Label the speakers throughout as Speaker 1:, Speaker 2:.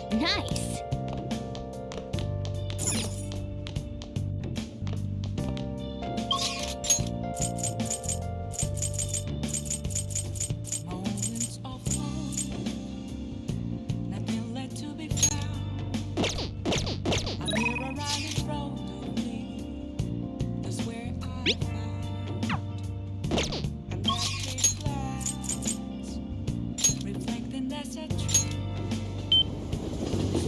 Speaker 1: Nice!
Speaker 2: Moments of fun, nothing left to be found. I'm here around this road of me. That's where I found. And that big glass, reflecting that's a tree.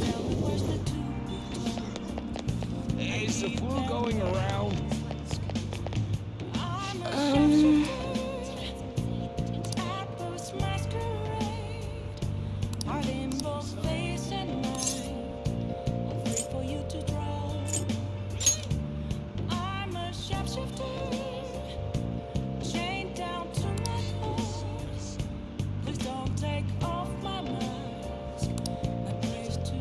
Speaker 2: Tell the words not to be told.
Speaker 3: Is the flu going around?
Speaker 2: I'm a Atlus masquerade, heart in both face and mind, free for you to draw. I'm a shapeshifter, chained down to my horse. Please don't take off my mask, my place to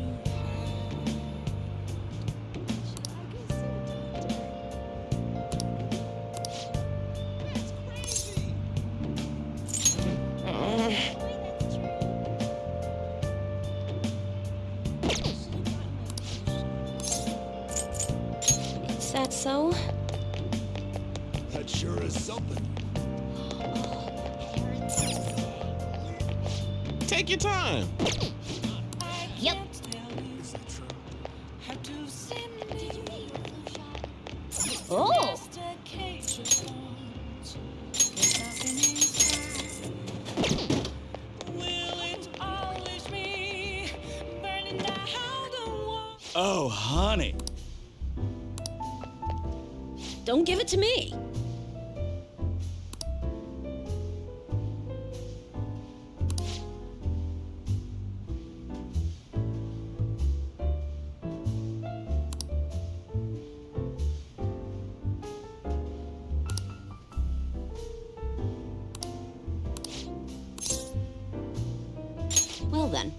Speaker 2: hide.
Speaker 1: Is that so?
Speaker 3: That sure is something. Take your time.
Speaker 1: Yep.
Speaker 3: Is it true?
Speaker 2: Have to send me
Speaker 1: Oh!
Speaker 2: just a cage of thorns. There's nothing inside. Will it always be burning down the wall?
Speaker 4: Oh, honey.
Speaker 1: Don't give it to me! Well then.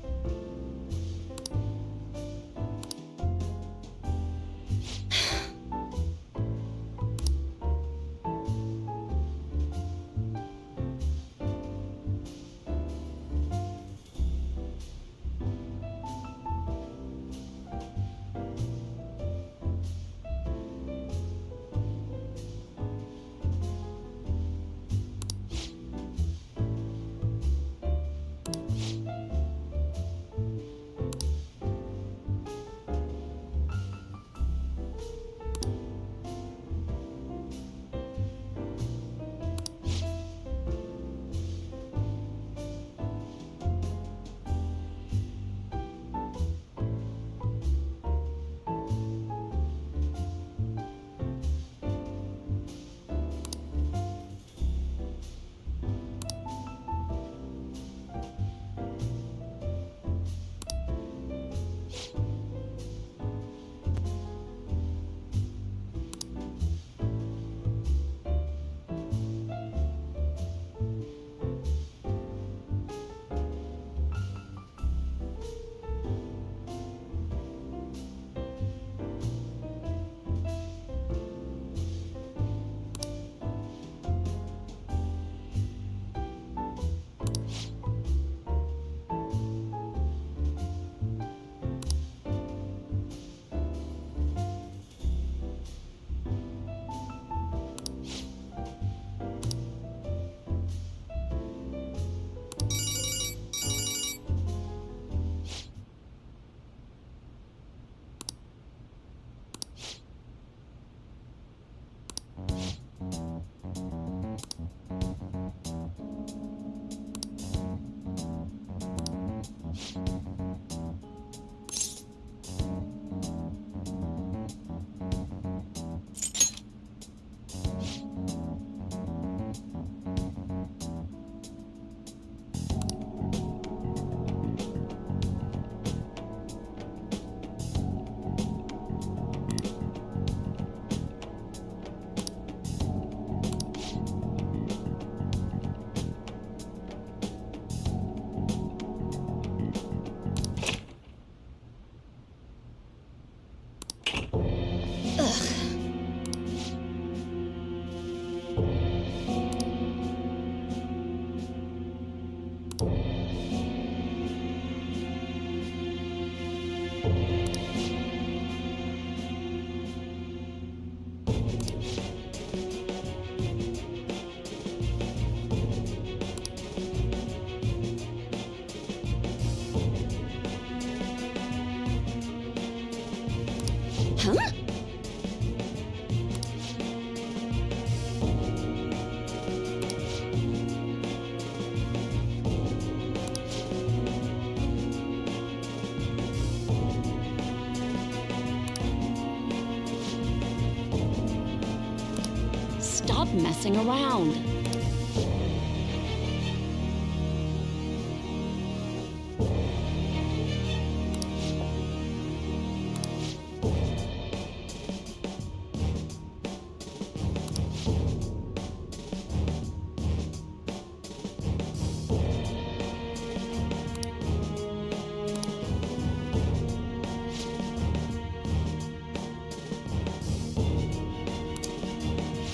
Speaker 1: stop messing around.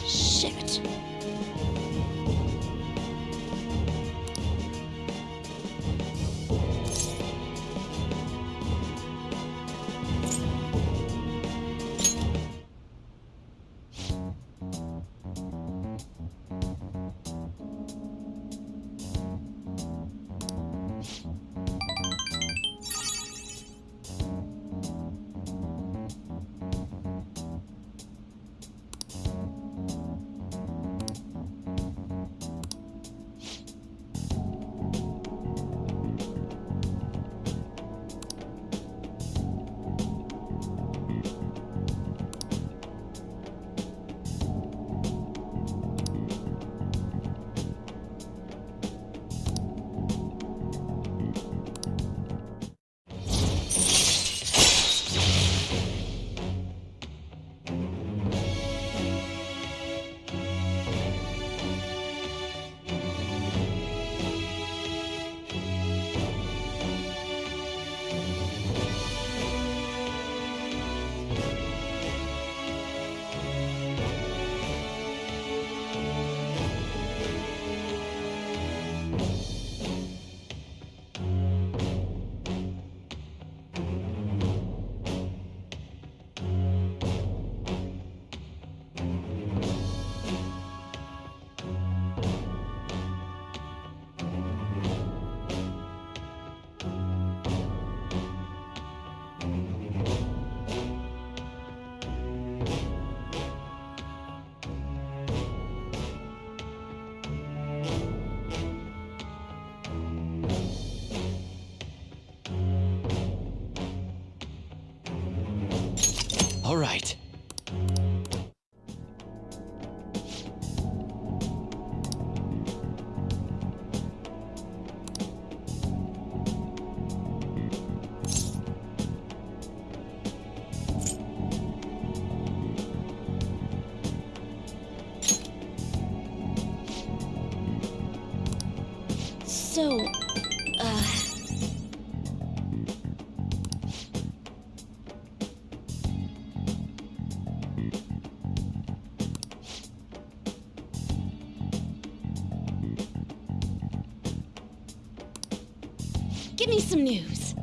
Speaker 1: Shit.
Speaker 4: All right.
Speaker 1: So, give me some news.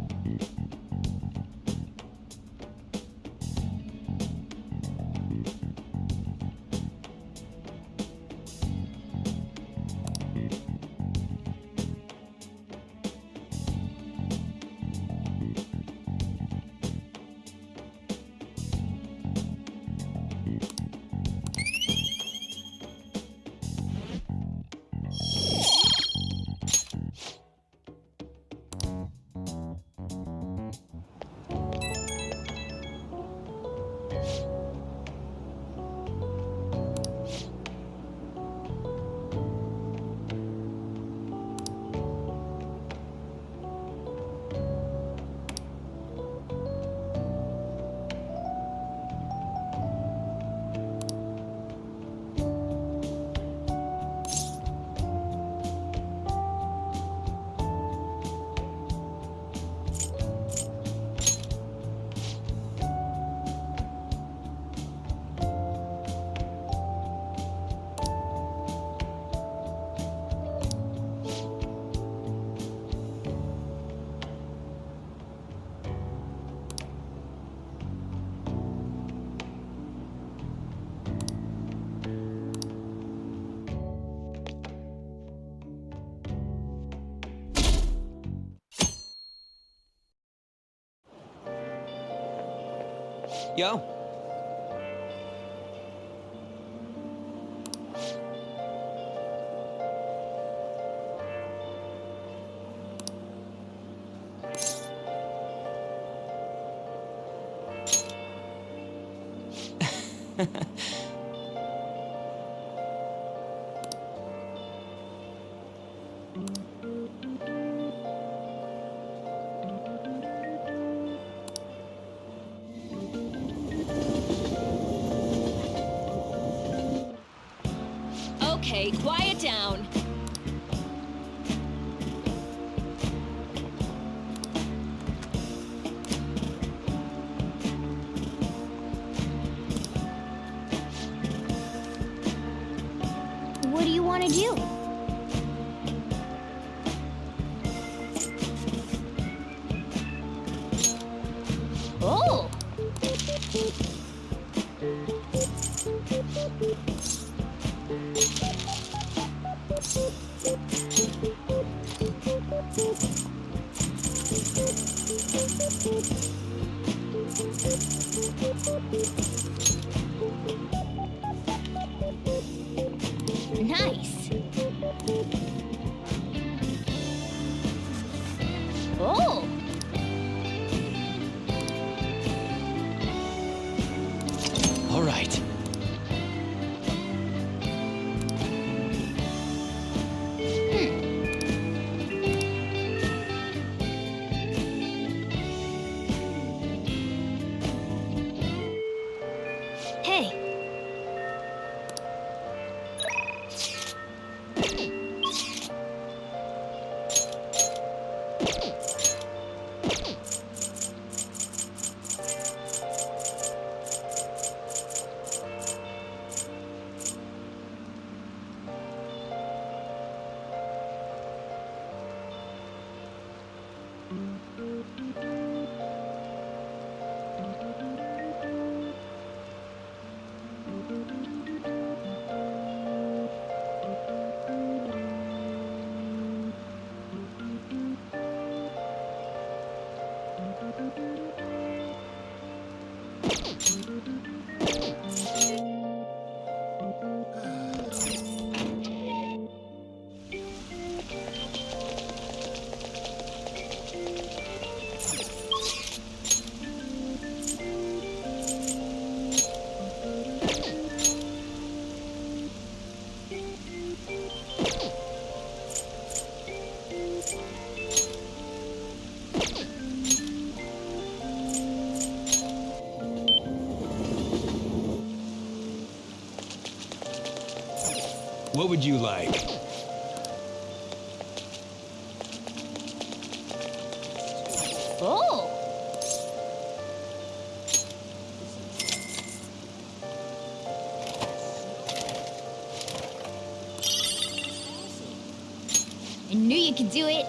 Speaker 4: Yo.
Speaker 1: Okay, quiet down. What do you want to do? Oh! Nice. Oh!
Speaker 4: All right.
Speaker 1: Hey.
Speaker 3: What would you like?
Speaker 1: Oh! I knew you could do it.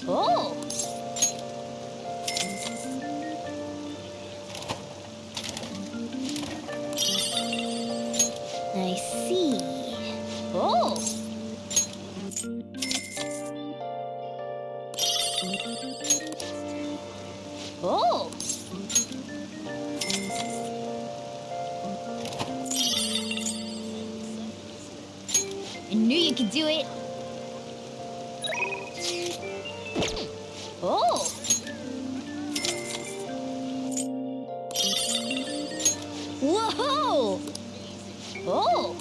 Speaker 1: Oh! I see. Oh! Oh! I knew you could do it. Oh! Whoa! Oh!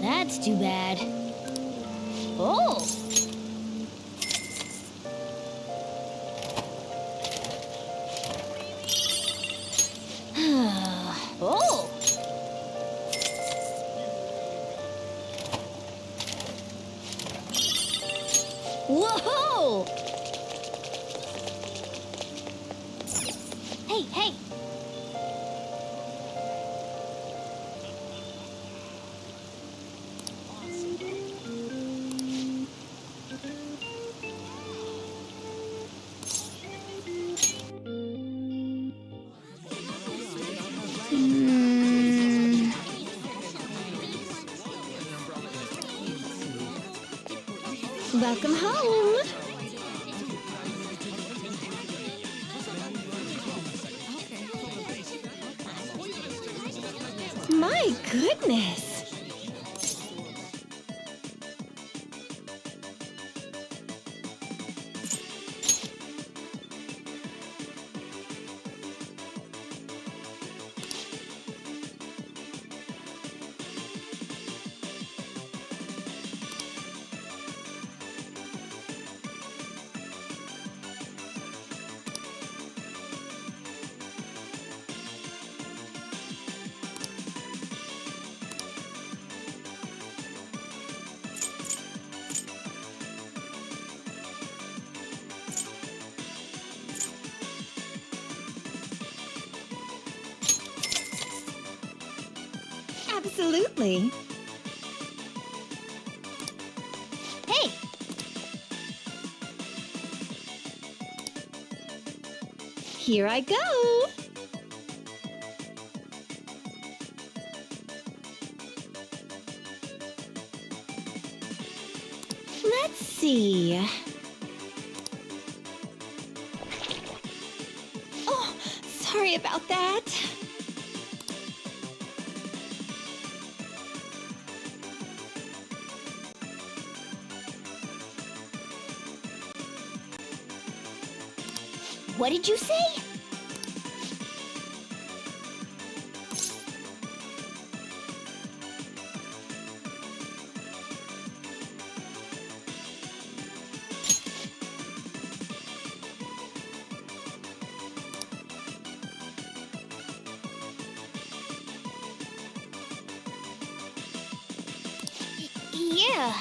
Speaker 1: That's too bad. Oh! Oh! Whoa! Hey, hey! Welcome home. My goodness. Absolutely. Hey! Here I go! Let's see. Oh, sorry about that. What did you say? Yeah.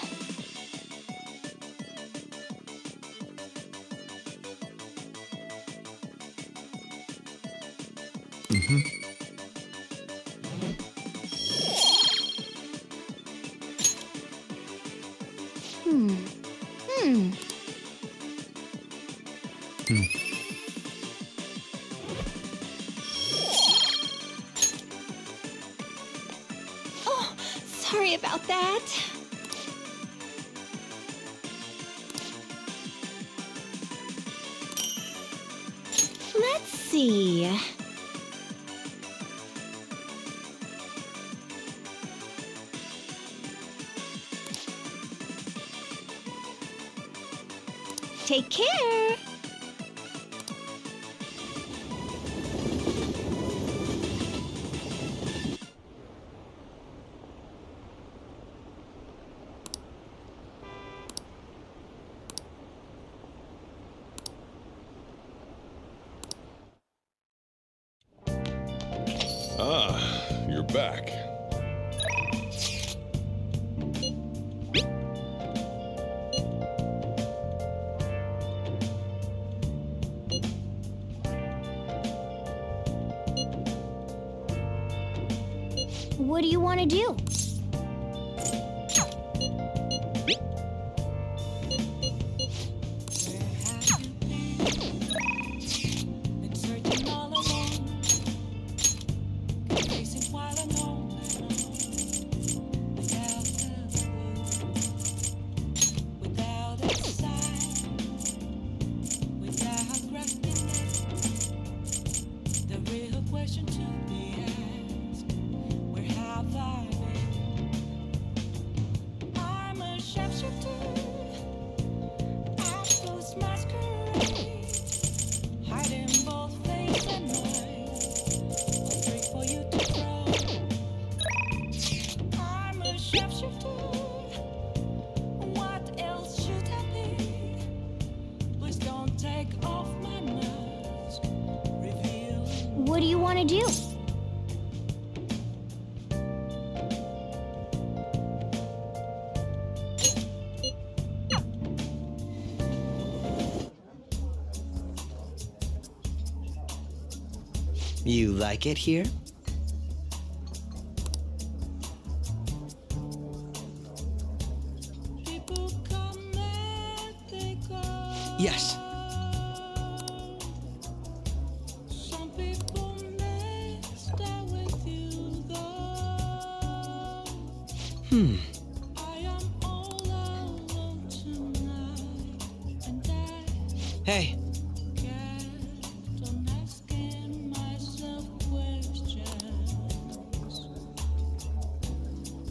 Speaker 1: Oh, sorry about that. Let's see. Take care.
Speaker 3: Ah, you're back.
Speaker 1: What do you want to do?
Speaker 2: Been searching all alone, facing while alone, without a clue, without a sign, without grasping it. The real question to be asked: where have I been? I'm a sharpshooter. Atlus masquerade, hiding both face and mind. A trick for you to throw. I'm a sharpshooter. What else should I be? Please don't take off my mask. Reveal.
Speaker 1: What do you want to do?
Speaker 4: You like it here?
Speaker 2: People come and they go.
Speaker 4: Yes.
Speaker 2: Some people may stay with you though. I am all alone tonight, and I
Speaker 4: Hey,
Speaker 2: kept on asking myself questions.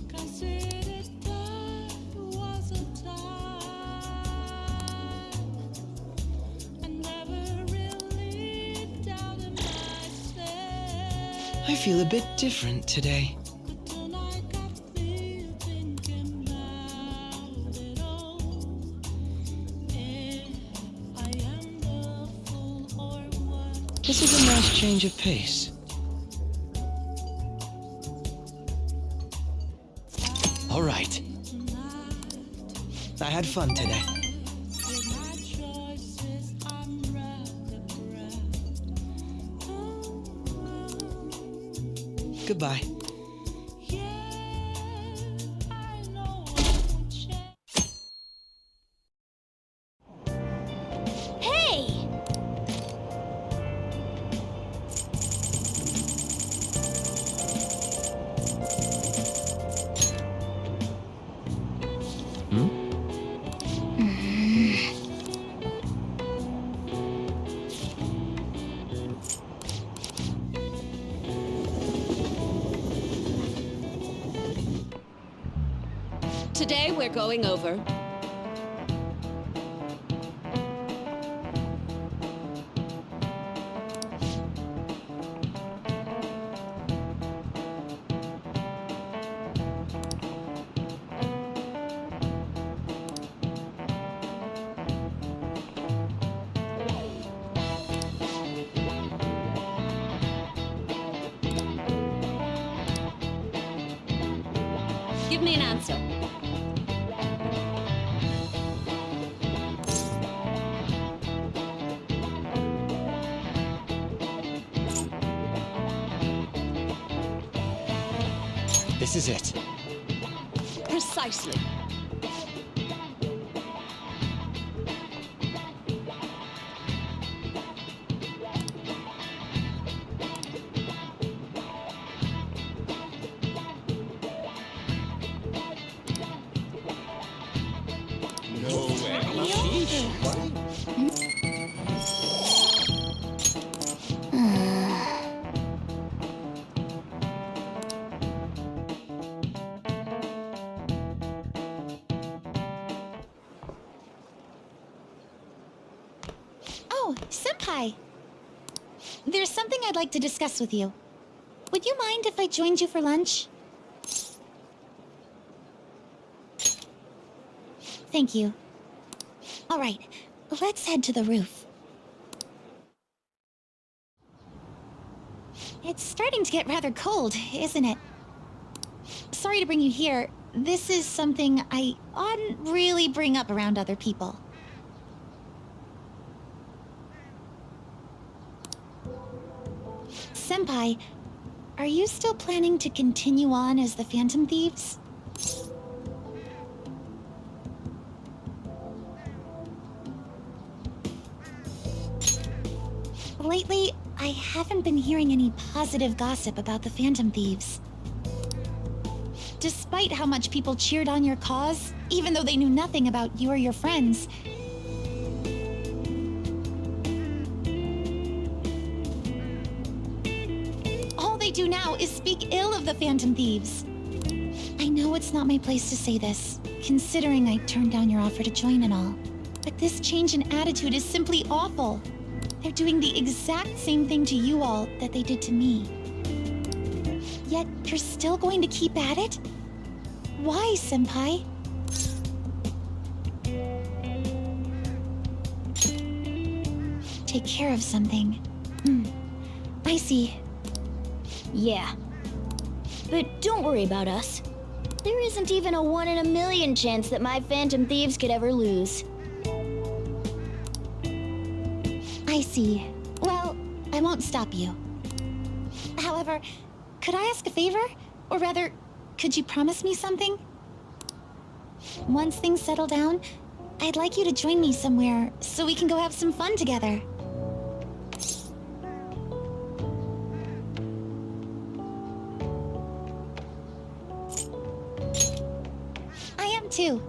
Speaker 2: Considered there was a time I never really doubted myself.
Speaker 4: I feel a bit different today.
Speaker 2: But tonight got me thinking about it all. If I am the fool or what?
Speaker 4: This is a nice change of pace. All right. I had fun today.
Speaker 2: With my choices, I'm rather proud.
Speaker 4: Goodbye.
Speaker 2: Yeah.
Speaker 5: Today we're going over Give me an answer.
Speaker 4: This is it.
Speaker 5: Precisely.
Speaker 1: Oh, Senpai! There's something I'd like to discuss with you. Would you mind if I joined you for lunch? Thank you. All right, let's head to the roof. It's starting to get rather cold, isn't it? Sorry to bring you here. This is something I oughtn't really bring up around other people. Senpai, are you still planning to continue on as the Phantom Thieves? Lately, I haven't been hearing any positive gossip about the Phantom Thieves. Despite how much people cheered on your cause, even though they knew nothing about you or your friends, all they do now is speak ill of the Phantom Thieves. I know it's not my place to say this, considering I turned down your offer to join and all, but this change in attitude is simply awful. They're doing the exact same thing to you all that they did to me. Yet, you're still going to keep at it? Why, Senpai? Take care of something. I see.
Speaker 6: Yeah. But don't worry about us. There isn't even a 1 in a million chance that my Phantom Thieves could ever lose.
Speaker 1: I see. Well, I won't stop you. However, could I ask a favor? Or rather, could you promise me something? Once things settle down, I'd like you to join me somewhere so we can go have some fun together. I am too.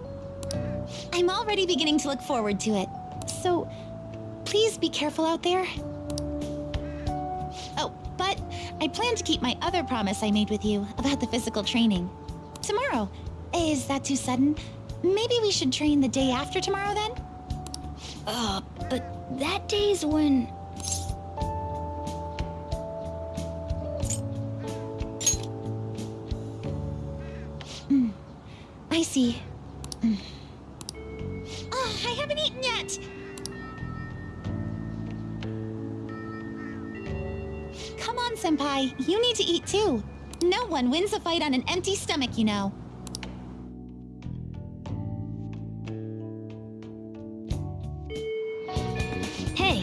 Speaker 1: I'm already beginning to look forward to it. So, please be careful out there. Oh, but I plan to keep my other promise I made with you about the physical training. Tomorrow. Is that too sudden? Maybe we should train the day after tomorrow then?
Speaker 6: But that day's when...
Speaker 1: I see. Oh, I haven't eaten yet! Come on, Senpai. You need to eat too. No one wins a fight on an empty stomach, you know.
Speaker 6: Hey!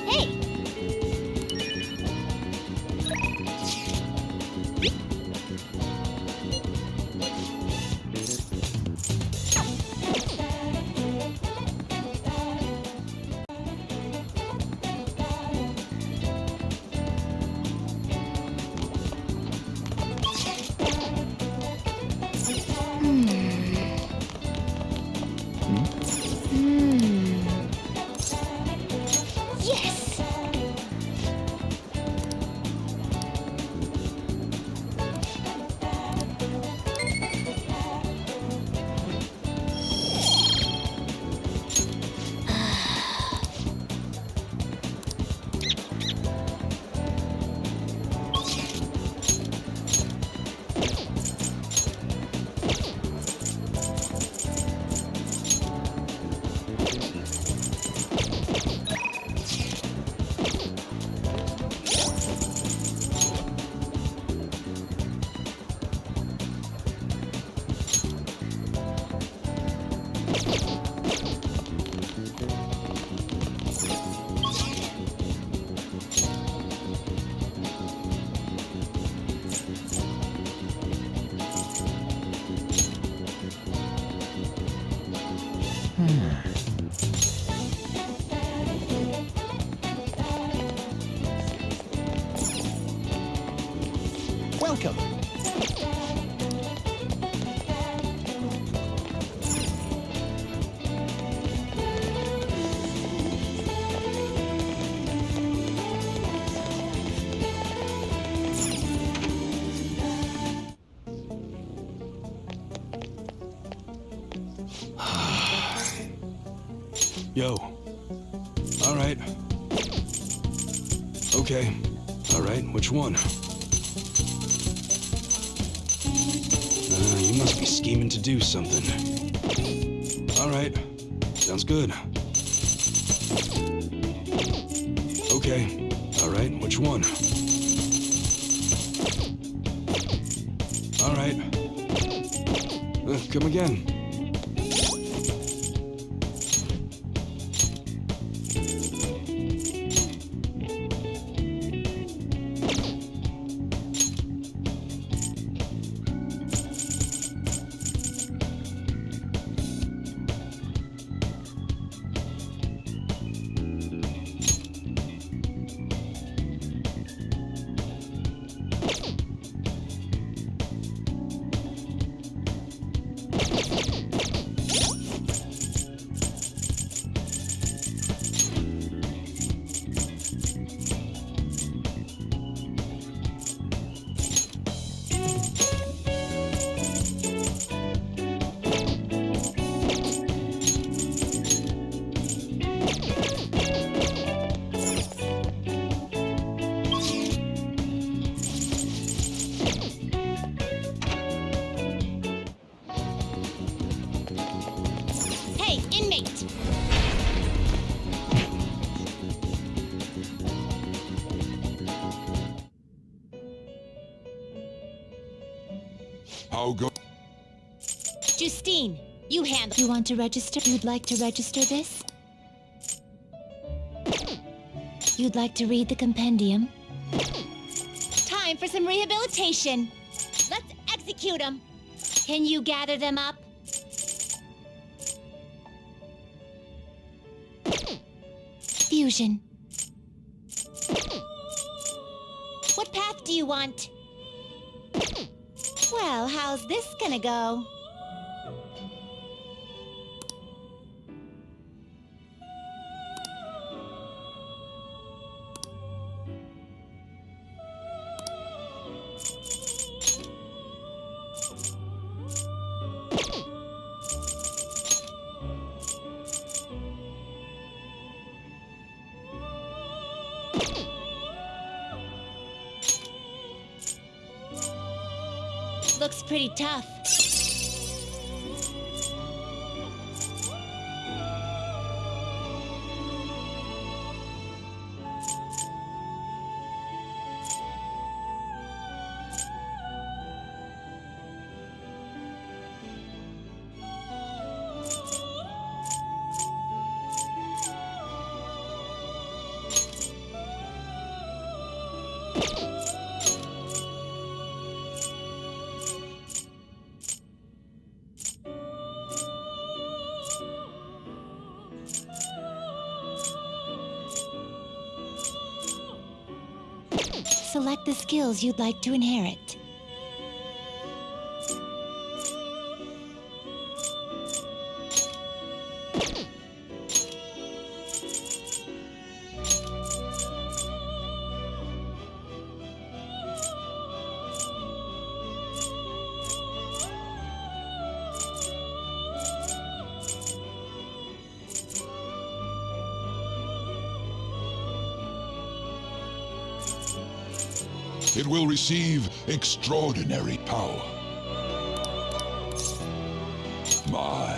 Speaker 6: Hey!
Speaker 4: welcome.
Speaker 7: Yo. All right. Okay. All right, which one? You must be scheming to do something. All right. Sounds good. Okay. All right, which one? All right. Come again.
Speaker 1: Hey, inmate!
Speaker 3: How go?
Speaker 1: Justine, you handle. You want to register? You'd like to register this? You'd like to read the compendium? Time for some rehabilitation. Let's execute them. Can you gather them up? Fusion. What path do you want? Well, how's this gonna go? Looks pretty tough. Select the skills you'd like to inherit.
Speaker 3: It will receive extraordinary power. My.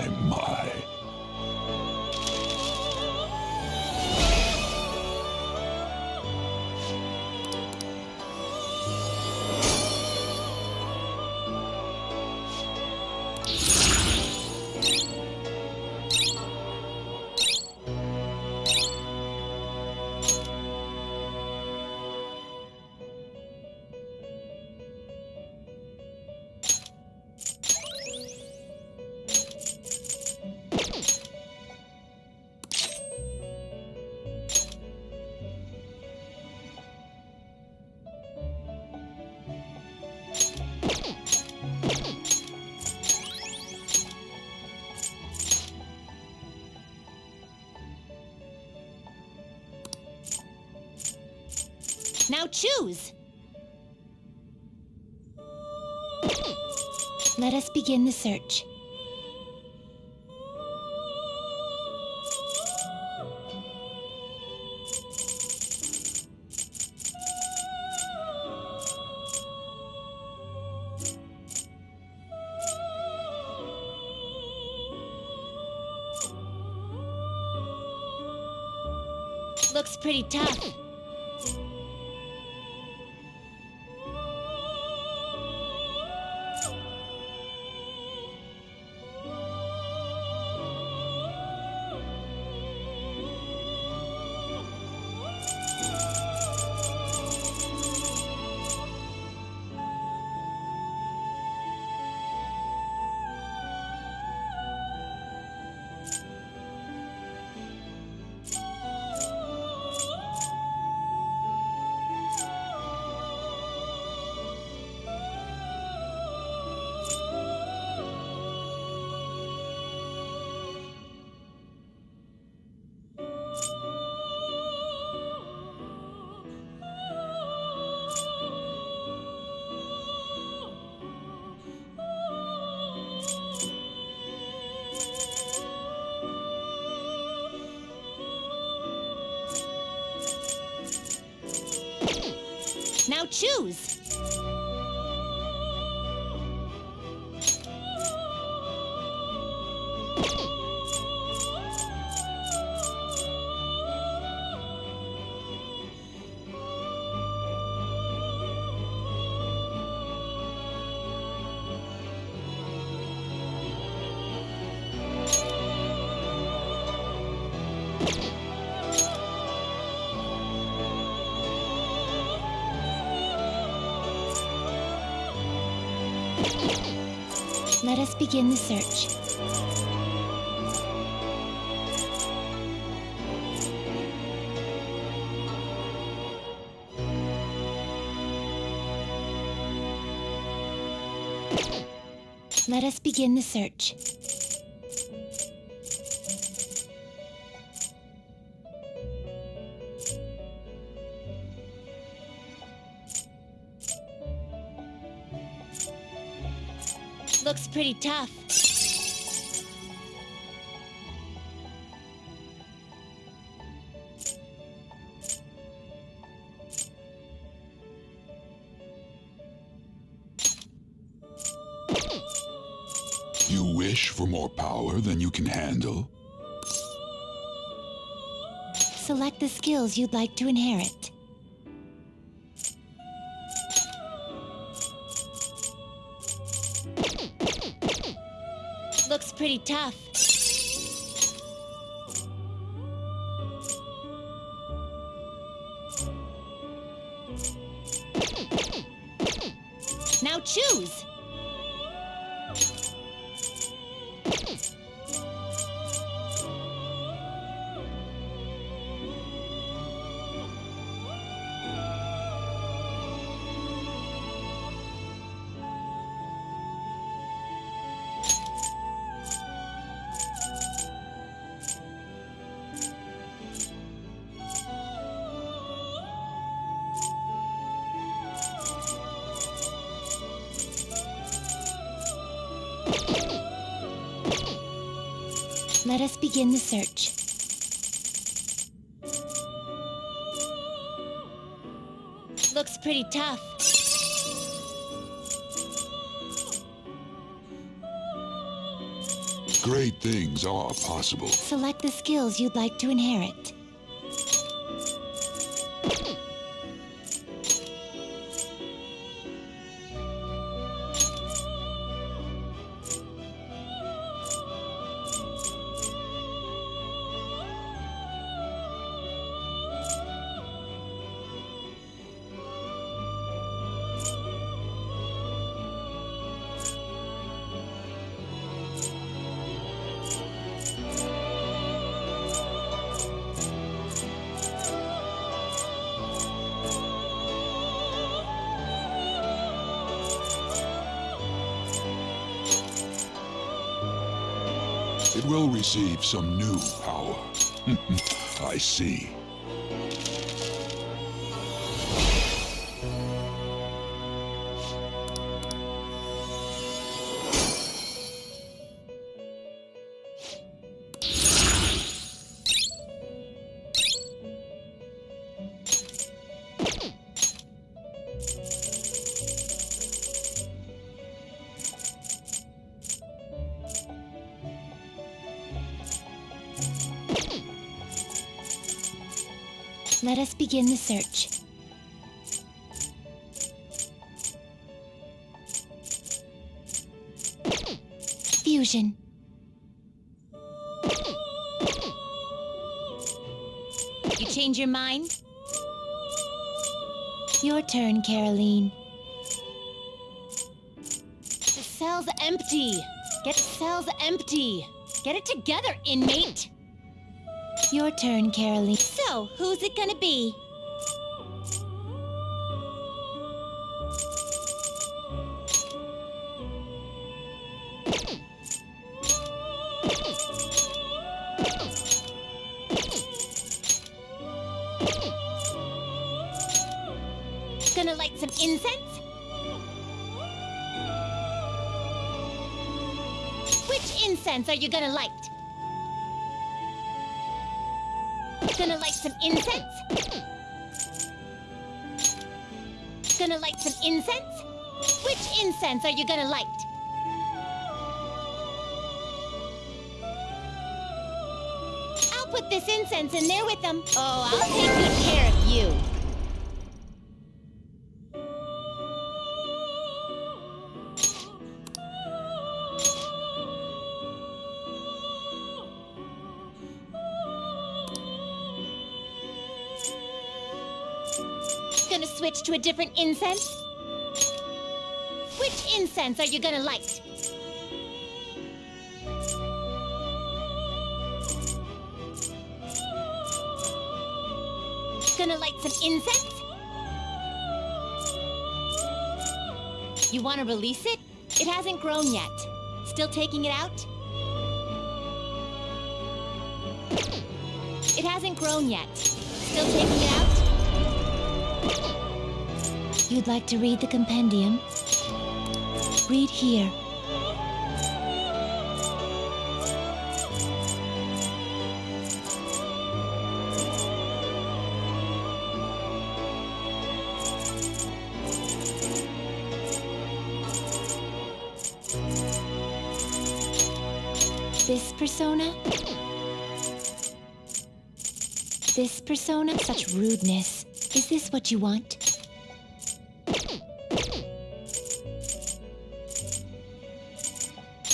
Speaker 1: Now choose! Let us begin the search. Looks pretty tough. Now choose! Let us begin the search. Let us begin the search. Looks pretty tough.
Speaker 3: You wish for more power than you can handle?
Speaker 1: Select the skills you'd like to inherit. Looks pretty tough. Now choose! Let us begin the search. Looks pretty tough.
Speaker 3: Great things are possible.
Speaker 1: Select the skills you'd like to inherit.
Speaker 3: It will receive some new power. I see.
Speaker 1: Let us begin the search. Fusion. You change your mind? Your turn, Caroline.
Speaker 5: The cell's empty. Get the cells empty. Get it together, inmate.
Speaker 1: Your turn, Caroline.
Speaker 6: So, who's it gonna be?
Speaker 1: Gonna light some incense? Which incense are you gonna light? Gonna light some incense? Gonna light some incense? Which incense are you gonna light? I'll put this incense in there with them.
Speaker 5: Oh, I'll take good care of you.
Speaker 1: Gonna switch to a different incense? Which incense are you gonna light? Gonna light some incense?
Speaker 5: You want to release it? It hasn't grown yet. Still taking it out? It hasn't grown yet. Still taking it out?
Speaker 1: You'd like to read the compendium? Read here. This persona? This persona? Such rudeness. Is this what you want?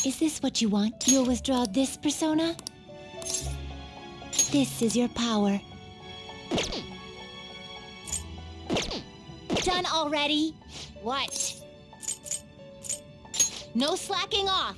Speaker 1: Is this what you want? You'll withdraw this persona? This is your power.
Speaker 5: Done already? What? No slacking off.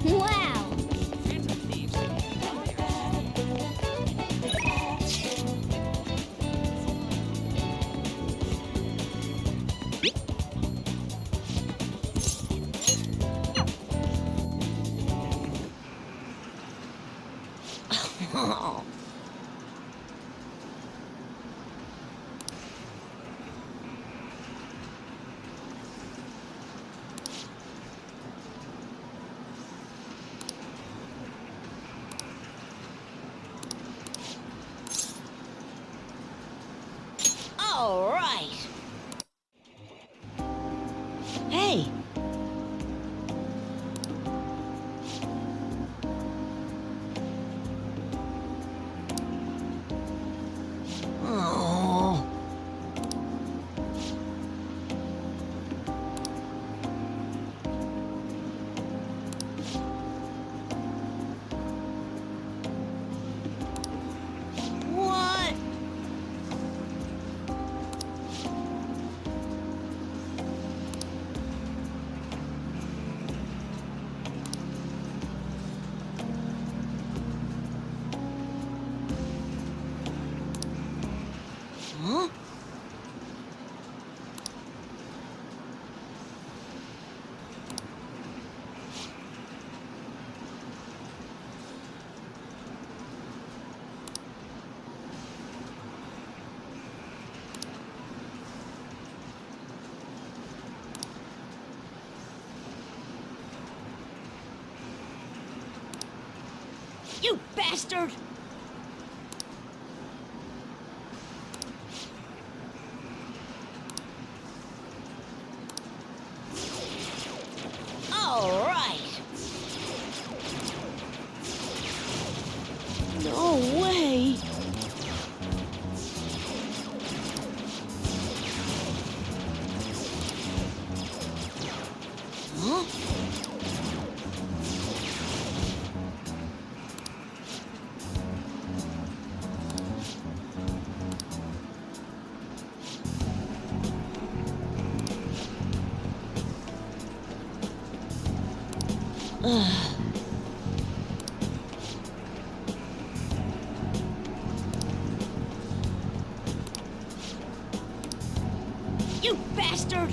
Speaker 6: Wow!
Speaker 5: All right. Hey.
Speaker 6: You bastard! All right. No way. Huh? You bastard!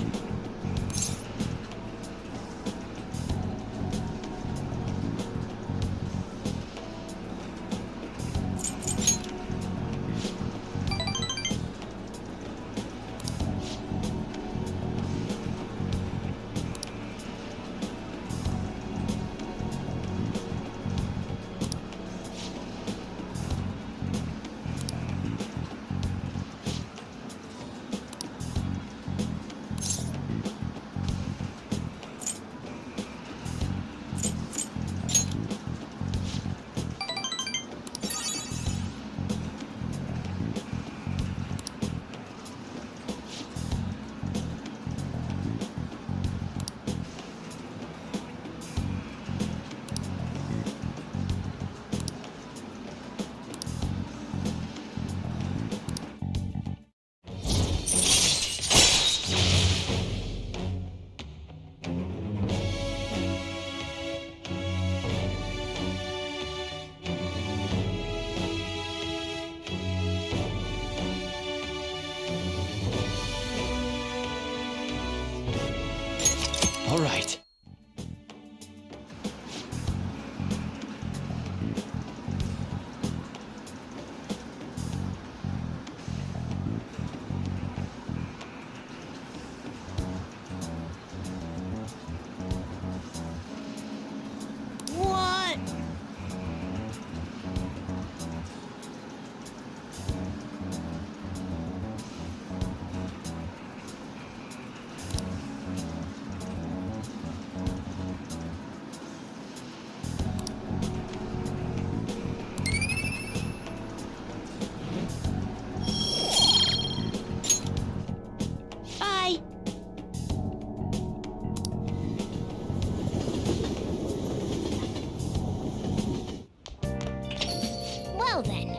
Speaker 4: All right.
Speaker 6: What? Bye. Well then.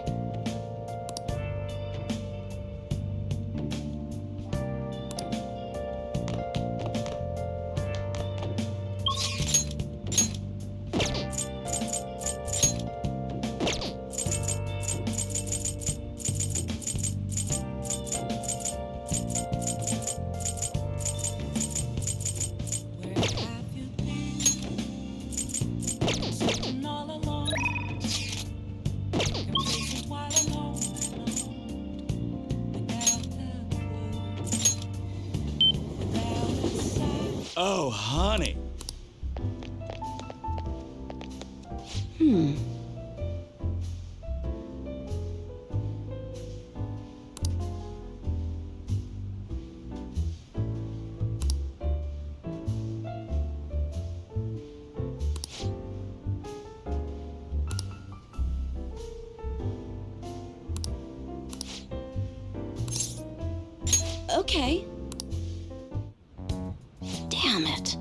Speaker 2: Where have you been? Sitting all alone, complacent while alone, without a clue, without a sign.
Speaker 8: Oh, honey.
Speaker 6: Okay. Damn it.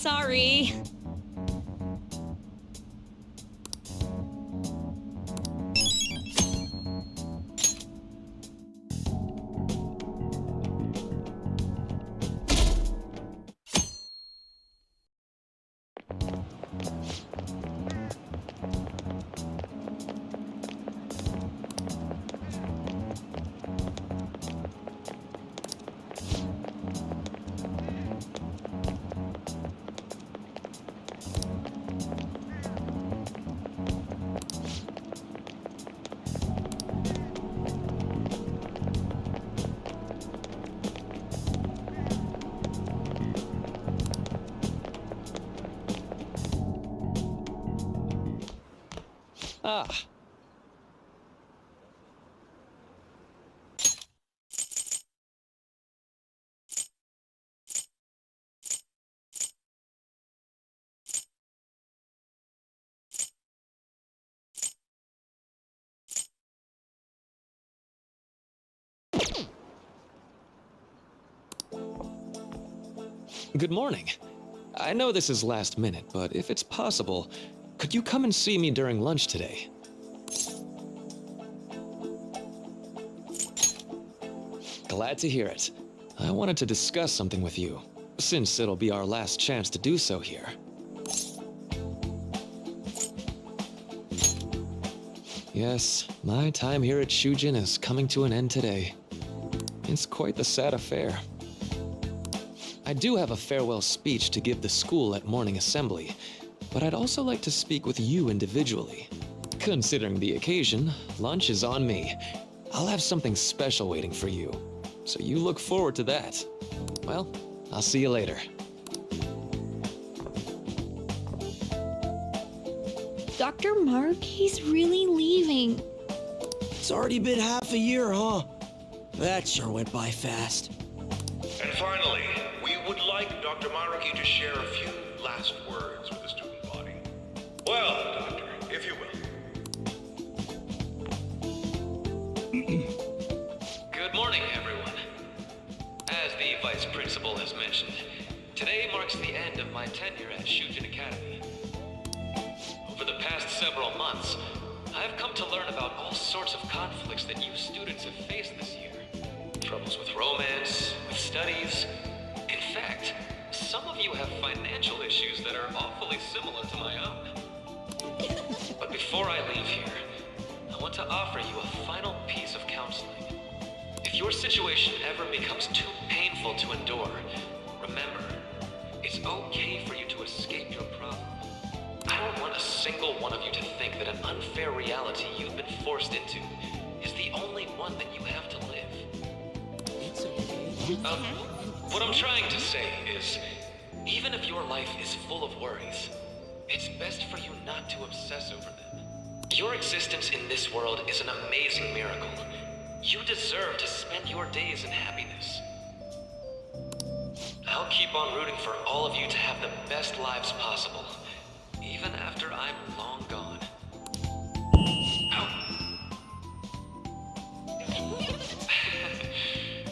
Speaker 8: Sorry.
Speaker 4: Ah. Good morning. I know this is last minute, but if it's possible, could you come and see me during lunch today? Glad to hear it. I wanted to discuss something with you, since it'll be our last chance to do so here. Yes, my time here at Shujin is coming to an end today. It's quite the sad affair. I do have a farewell speech to give the school at morning assembly, but I'd also like to speak with you individually. Considering the occasion, lunch is on me. I'll have something special waiting for you, so you look forward to that. Well, I'll see you later.
Speaker 8: Dr. Mark, he's really leaving.
Speaker 9: It's already been half a year, huh? That sure went by fast.
Speaker 10: And finally, we would like Dr. Maruki to share a few last words with the student body. Well, Doctor, if you will.
Speaker 4: Good morning, everyone. As the Vice Principal has mentioned, today marks the end of my tenure at Shujin Academy. Over the past several months, I've come to learn about all sorts of conflicts that you students have faced this year. Troubles with romance, with studies. In fact, some of you have financial issues that are awfully similar to my own. But before I leave here, I want to offer you a final piece of counseling. If your situation ever becomes too painful to endure, remember, it's okay for you to escape your problem. I don't want a single one of you to think that an unfair reality you've been forced into is the only one that you have to live. What I'm trying to say is, even if your life is full of worries, it's best for you not to obsess over them. Your existence in this world is an amazing miracle. You deserve to spend your days in happiness. I'll keep on rooting for all of you to have the best lives possible, even after I'm long gone.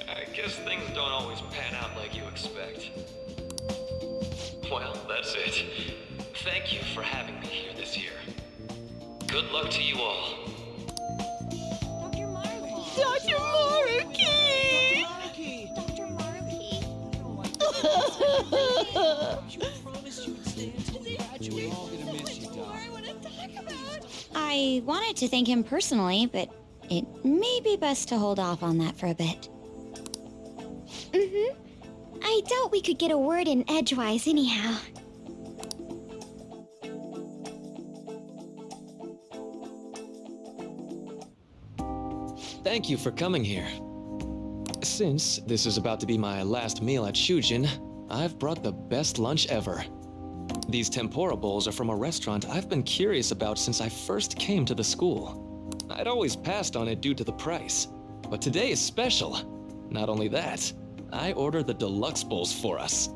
Speaker 4: I guess things don't always pan out like you expect. Well, that's it. Thank you for having me here this year. Good luck to you all.
Speaker 8: Dr. Maruki!
Speaker 1: Dr. Maruki!
Speaker 6: Dr. Maruki.
Speaker 9: You promised you would stay until we graduate. We're all gonna miss you, Doc.
Speaker 11: I wanted to thank him personally, but it may be best to hold off on that for a bit.
Speaker 6: I doubt we could get a word in edgewise anyhow.
Speaker 4: Thank you for coming here. Since this is about to be my last meal at Shujin, I've brought the best lunch ever. These tempura bowls are from a restaurant I've been curious about since I first came to the school. I'd always passed on it due to the price, but today is special. Not only that, I ordered the deluxe bowls for us.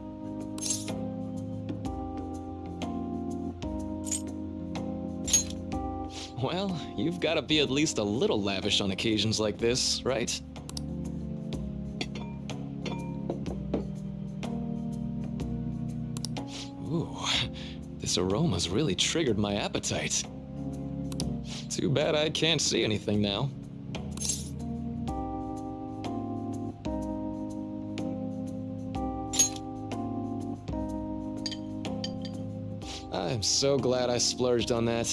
Speaker 4: Well, you've got to be at least a little lavish on occasions like this, right? Ooh, This aroma's really triggered my appetite. Too bad I can't see anything now. I'm so glad I splurged on that.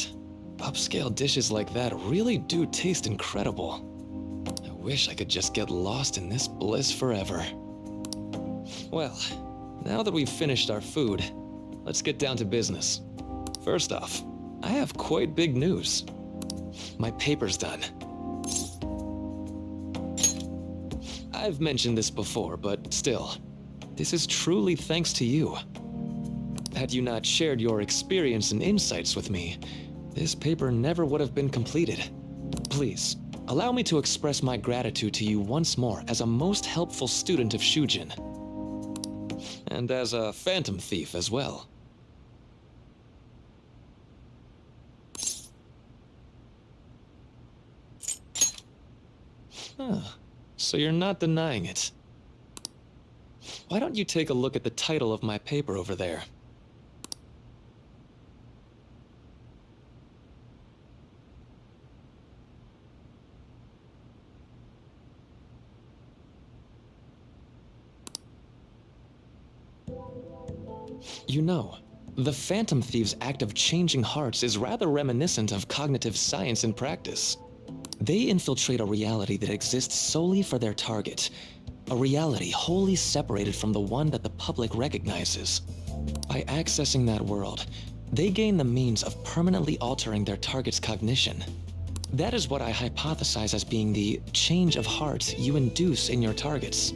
Speaker 4: Upscale dishes like that really do taste incredible. I wish I could just get lost in this bliss forever. Well, now that we've finished our food, let's get down to business. First off, I have quite big news. My paper's done. I've mentioned this before, but still, this is truly thanks to you. Had you not shared your experience and insights with me, this paper never would have been completed. Please, allow me to express my gratitude to you once more as a most helpful student of Shujin. And as a phantom thief as well. Huh. So you're not denying it. Why don't you take a look at the title of my paper over there? You know, the Phantom Thieves' act of changing hearts is rather reminiscent of cognitive science in practice. They infiltrate a reality that exists solely for their target, a reality wholly separated from the one that the public recognizes. By accessing that world, they gain the means of permanently altering their target's cognition. That is what I hypothesize as being the change of heart you induce in your targets.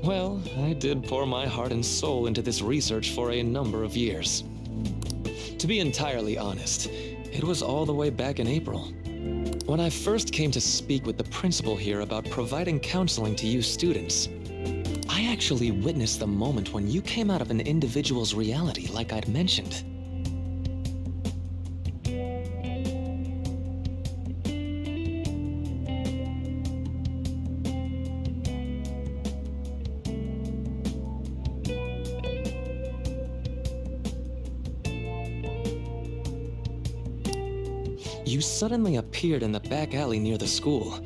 Speaker 4: Well, I did pour my heart and soul into this research for a number of years. To be entirely honest, it was all the way back in April. When I first came to speak with the principal here about providing counseling to you students, I actually witnessed the moment when you came out of an individual's reality like I'd mentioned. You suddenly appeared in the back alley near the school.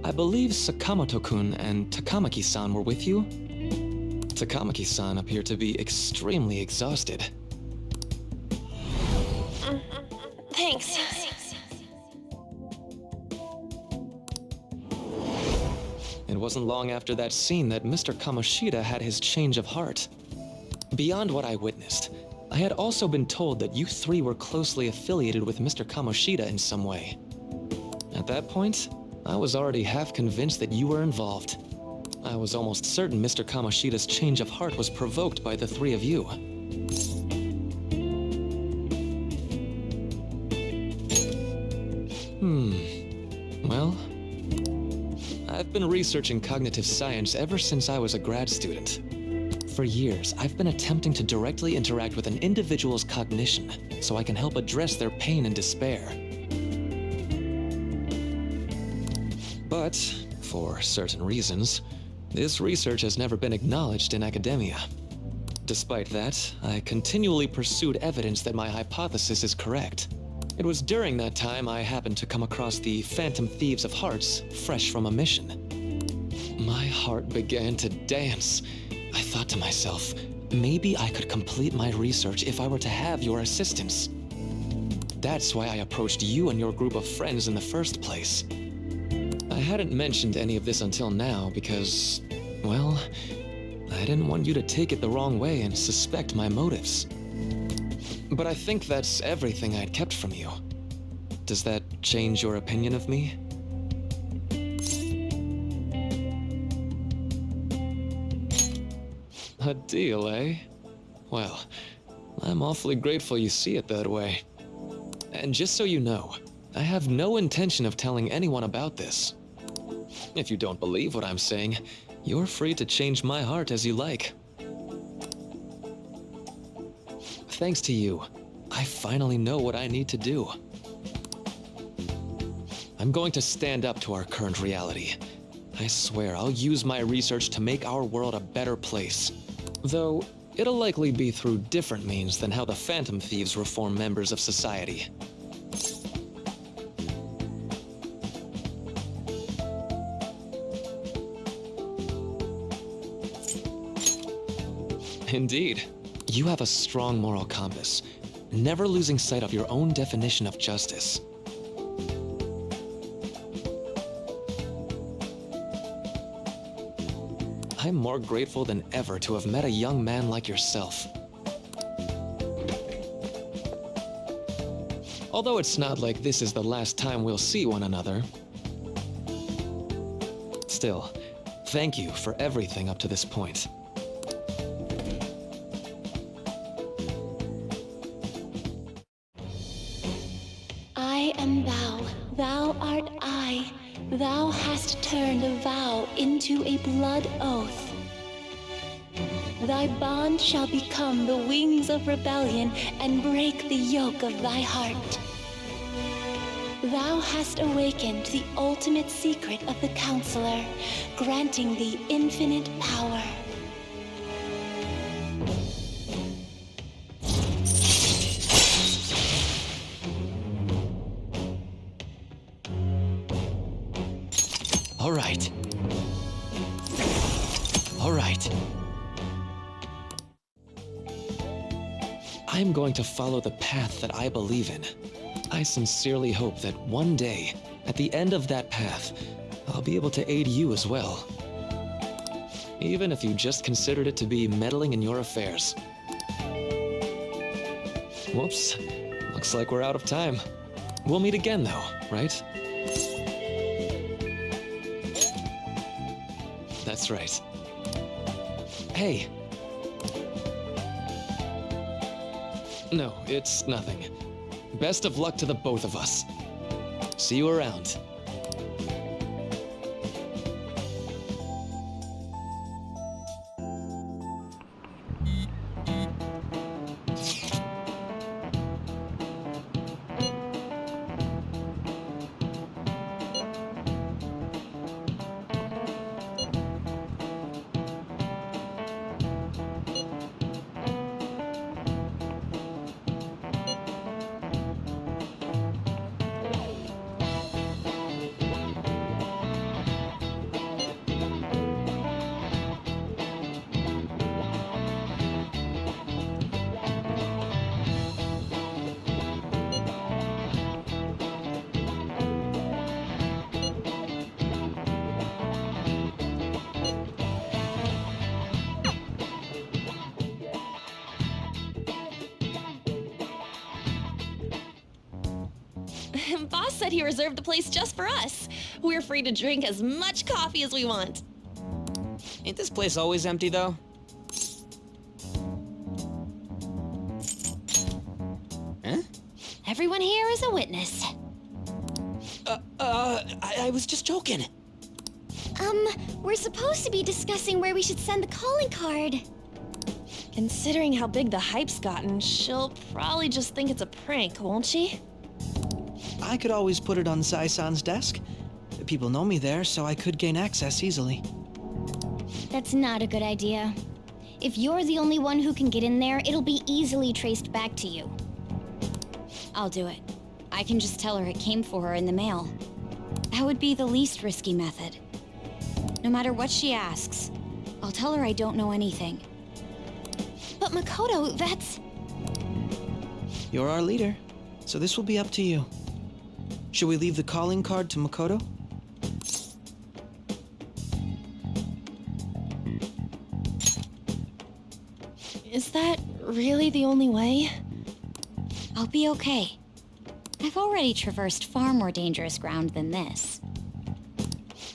Speaker 4: I believe Sakamoto-kun and Takamaki-san were with you? Takamaki-san appeared to be extremely exhausted.
Speaker 8: Thanks.
Speaker 4: It wasn't long after that scene that Mr. Kamoshida had his change of heart. Beyond what I witnessed, I had also been told that you three were closely affiliated with Mr. Kamoshida in some way. At that point, I was already half convinced that you were involved. I was almost certain Mr. Kamoshida's change of heart was provoked by the three of you. Well, I've been researching cognitive science ever since I was a grad student. For years, I've been attempting to directly interact with an individual's cognition so I can help address their pain and despair. But, for certain reasons, this research has never been acknowledged in academia. Despite that, I continually pursued evidence that my hypothesis is correct. It was during that time I happened to come across the Phantom Thieves of Hearts, fresh from a mission. My heart began to dance. I thought to myself, maybe I could complete my research if I were to have your assistance. That's why I approached you and your group of friends in the first place. I hadn't mentioned any of this until now because, well, I didn't want you to take it the wrong way and suspect my motives. But I think that's everything I'd kept from you. Does that change your opinion of me? A deal, eh? Well, I'm awfully grateful you see it that way. And just so you know, I have no intention of telling anyone about this. If you don't believe what I'm saying, you're free to change my heart as you like. Thanks to you, I finally know what I need to do. I'm going to stand up to our current reality. I swear I'll use my research to make our world a better place. Though, it'll likely be through different means than how the Phantom Thieves reform members of society. Indeed. You have a strong moral compass, never losing sight of your own definition of justice. I'm more grateful than ever to have met a young man like yourself. Although it's not like this is the last time we'll see one another. Still, thank you for everything up to this point.
Speaker 1: I am thou, thou art I. Thou hast turned a vow into a blood oath. Thy bond shall become the wings of rebellion and break the yoke of thy heart. Thou hast awakened the ultimate secret of the Counselor, granting thee infinite power.
Speaker 4: All right. All right. I'm going to follow the path that I believe in. I sincerely hope that one day, at the end of that path, I'll be able to aid you as well. Even if you just considered it to be meddling in your affairs. Whoops. Looks like we're out of time. We'll meet again though, right? That's right. Hey. No, it's nothing. Best of luck to the both of us. See you around.
Speaker 8: Boss said he reserved the place just for us. We're free to drink as much coffee as we want.
Speaker 9: Ain't this place always empty, though? Huh?
Speaker 5: Everyone here is a witness.
Speaker 9: I was just joking.
Speaker 6: We're supposed to be discussing where we should send the calling card.
Speaker 8: Considering how big the hype's gotten, she'll probably just think it's a prank, won't she?
Speaker 9: I could always put it on Sai-san's desk. People know me there, so I could gain access easily.
Speaker 6: That's not a good idea. If you're the only one who can get in there, it'll be easily traced back to you.
Speaker 5: I'll do it. I can just tell her it came for her in the mail. That would be the least risky method. No matter what she asks, I'll tell her I don't know anything.
Speaker 1: But Makoto, that's...
Speaker 9: You're our leader, so this will be up to you. Should we leave the calling card to Makoto?
Speaker 8: Is that really the only way?
Speaker 5: I'll be okay. I've already traversed far more dangerous ground than this.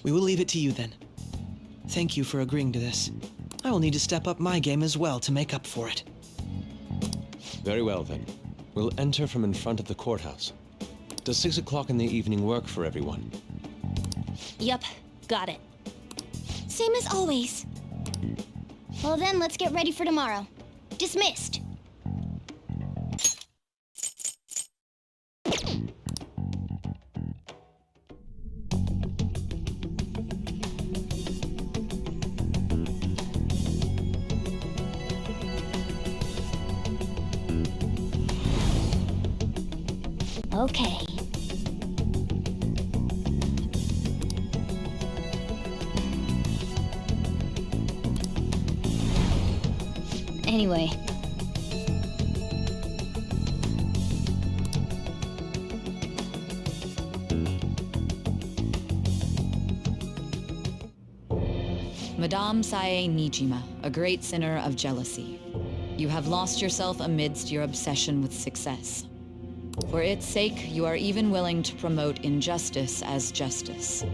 Speaker 9: We will leave it to you then. Thank you for agreeing to this. I will need to step up my game as well to make up for it.
Speaker 7: Very well then. We'll enter from in front of the courthouse. Does 6 o'clock in the evening work for everyone?
Speaker 8: Yup, got it.
Speaker 6: Same as always. Well then, let's get ready for tomorrow. Dismissed. Okay. Anyway.
Speaker 12: Madame Sae Nijima, a great sinner of jealousy. You have lost yourself amidst your obsession with success. For its sake, you are even willing to promote injustice as justice.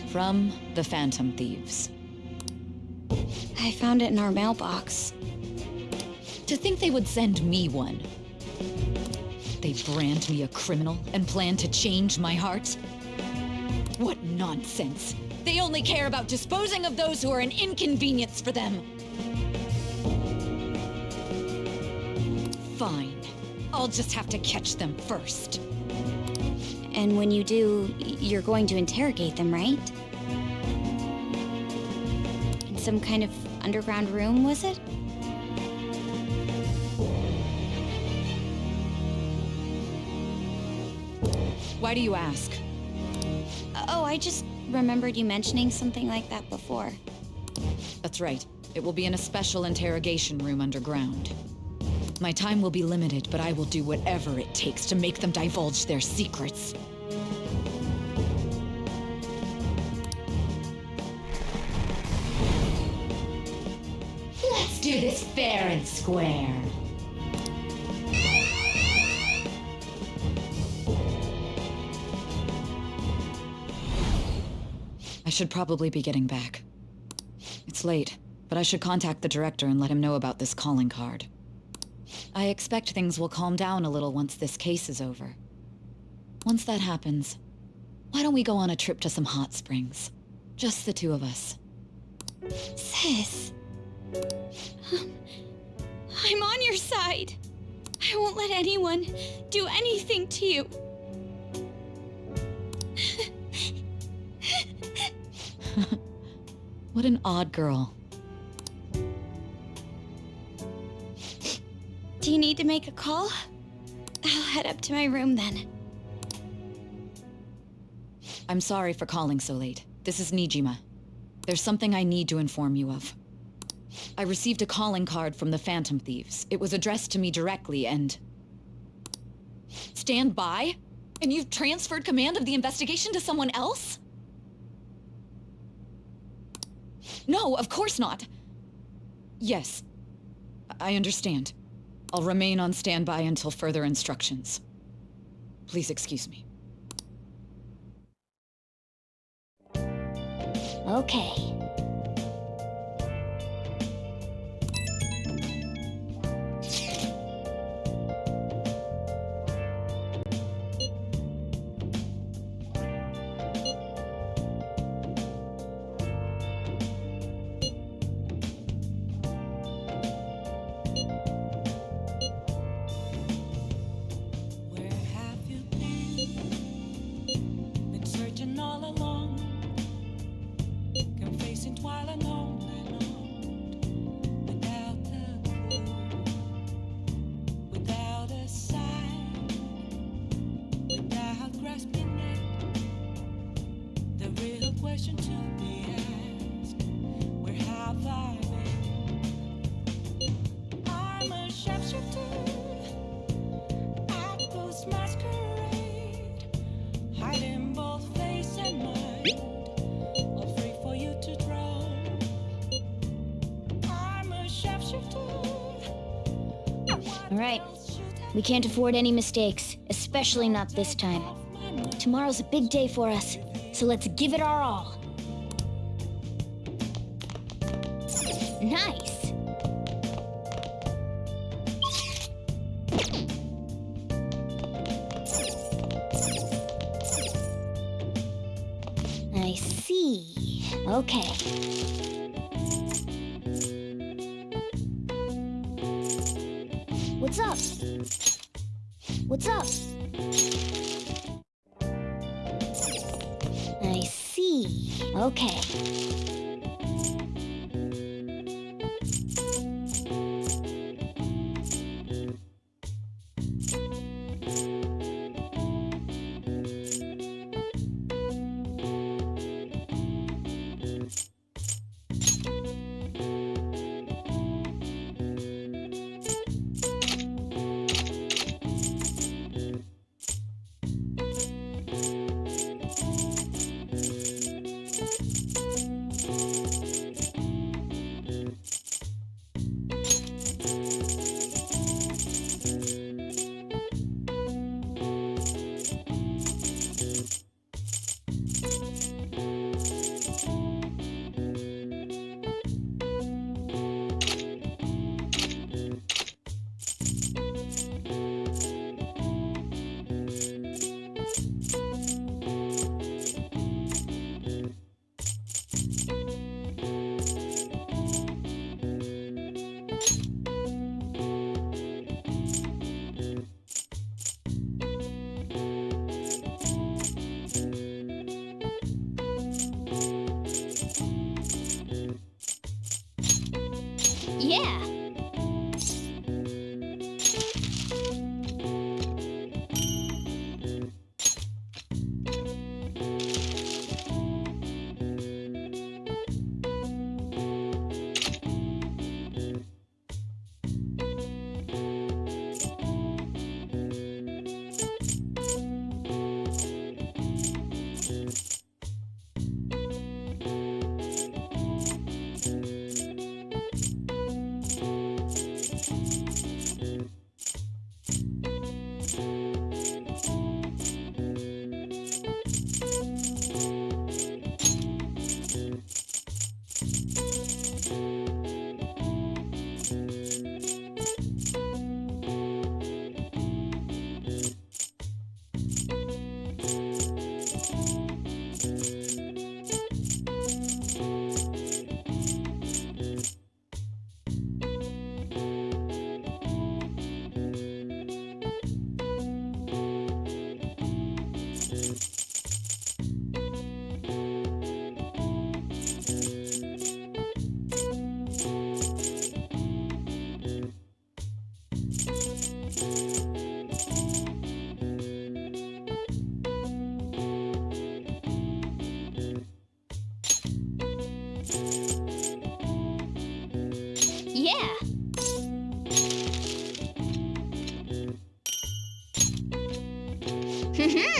Speaker 12: From the Phantom Thieves.
Speaker 5: I found it in our mailbox.
Speaker 12: To think they would send me one. They brand me a criminal and plan to change my heart? What nonsense! They only care about disposing of those who are an inconvenience for them. Fine. I'll just have to catch them first.
Speaker 5: And when you do, you're going to interrogate them, right? In some kind of underground room, was it?
Speaker 12: Why do you ask?
Speaker 5: Oh, I just remembered you mentioning something like that before.
Speaker 12: That's right. It will be in a special interrogation room underground. My time will be limited, but I will do whatever it takes to make them divulge their secrets.
Speaker 11: Let's do this fair and square.
Speaker 12: I should probably be getting back. It's late, but I should contact the director and let him know about this calling card. I expect things will calm down a little once this case is over. Once that happens, why don't we go on a trip to some hot springs? Just the two of us.
Speaker 5: Sis. I'm on your side. I won't let anyone do anything to you.
Speaker 12: What an odd girl.
Speaker 5: Do you need to make a call? I'll head up to my room then.
Speaker 12: I'm sorry for calling so late. This is Nijima. There's something I need to inform you of. I received a calling card from the Phantom Thieves. It was addressed to me directly and... Stand by? And you've transferred command of the investigation to someone else? No, of course not. Yes, I understand. I'll remain on standby until further instructions. Please excuse me.
Speaker 6: Okay.
Speaker 2: Where have you been? Been searching all along, confessing while alone and on, without a clue, without a sign, without grasping it. The real question to be asked: where have I been? I'm a sharpshooter. Masquerade, hiding both face and mind, all free for you to draw. I'm a sharpshooter.
Speaker 6: All right. We can't afford any mistakes, especially not this time. Tomorrow's a big day for us, so let's give it our all. Nice. I see. Okay. What's up? What's up? I see. Okay.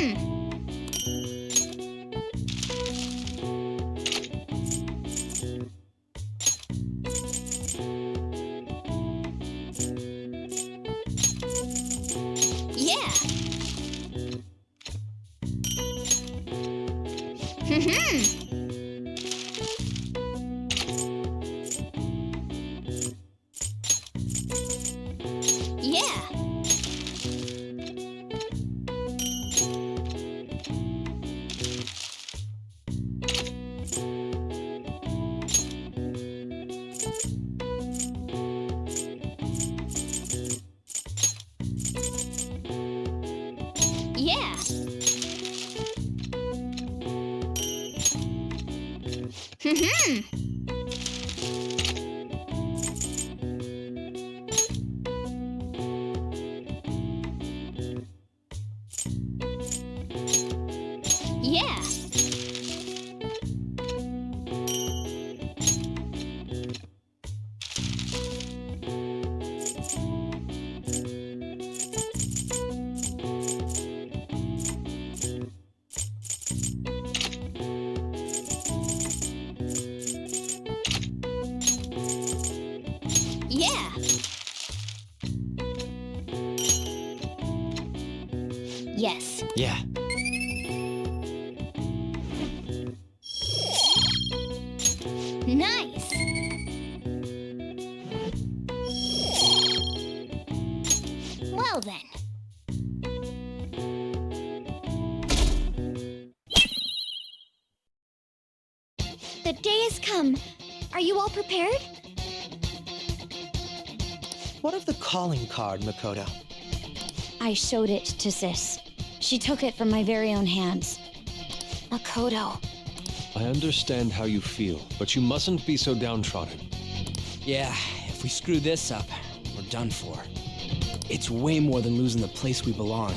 Speaker 6: Yeah. Yeah. Yeah. Yeah. Yeah. Yes.
Speaker 7: Yeah.
Speaker 6: Nice. Well then. The day has come. Are you all prepared?
Speaker 9: What of the calling card, Makoto?
Speaker 5: I showed it to Sis. She took it from my very own hands.
Speaker 1: Makoto.
Speaker 7: I understand how you feel, but you mustn't be so downtrodden.
Speaker 13: Yeah, if we screw this up, we're done for. It's way more than losing the place we belong.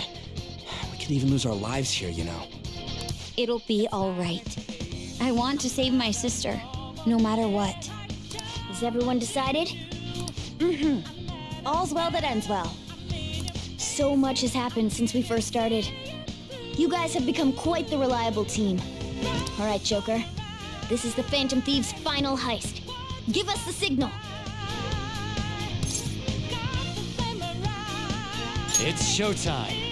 Speaker 13: We could even lose our lives here, you know.
Speaker 5: It'll be all right. I want to save my sister, no matter what.
Speaker 6: Is everyone decided?
Speaker 5: All's well that ends well.
Speaker 6: So much has happened since we first started. You guys have become quite the reliable team. All right, Joker. This is the Phantom Thieves' final heist. Give us the signal.
Speaker 13: It's showtime.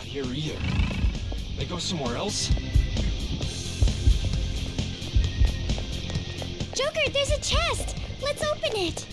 Speaker 14: here either. They go somewhere else?
Speaker 6: Joker, there's a chest! Let's open it!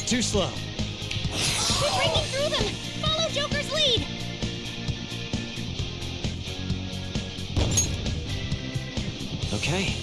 Speaker 9: Too slow.
Speaker 6: We're breaking through them! Follow Joker's lead!
Speaker 9: Okay.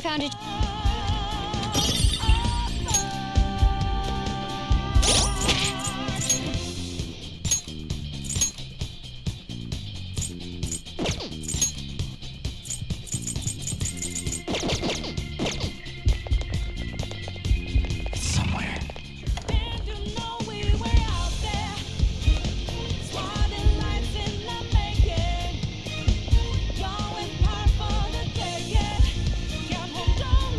Speaker 6: Found it.
Speaker 2: Don't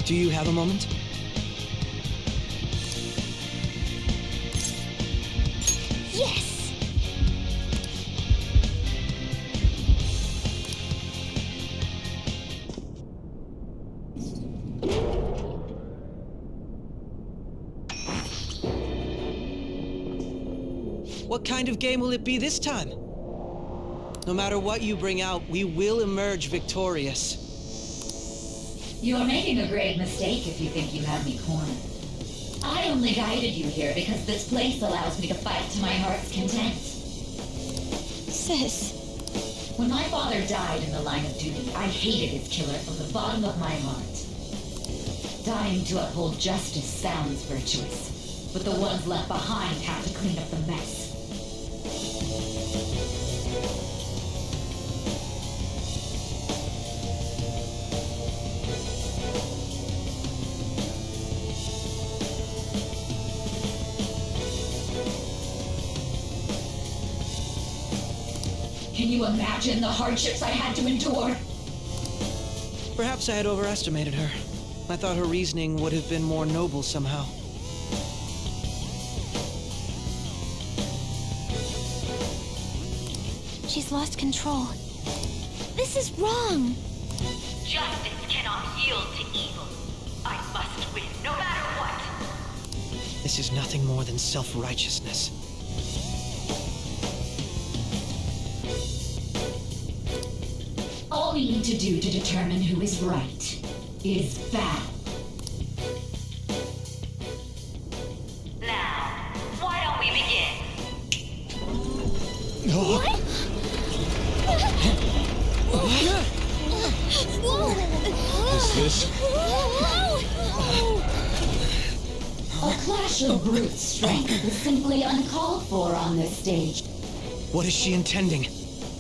Speaker 9: Do you have a moment?
Speaker 6: Yes!
Speaker 9: What kind of game will it be this time? No matter what you bring out, we will emerge victorious.
Speaker 15: You're making a grave mistake if you think you have me cornered. I only guided you here because this place allows me to fight to my heart's content.
Speaker 6: Sis.
Speaker 15: When my father died in the line of duty, I hated his killer from the bottom of my heart. Dying to uphold justice sounds virtuous, but the ones left behind have to clean up the mess. Can you imagine the hardships I had to endure?
Speaker 9: Perhaps I had overestimated her. I thought her reasoning would have been more noble somehow.
Speaker 6: She's lost control. This is wrong.
Speaker 16: Justice cannot yield to evil. I must win, no matter what.
Speaker 9: This is nothing more than self-righteousness.
Speaker 15: All we need to do to determine who is right is battle.
Speaker 16: Now, why don't we begin?
Speaker 6: What?
Speaker 14: Is this?
Speaker 15: A clash of brute strength is simply uncalled for on this stage.
Speaker 9: What is she intending?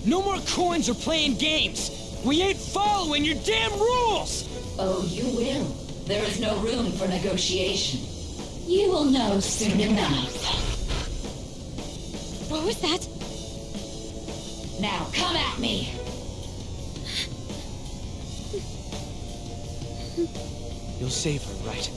Speaker 13: No more coins or playing games! We ain't following your damn rules!
Speaker 15: Oh, you will. There is no room for negotiation. You will know soon enough.
Speaker 6: What was that?
Speaker 15: Now come at me!
Speaker 9: You'll save her, right?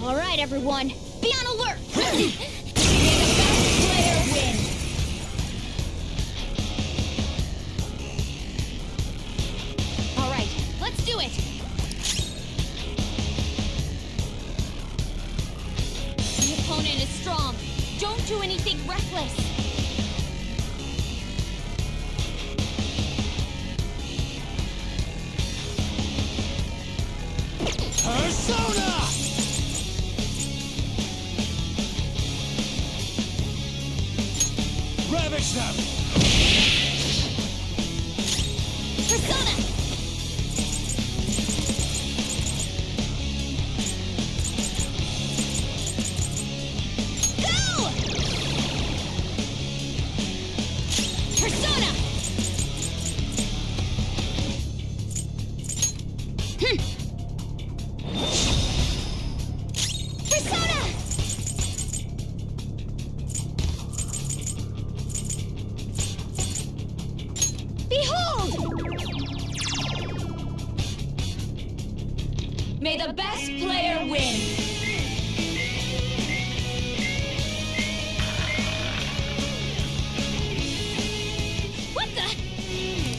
Speaker 6: All right, everyone. Be on alert!
Speaker 15: May the best player win!
Speaker 6: All right, let's do it! The opponent is strong. Don't do anything reckless.
Speaker 13: Persona! Ravage them!
Speaker 6: Persona! Go! Persona! Persona! Behold!
Speaker 15: May the best player win!
Speaker 6: What the?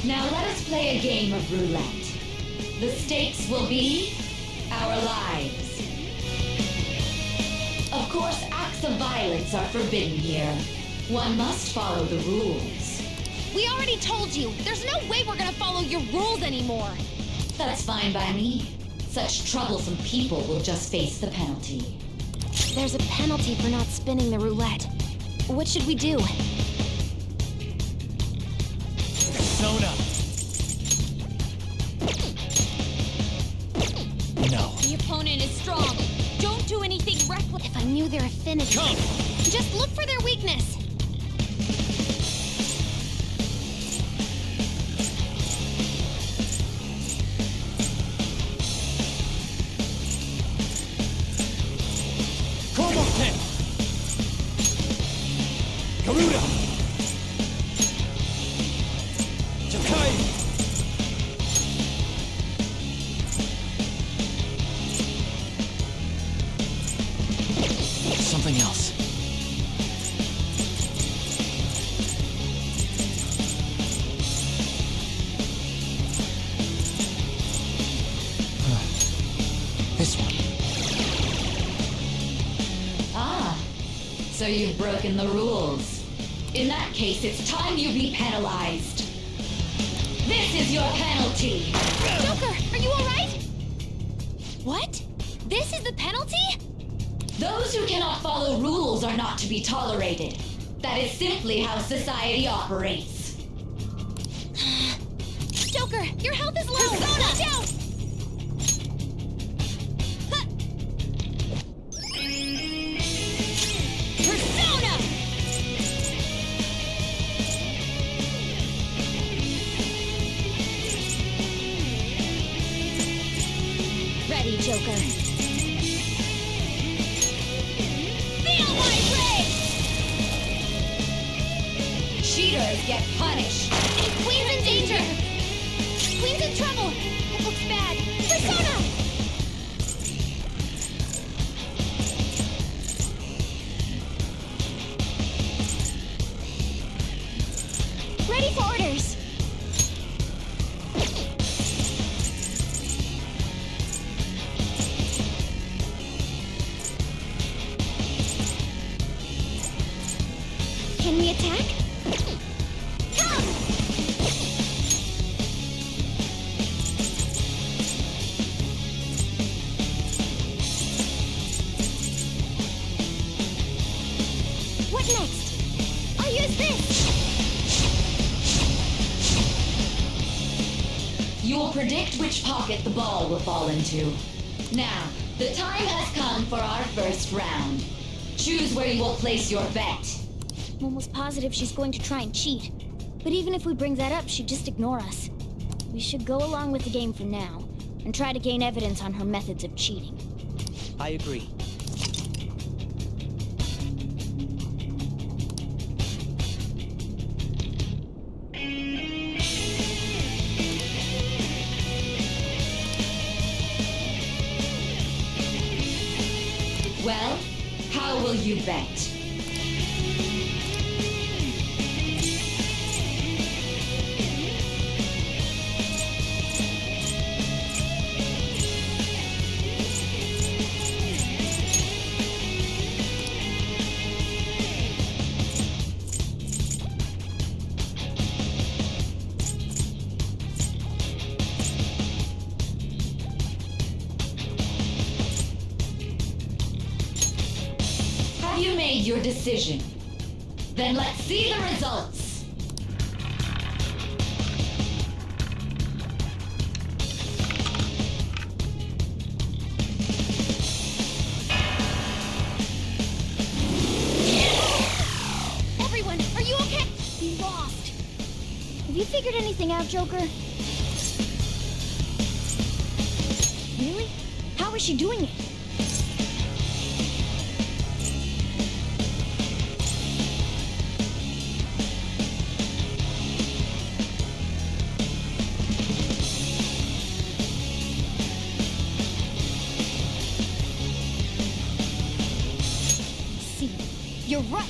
Speaker 15: Now let us play a game of roulette. The stakes will be our lives. Of course, acts of violence are forbidden here. One must follow the rules.
Speaker 6: We already told you. There's no way we're gonna follow your rules anymore.
Speaker 15: That's fine by me. Such troublesome people will just face the penalty.
Speaker 6: There's a penalty for not spinning the roulette. What should we do?
Speaker 13: Persona! No.
Speaker 6: The opponent is strong. Don't do anything reckless. If I knew their affinity,
Speaker 13: Come!
Speaker 6: just look for their weakness.
Speaker 13: Komoken! Garuda! Jakai!
Speaker 15: you've broken the rules. In that case, it's time you be penalized. This is your penalty!
Speaker 6: Joker, are you alright? What? This is the penalty?
Speaker 15: Those who cannot follow rules are not to be tolerated. That is simply how society operates.
Speaker 6: Joker, your health is low! Persona! Watch out! Huh. Persona! Ready, Joker. Feel my rage!
Speaker 15: Cheaters get punished!
Speaker 6: Queen's in danger! Queen's in trouble! It looks bad! Persona! Ready for orders! Can we attack? Come! What next? I'll use this!
Speaker 15: You will predict which pocket the ball will fall into. Now, the time has come for our first round. Choose where you will place your bet.
Speaker 6: I'm almost positive she's going to try and cheat. But even if we bring that up, she'd just ignore us. We should go along with the game for now, and try to gain evidence on her methods of cheating.
Speaker 9: I agree.
Speaker 15: Well, how will you bet? Have you made your decision? Then let's see the results.
Speaker 6: Everyone, are you okay? We lost. Have you figured anything out, Joker? Really? How is she doing it? You're right.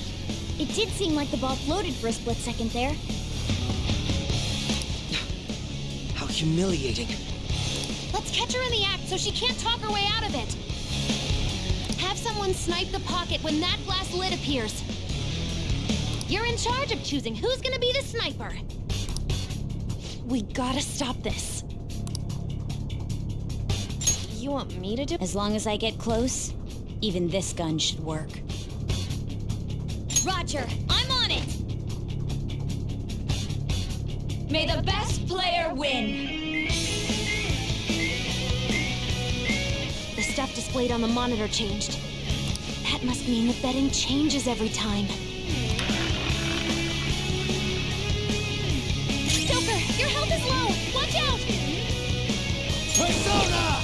Speaker 6: It did seem like the ball floated for a split second there.
Speaker 9: How humiliating.
Speaker 1: Let's catch her in the act so she can't talk her way out of it. Have someone snipe the pocket when that glass lid appears. You're in charge of choosing who's gonna be the sniper. We gotta stop this.
Speaker 8: You want me to do?
Speaker 5: As long as I get close, even this gun should work.
Speaker 6: Roger, I'm on it!
Speaker 15: May the best player win!
Speaker 1: The stuff displayed on the monitor changed. That must mean the betting changes every time. Joker, your health is low! Watch out!
Speaker 14: Persona!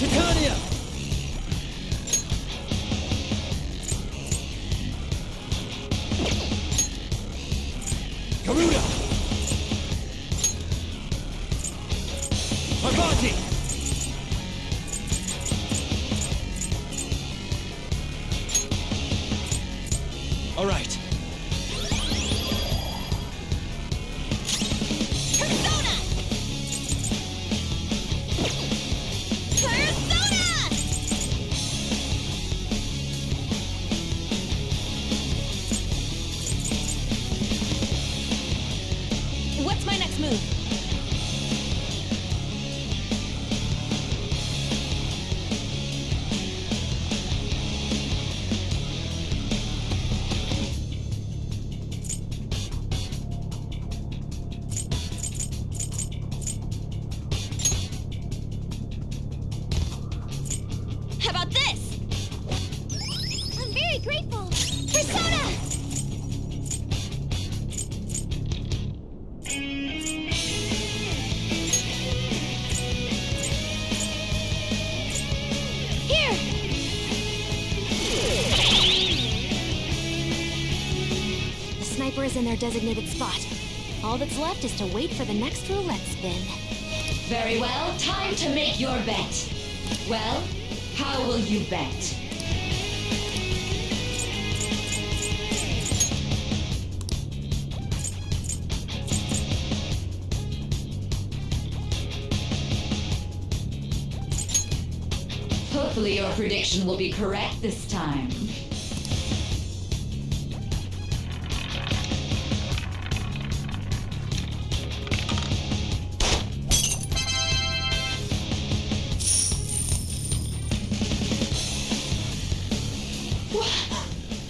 Speaker 9: Titania!
Speaker 14: Garuda! Parvati!
Speaker 9: All right.
Speaker 6: Persona! How about this? I'm very grateful. Persona! Here! The sniper is in their designated spot. All that's left is to wait for the next roulette spin.
Speaker 15: Very well, time to make your bet. Well, how will you bet? Hopefully your prediction will be correct this time.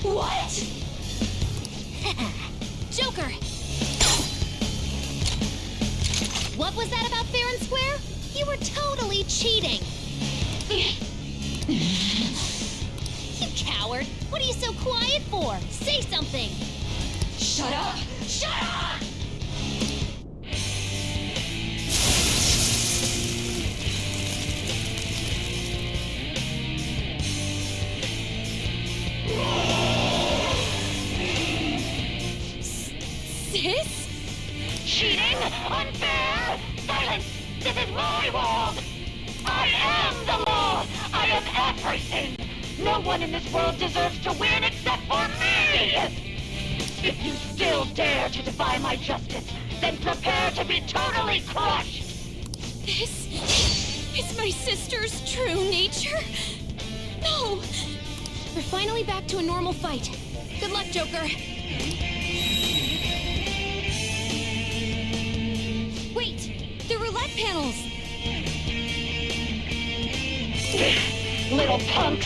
Speaker 15: What?
Speaker 6: Joker! What was that about fair and square? You were totally cheating! You coward! What are you so quiet for? Say something!
Speaker 15: Shut up! Shut up!
Speaker 6: Sis?
Speaker 16: Cheating? Unfair? Silence! This is my world! I am the law! I am everything! No one in this world deserves to win except for me! If you still dare to defy my justice, then prepare to be totally crushed!
Speaker 6: This is my sister's true nature? No! We're finally back to a normal fight. Good luck, Joker. Wait! The roulette panels!
Speaker 16: Little punks!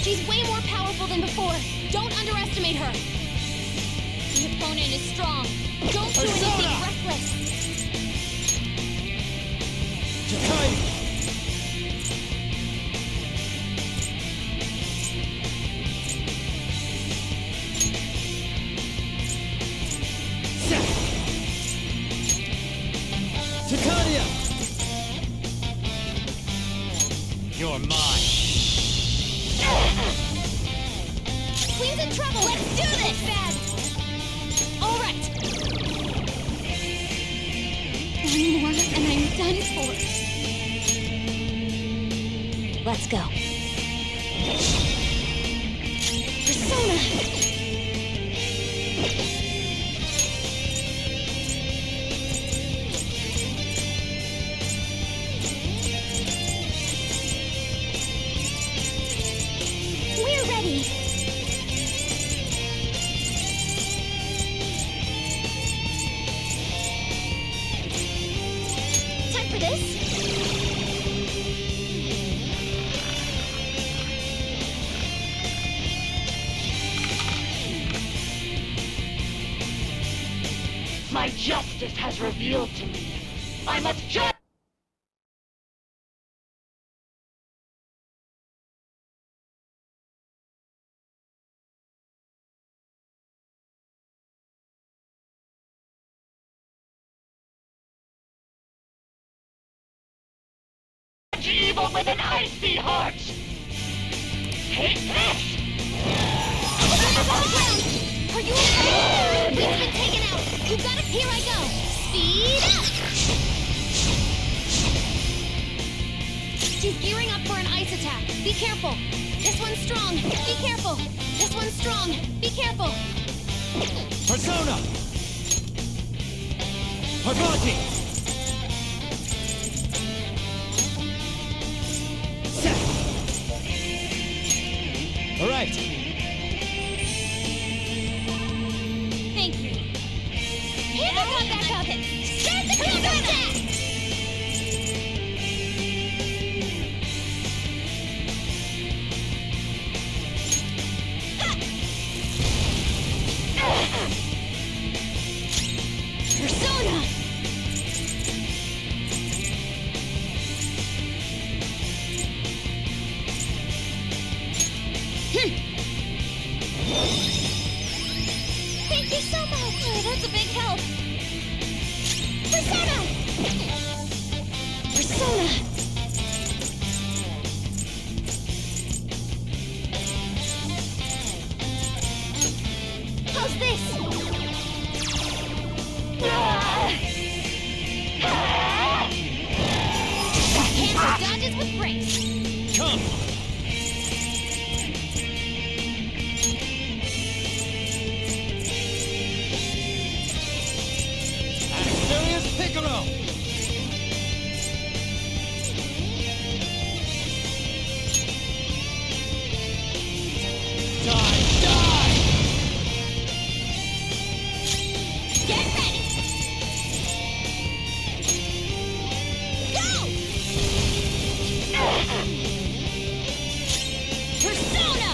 Speaker 6: She's way more powerful than before. Don't underestimate her. The opponent is strong. Don't do anything reckless.
Speaker 14: Titania! You're mine.
Speaker 6: Queen's in trouble. Let's do this, Bad. All right. One more, and I'm done for. Let's go. Persona. We're ready. Time for this.
Speaker 16: My justice has revealed to me. I must judge. Evil with an icy heart. Take this.
Speaker 6: Are you okay? We've been taken out. You got it. Here I go. Speed up. She's gearing up for an ice attack. Be careful. This one's strong. Be careful. This one's strong. Be careful.
Speaker 14: Persona! Parvati! All right.
Speaker 6: Thank you. Here they come back up. Start the counter attack. Persona.
Speaker 1: sprint!
Speaker 14: Come! Asterius Picaro! Die!
Speaker 1: Get ready! Go! Persona!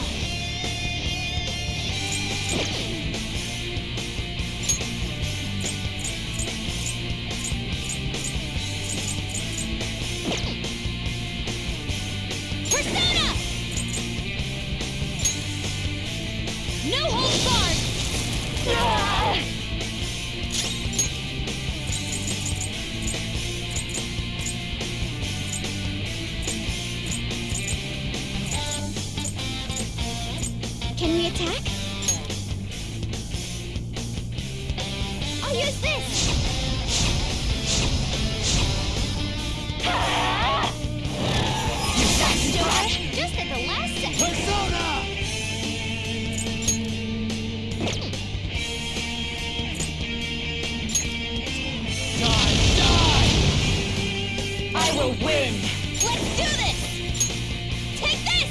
Speaker 1: Persona! No holds barred! Can we attack? I'll use this! Just at the last second!
Speaker 14: Persona! Die!
Speaker 16: I will win!
Speaker 1: Let's do this! Take this!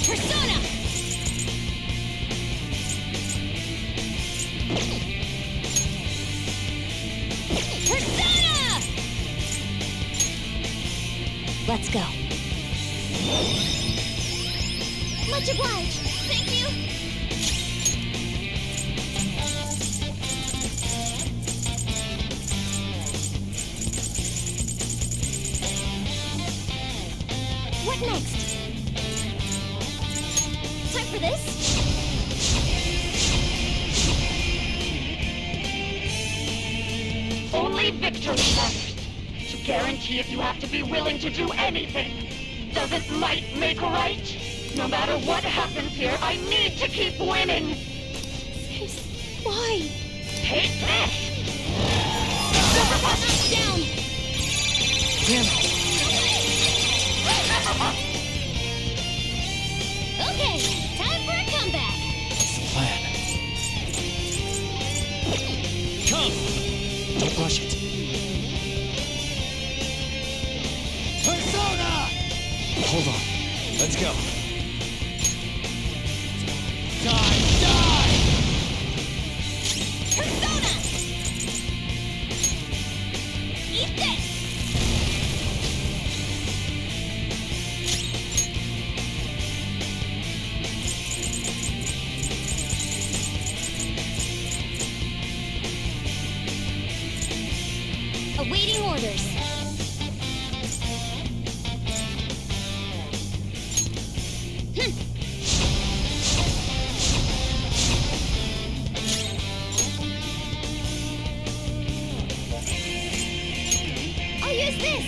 Speaker 1: Persona! Persona! Let's go. Much obliged. Thank you. What next? Time for this?
Speaker 16: Only victory matters. To guarantee it, you have to be willing to do anything. Doesn't might make right? No matter what happens here, I need to keep winning.
Speaker 1: Why?
Speaker 16: Take this!
Speaker 1: Super Punch down!
Speaker 9: Damn it!
Speaker 1: Okay, time for a comeback.
Speaker 9: What's the plan?
Speaker 14: Come!
Speaker 9: Don't rush it.
Speaker 14: Persona!
Speaker 9: Hold on.
Speaker 7: Let's go.
Speaker 14: Die!
Speaker 1: Persona! Eat this! Awaiting orders. I'll use this.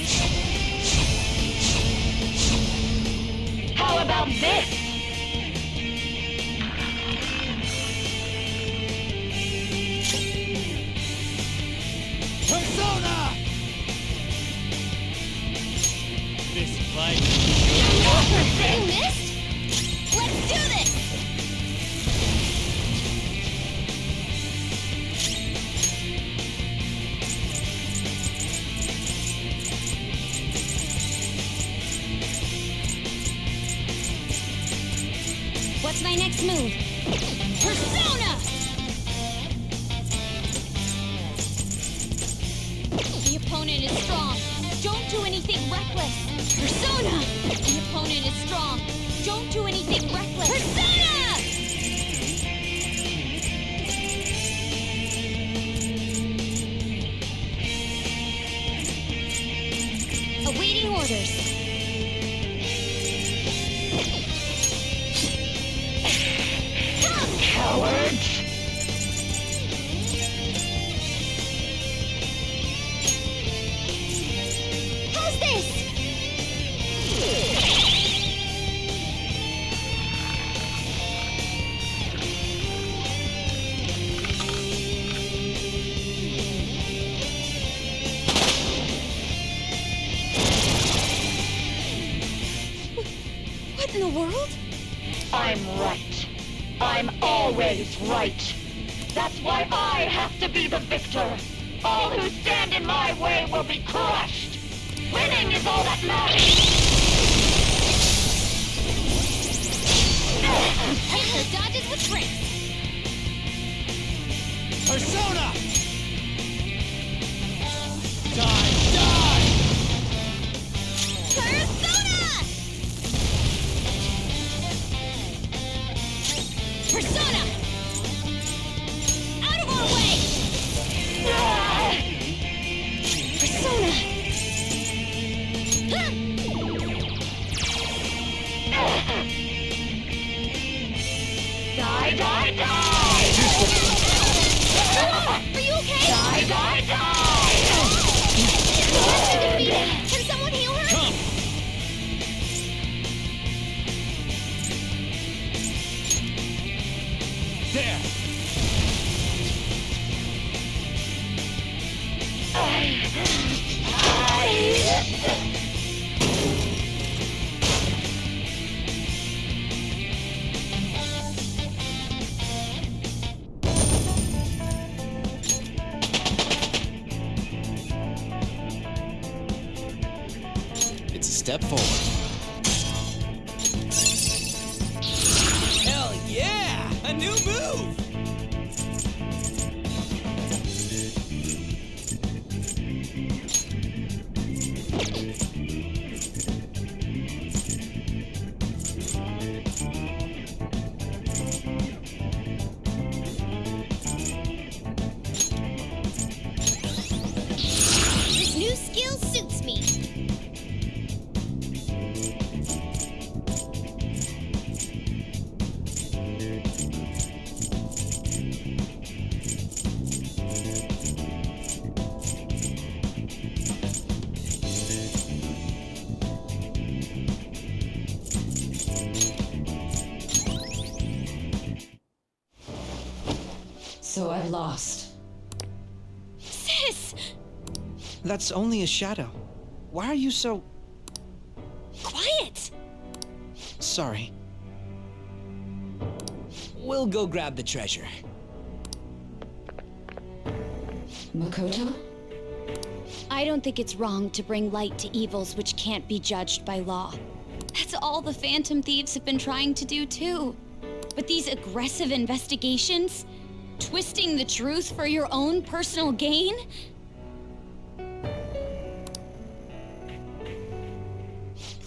Speaker 16: How about this?
Speaker 14: Persona! This fight.
Speaker 1: You missed? Let's do this! What's my next move? Persona! The opponent is strong. Don't do anything reckless. Persona! The opponent is strong. Don't do anything reckless. Persona! Awaiting orders.
Speaker 8: world?
Speaker 16: I'm right. I'm always right. That's why I have to be the victor. All who stand in my way will be crushed. Winning is all that matters.
Speaker 6: Taylor dodges with grace.
Speaker 14: Persona! Die! Die!
Speaker 6: Persona! Persona! Out of our way! Persona!
Speaker 16: Die, die, die!
Speaker 6: Are you okay?
Speaker 16: Die, die, die!
Speaker 6: Defeated. Can someone heal her?
Speaker 14: Come! There!
Speaker 13: It's a step forward.
Speaker 14: Hell yeah! A new move!
Speaker 6: This new skill suits me.
Speaker 12: So I've lost.
Speaker 6: Sis!
Speaker 9: That's only a shadow. Why are you so...
Speaker 6: Quiet!
Speaker 9: sorry?
Speaker 13: We'll go grab the treasure.
Speaker 12: Makoto?
Speaker 5: I don't think it's wrong to bring light to evils which can't be judged by law. That's all the Phantom Thieves have been trying to do too. But these aggressive investigations, twisting the truth for your own personal gain?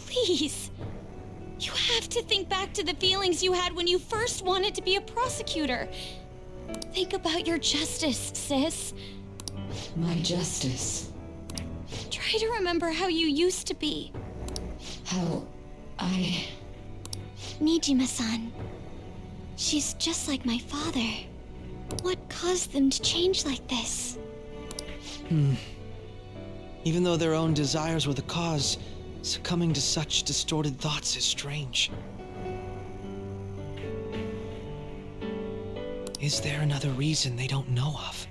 Speaker 5: Please, you have to think back to the feelings you had when you first wanted to be a prosecutor. Think about your justice, sis.
Speaker 12: My justice.
Speaker 5: Try to remember how you used to be.
Speaker 12: How I...
Speaker 6: Nijima-san. She's just like my father. What caused them to change like this?
Speaker 9: Even though their own desires were the cause, succumbing to such distorted thoughts is strange. Is there another reason they don't know of?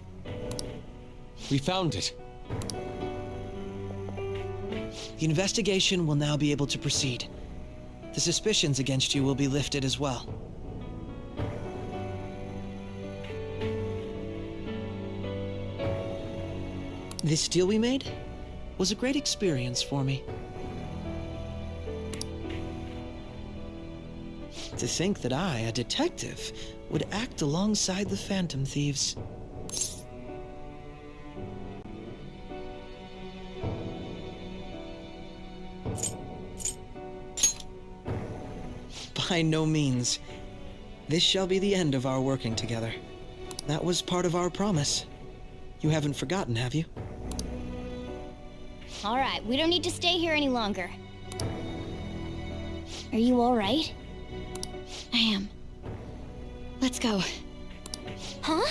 Speaker 7: We found it.
Speaker 9: The investigation will now be able to proceed. The suspicions against you will be lifted as well. This deal we made was a great experience for me. To think that I, a detective, would act alongside the Phantom Thieves. By no means. This shall be the end of our working together. That was part of our promise. You haven't forgotten, have you?
Speaker 6: All right, we don't need to stay here any longer. Are you all right?
Speaker 5: I am. Let's go.
Speaker 6: Huh?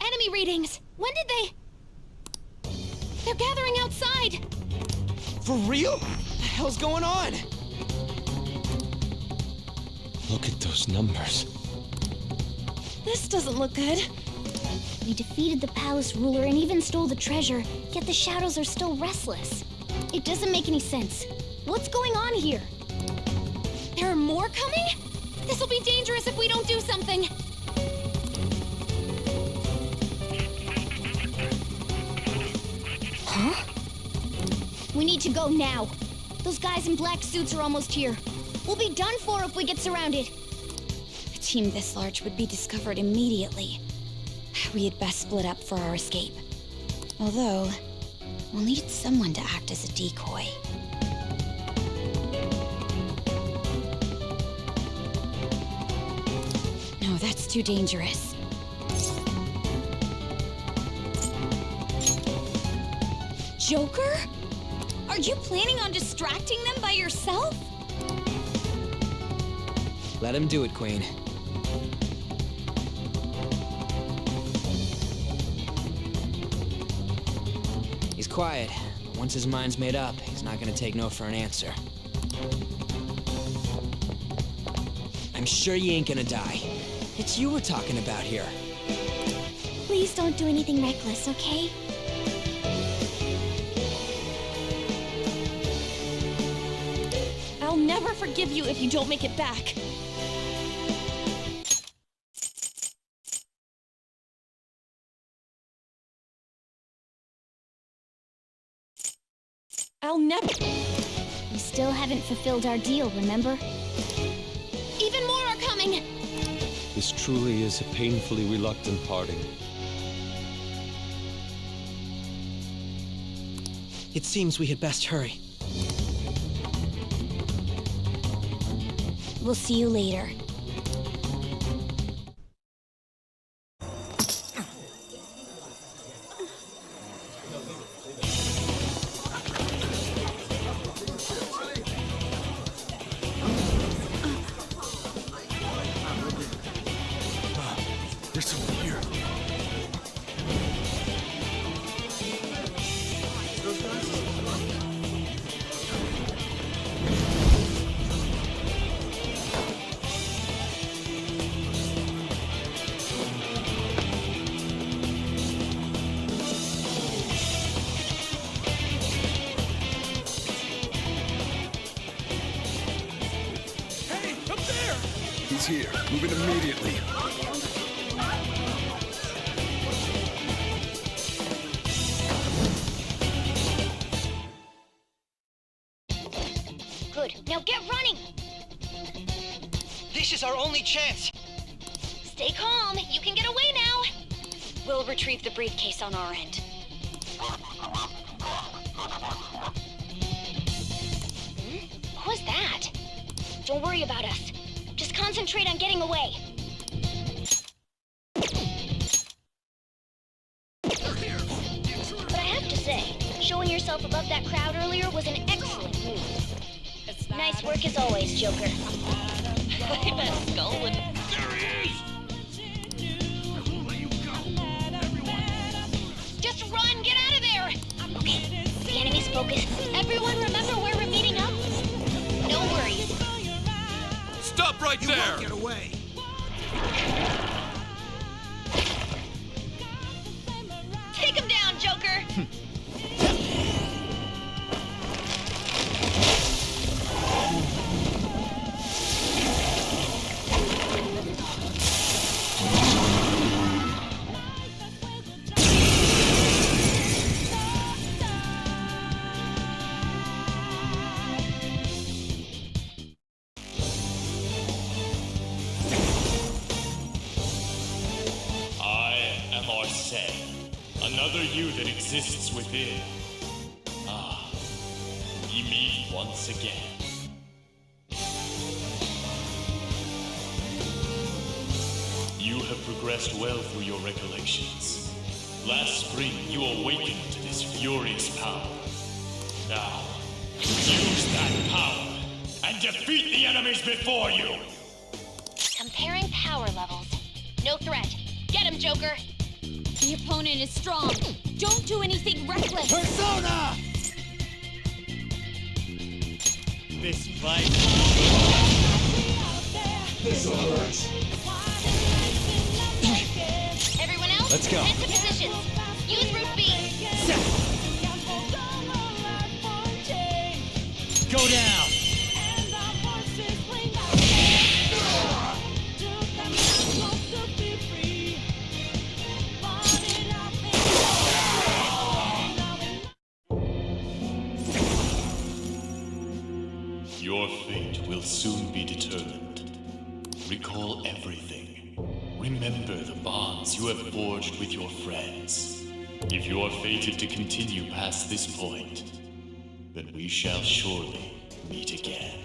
Speaker 6: Enemy readings! When did they... They're gathering outside!
Speaker 13: For real? What the hell's going on?
Speaker 7: Look at those numbers.
Speaker 8: This doesn't look good.
Speaker 6: We defeated the palace ruler and even stole the treasure, yet the shadows are still restless. It doesn't make any sense. What's going on here?
Speaker 1: There are more coming? This'll be dangerous if we don't do something.
Speaker 6: Huh? We need to go now. Those guys in black suits are almost here. We'll be done for if we get surrounded.
Speaker 5: A team this large would be discovered immediately. We had best split up for our escape. Although, we'll need someone to act as a decoy. No, that's too dangerous. Joker? Are you planning on distracting them by yourself?
Speaker 13: Let him do it, Queen. He's quiet, but once his mind's made up, he's not gonna take no for an answer. I'm sure you ain't gonna die. It's you we're talking about here.
Speaker 6: Please don't do anything reckless, okay?
Speaker 8: I'll never forgive you if you don't make it back. I'll never...
Speaker 6: We still haven't fulfilled our deal, remember?
Speaker 1: Even more are coming!
Speaker 7: This truly is a painfully reluctant parting.
Speaker 9: It seems we had best hurry.
Speaker 5: We'll see you later.
Speaker 3: There's someone here.
Speaker 14: Hey, up there!
Speaker 3: He's here. Moving immediately.
Speaker 6: Good. Now get running!
Speaker 9: This is our only chance!
Speaker 6: Stay calm. You can get away now.
Speaker 5: We'll retrieve the briefcase on our end.
Speaker 6: Who's that? Don't worry about us. Just concentrate on getting away. But I have to say, showing yourself above that crowd earlier was an excellent move. Nice work as always, Joker.
Speaker 8: I bet Skull would...
Speaker 1: Just run! Get out of there!
Speaker 6: Okay, the enemy's focused.
Speaker 1: Everyone remember where we're meeting up?
Speaker 6: No worries.
Speaker 14: Stop right there! You won't get away!
Speaker 1: Take him down, Joker!
Speaker 17: Another you that exists within. Ah, we meet once again. You have progressed well through your recollections. Last spring, you awakened to this furious power. Now, use that power and defeat the enemies before you!
Speaker 1: Comparing power levels. No threat. Get him, Joker!
Speaker 5: The opponent is strong. Don't do anything reckless.
Speaker 14: Persona! This fight.
Speaker 3: This'll hurt.
Speaker 1: Everyone else,
Speaker 7: Let's go.
Speaker 1: head to positions. Use Route B.
Speaker 14: Go Go down!
Speaker 17: Your fate will soon be determined. Recall everything. Remember the bonds you have forged with your friends. If you are fated to continue past this point, then we shall surely meet again.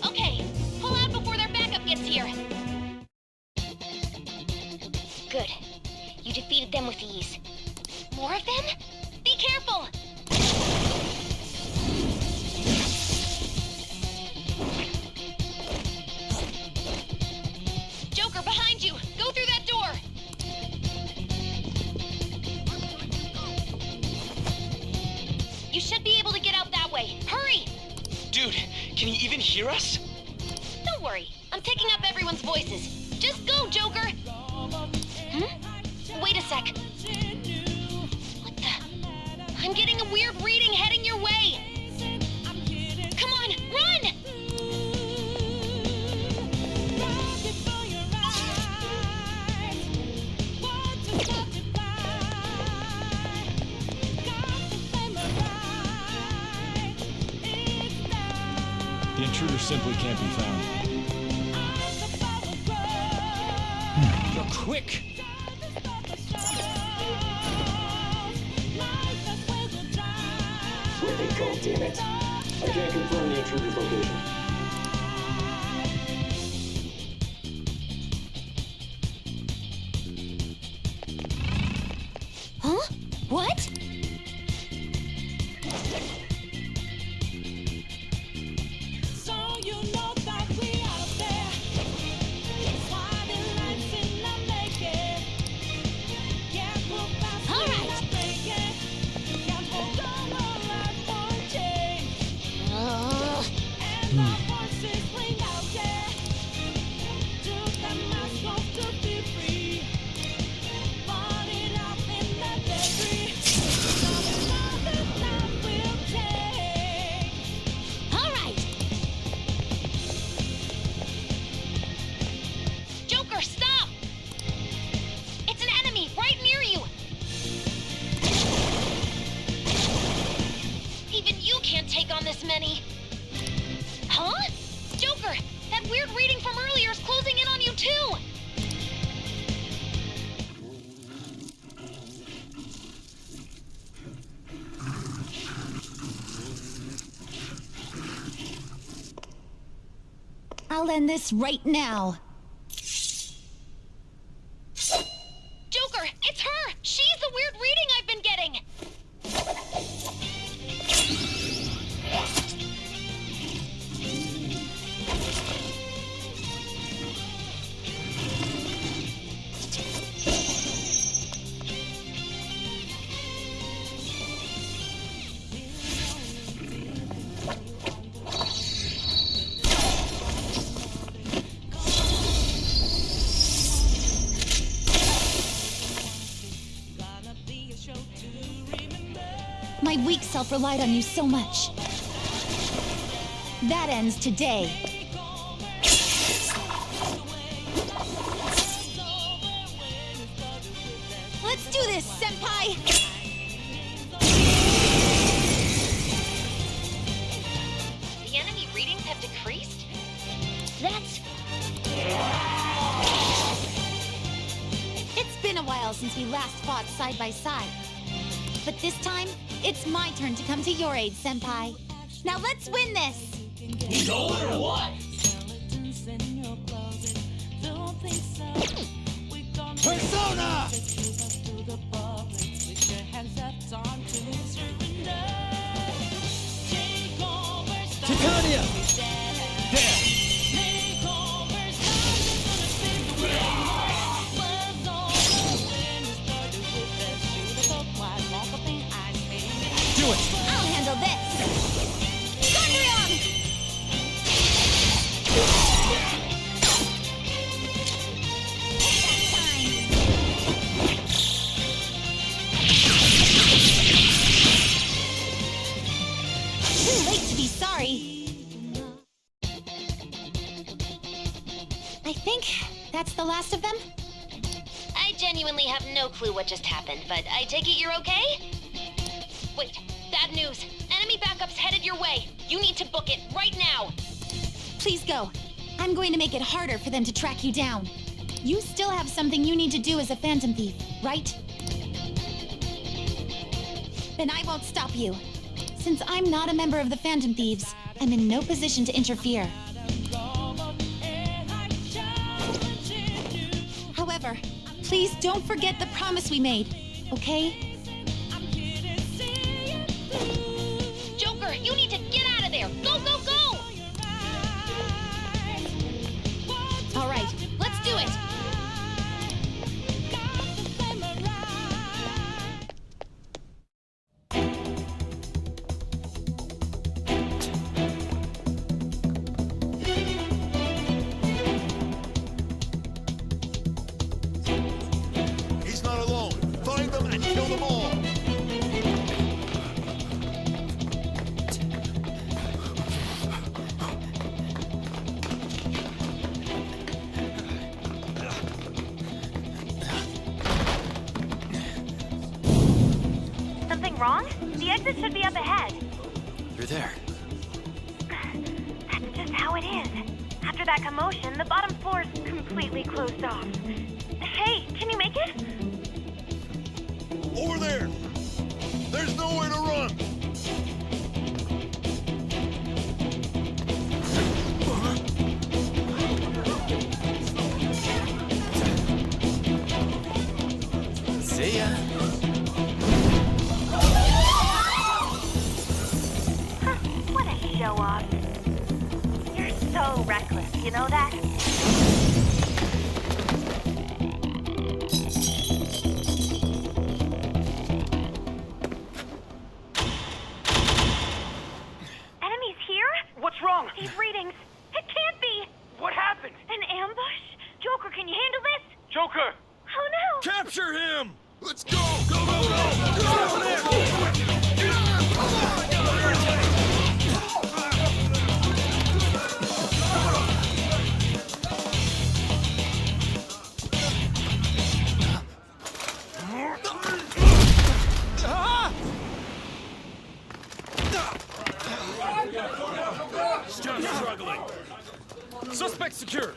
Speaker 6: Okay, pull out before their backup gets here. Good. You defeated them with ease. More of them? Be careful! Joker, behind you! Go through that door! You should be able to get out that way. Hurry!
Speaker 13: Dude, can you even hear us?
Speaker 6: Don't worry. I'm picking up everyone's voices. Just go, Joker! Wait a sec. What the? I'm getting a weird reading heading your way. Come on, run!
Speaker 14: The intruder simply can't be found.
Speaker 13: You're quick!
Speaker 18: Where'd they go, damn it? I can't confirm the intruder's location.
Speaker 6: Huh? What?
Speaker 1: I'll end this right now.
Speaker 6: Joker, it's her! She's the weird reading I've been getting!
Speaker 1: My weak self relied on you so much. That ends today. Let's do this, Senpai!
Speaker 6: The enemy readings have decreased? That's...
Speaker 1: It's been a while since we last fought side by side. But this time, it's my turn to come to your aid, Senpai. Now let's win this!
Speaker 14: We going or what? Persona! Titania! There! Do it!
Speaker 1: I'll handle this! Gondrion! I think that's the last of them?
Speaker 19: I genuinely have no clue what just happened, but I take it you're okay? Wait, bad news. Enemy backup's headed your way. You need to book it right now.
Speaker 1: Please go. I'm going to make it harder for them to track you down. You still have something you need to do as a Phantom Thief, right? Then I won't stop you. Since I'm not a member of the Phantom Thieves, I'm in no position to interfere. However, please don't forget the promise we made, okay?
Speaker 19: Joker, you need to get out of there! Go, go, go!
Speaker 1: All right, let's do it!
Speaker 20: He's not alone. Find them and kill them all.
Speaker 16: Something wrong? The exit should be up ahead.
Speaker 13: You're there.
Speaker 16: That's just how it is. After that commotion, the bottom floor's completely closed off. Hey, can you make it?
Speaker 20: Over there. There's nowhere to run.
Speaker 13: See ya.
Speaker 16: What a show off. You're so reckless, you know that? Enemies here?
Speaker 21: What's wrong?
Speaker 16: These readings. It can't be.
Speaker 21: What happened?
Speaker 16: An ambush? Joker, can you handle this?
Speaker 21: Joker!
Speaker 16: Oh no!
Speaker 20: Capture him! Let's go! Go, go, go! Get over there!
Speaker 21: Still struggling. Suspect secure.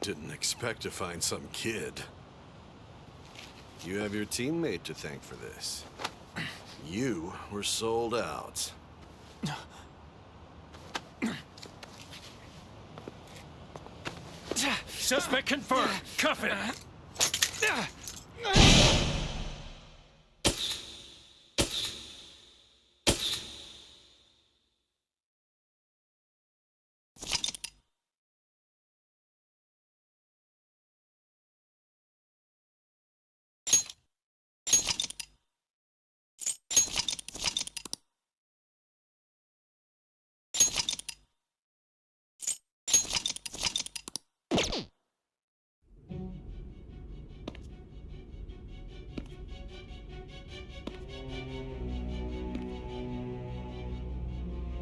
Speaker 22: Didn't expect to find some kid. You have your teammate to thank for this. You were sold out.
Speaker 21: Suspect confirmed. Cuff him.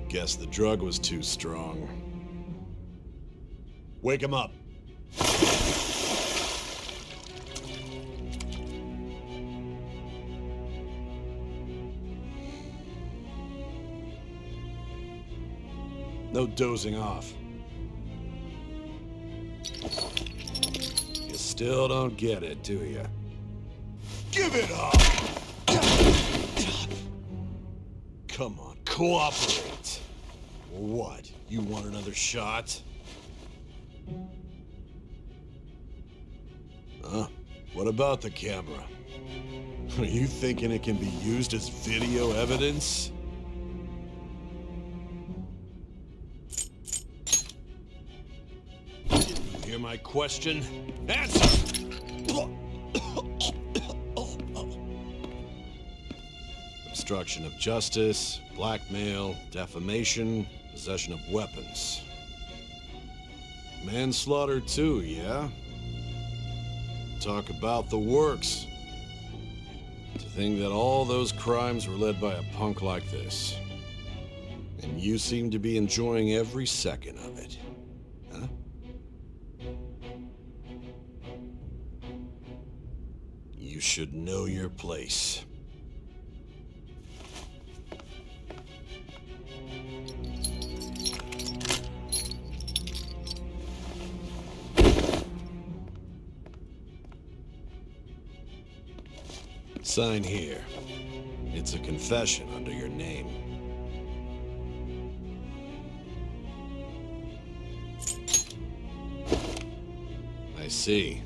Speaker 22: Guess the drug was too strong. Wake him up. No dozing off. You still don't get it, do you? Give it up! Come on, cooperate. What? You want another shot? Huh? What about the camera? Are you thinking it can be used as video evidence? Did you hear my question? Answer! Obstruction of justice, blackmail, defamation, possession of weapons. Manslaughter too, yeah? Talk about the works. To think that all those crimes were led by a punk like this. And you seem to be enjoying every second of it. Huh? You should know your place. Sign here. It's a confession under your name. I see.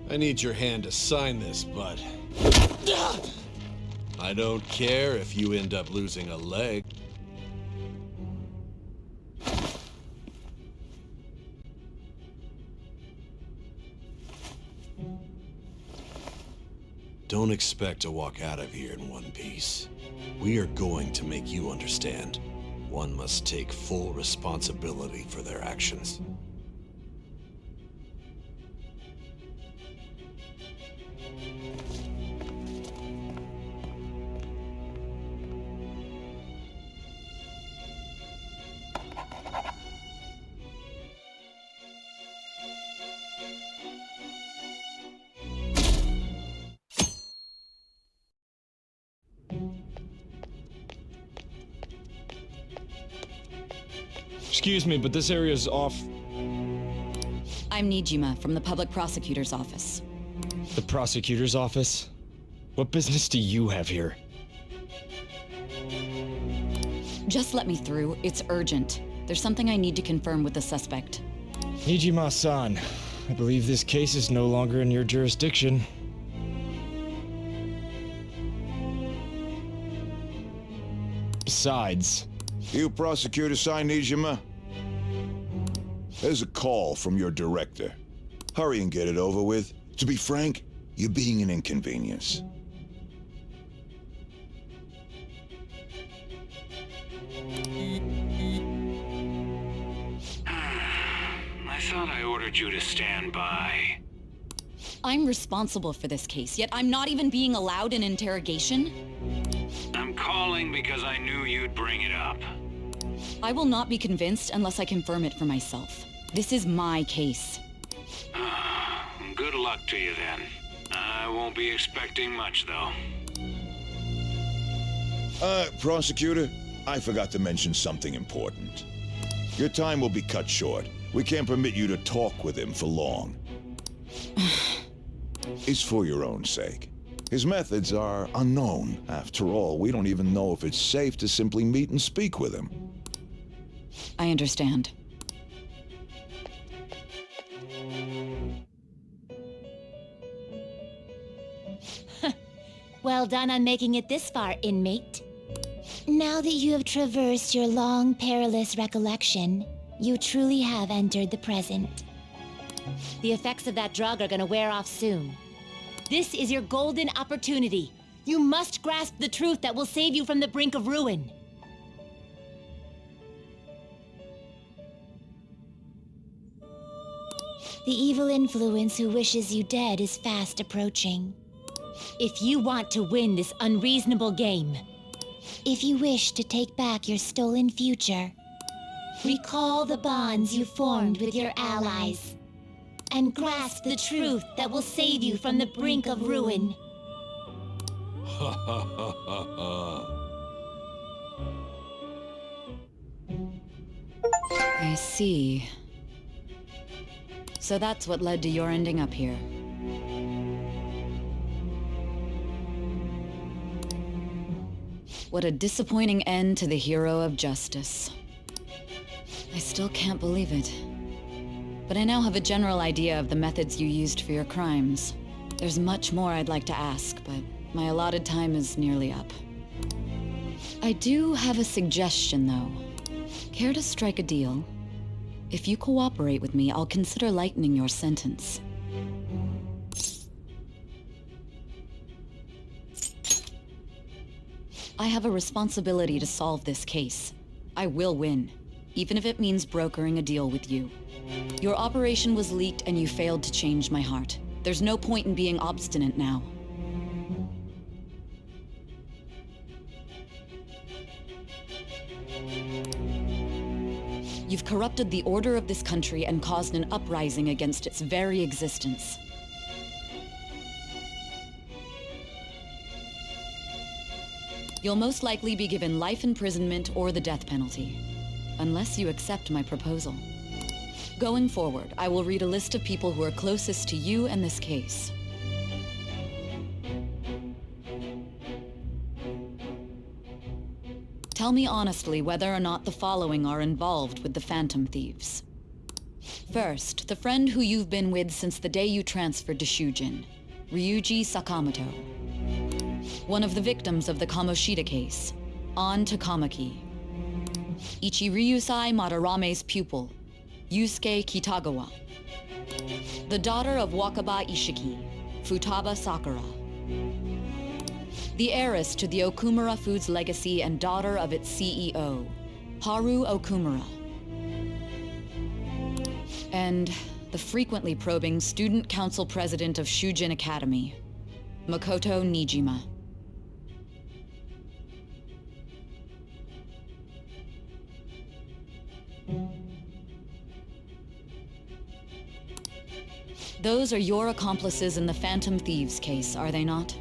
Speaker 22: I need your hand to sign this, but I don't care if you end up losing a leg. Don't expect to walk out of here in one piece. We are going to make you understand. One must take full responsibility for their actions.
Speaker 21: Excuse me, but this area's off.
Speaker 12: I'm Nijima from the public prosecutor's office.
Speaker 21: The prosecutor's office? What business do you have here?
Speaker 12: Just let me through. It's urgent. There's something I need to confirm with the suspect.
Speaker 21: Nijima-san, I believe this case is no longer in your jurisdiction. Besides...
Speaker 3: You prosecutor sign Nijima? There's a call from your director. Hurry and get it over with. To be frank, you're being an inconvenience.
Speaker 4: I thought I ordered you to stand by.
Speaker 12: I'm responsible for this case, yet I'm not even being allowed an interrogation?
Speaker 4: I'm calling because I knew you'd bring it up.
Speaker 12: I will not be convinced unless I confirm it for myself. This is my case.
Speaker 4: Good luck to you then. I won't be expecting much, though.
Speaker 3: Prosecutor, I forgot to mention something important. Your time will be cut short. We can't permit you to talk with him for long. It's for your own sake. His methods are unknown. After all, we don't even know if it's safe to simply meet and speak with him.
Speaker 12: I understand.
Speaker 1: Well done on making it this far, inmate. Now that you have traversed your long, perilous recollection, you truly have entered the present. The effects of that drug are gonna wear off soon. This is your golden opportunity. You must grasp the truth that will save you from the brink of ruin. The evil influence who wishes you dead is fast approaching. If you want to win this unreasonable game, if you wish to take back your stolen future, recall the bonds you formed with your allies, and grasp the truth that will save you from the brink of ruin.
Speaker 22: Ha ha ha ha ha.
Speaker 12: I see. So that's what led to your ending up here. What a disappointing end to the hero of justice. I still can't believe it. But I now have a general idea of the methods you used for your crimes. There's much more I'd like to ask, but my allotted time is nearly up. I do have a suggestion, though. Care to strike a deal? If you cooperate with me, I'll consider lightening your sentence. I have a responsibility to solve this case. I will win, even if it means brokering a deal with you. Your operation was leaked and you failed to change my heart. There's no point in being obstinate now. You've corrupted the order of this country and caused an uprising against its very existence. You'll most likely be given life imprisonment or the death penalty, unless you accept my proposal. Going forward, I will read a list of people who are closest to you and this case. Tell me honestly whether or not the following are involved with the Phantom Thieves. First, the friend who you've been with since the day you transferred to Shujin, Ryuji Sakamoto. One of the victims of the Kamoshida case, An Takamaki. Ichiryusai Madarame's pupil, Yusuke Kitagawa. The daughter of Wakaba Ishiki, Futaba Sakura. The heiress to the Okumura Foods legacy and daughter of its CEO, Haru Okumura. And the frequently probing student council president of Shujin Academy, Makoto Nijima. Those are your accomplices in the Phantom Thieves case, are they not?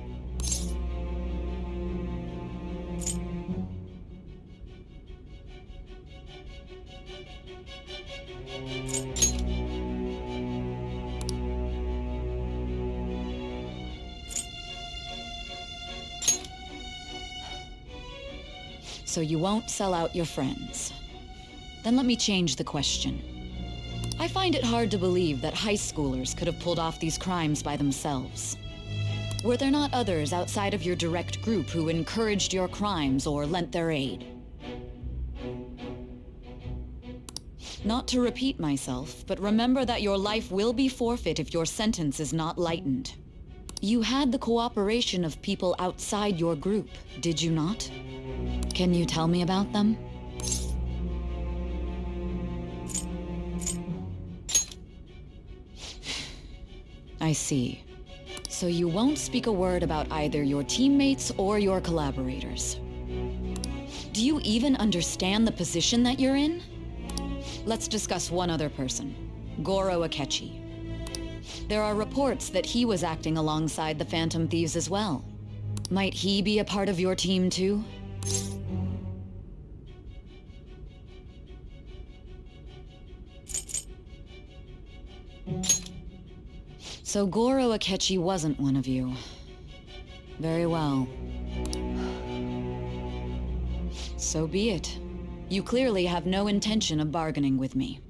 Speaker 12: So you won't sell out your friends. Then let me change the question. I find it hard to believe that high schoolers could have pulled off these crimes by themselves. Were there not others outside of your direct group who encouraged your crimes or lent their aid? Not to repeat myself, but remember that your life will be forfeit if your sentence is not lightened. You had the cooperation of people outside your group, did you not? Can you tell me about them? I see. So you won't speak a word about either your teammates or your collaborators. Do you even understand the position that you're in? Let's discuss one other person, Goro Akechi. There are reports that he was acting alongside the Phantom Thieves as well. Might he be a part of your team too? So Goro Akechi wasn't one of you. Very well. So be it. You clearly have no intention of bargaining with me.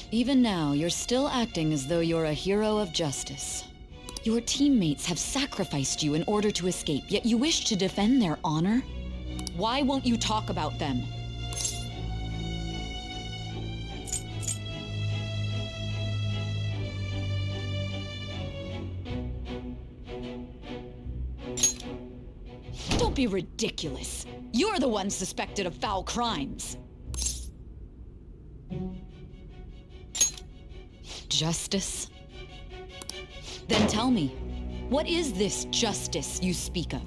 Speaker 12: Even now, you're still acting as though you're a hero of justice. Your teammates have sacrificed you in order to escape, yet you wish to defend their honor? Why won't you talk about them? Don't be ridiculous. You're the one suspected of foul crimes. Justice? Then tell me, what is this justice you speak of?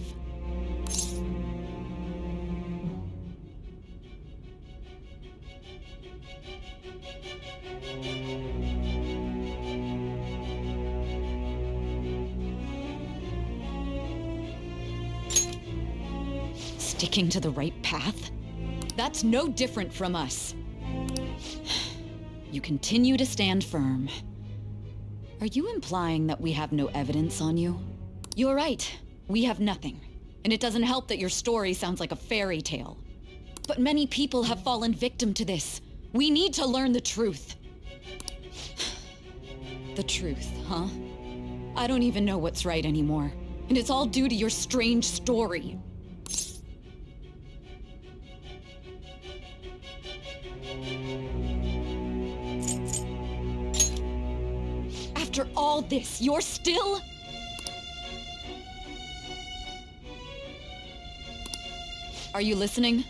Speaker 12: Sticking to the right path? That's no different from us. You continue to stand firm. Are you implying that we have no evidence on you? You're right. We have nothing. And it doesn't help that your story sounds like a fairy tale. But many people have fallen victim to this. We need to learn the truth. The truth, huh? I don't even know what's right anymore. And it's all due to your strange story. After all this, you're still... Are you listening?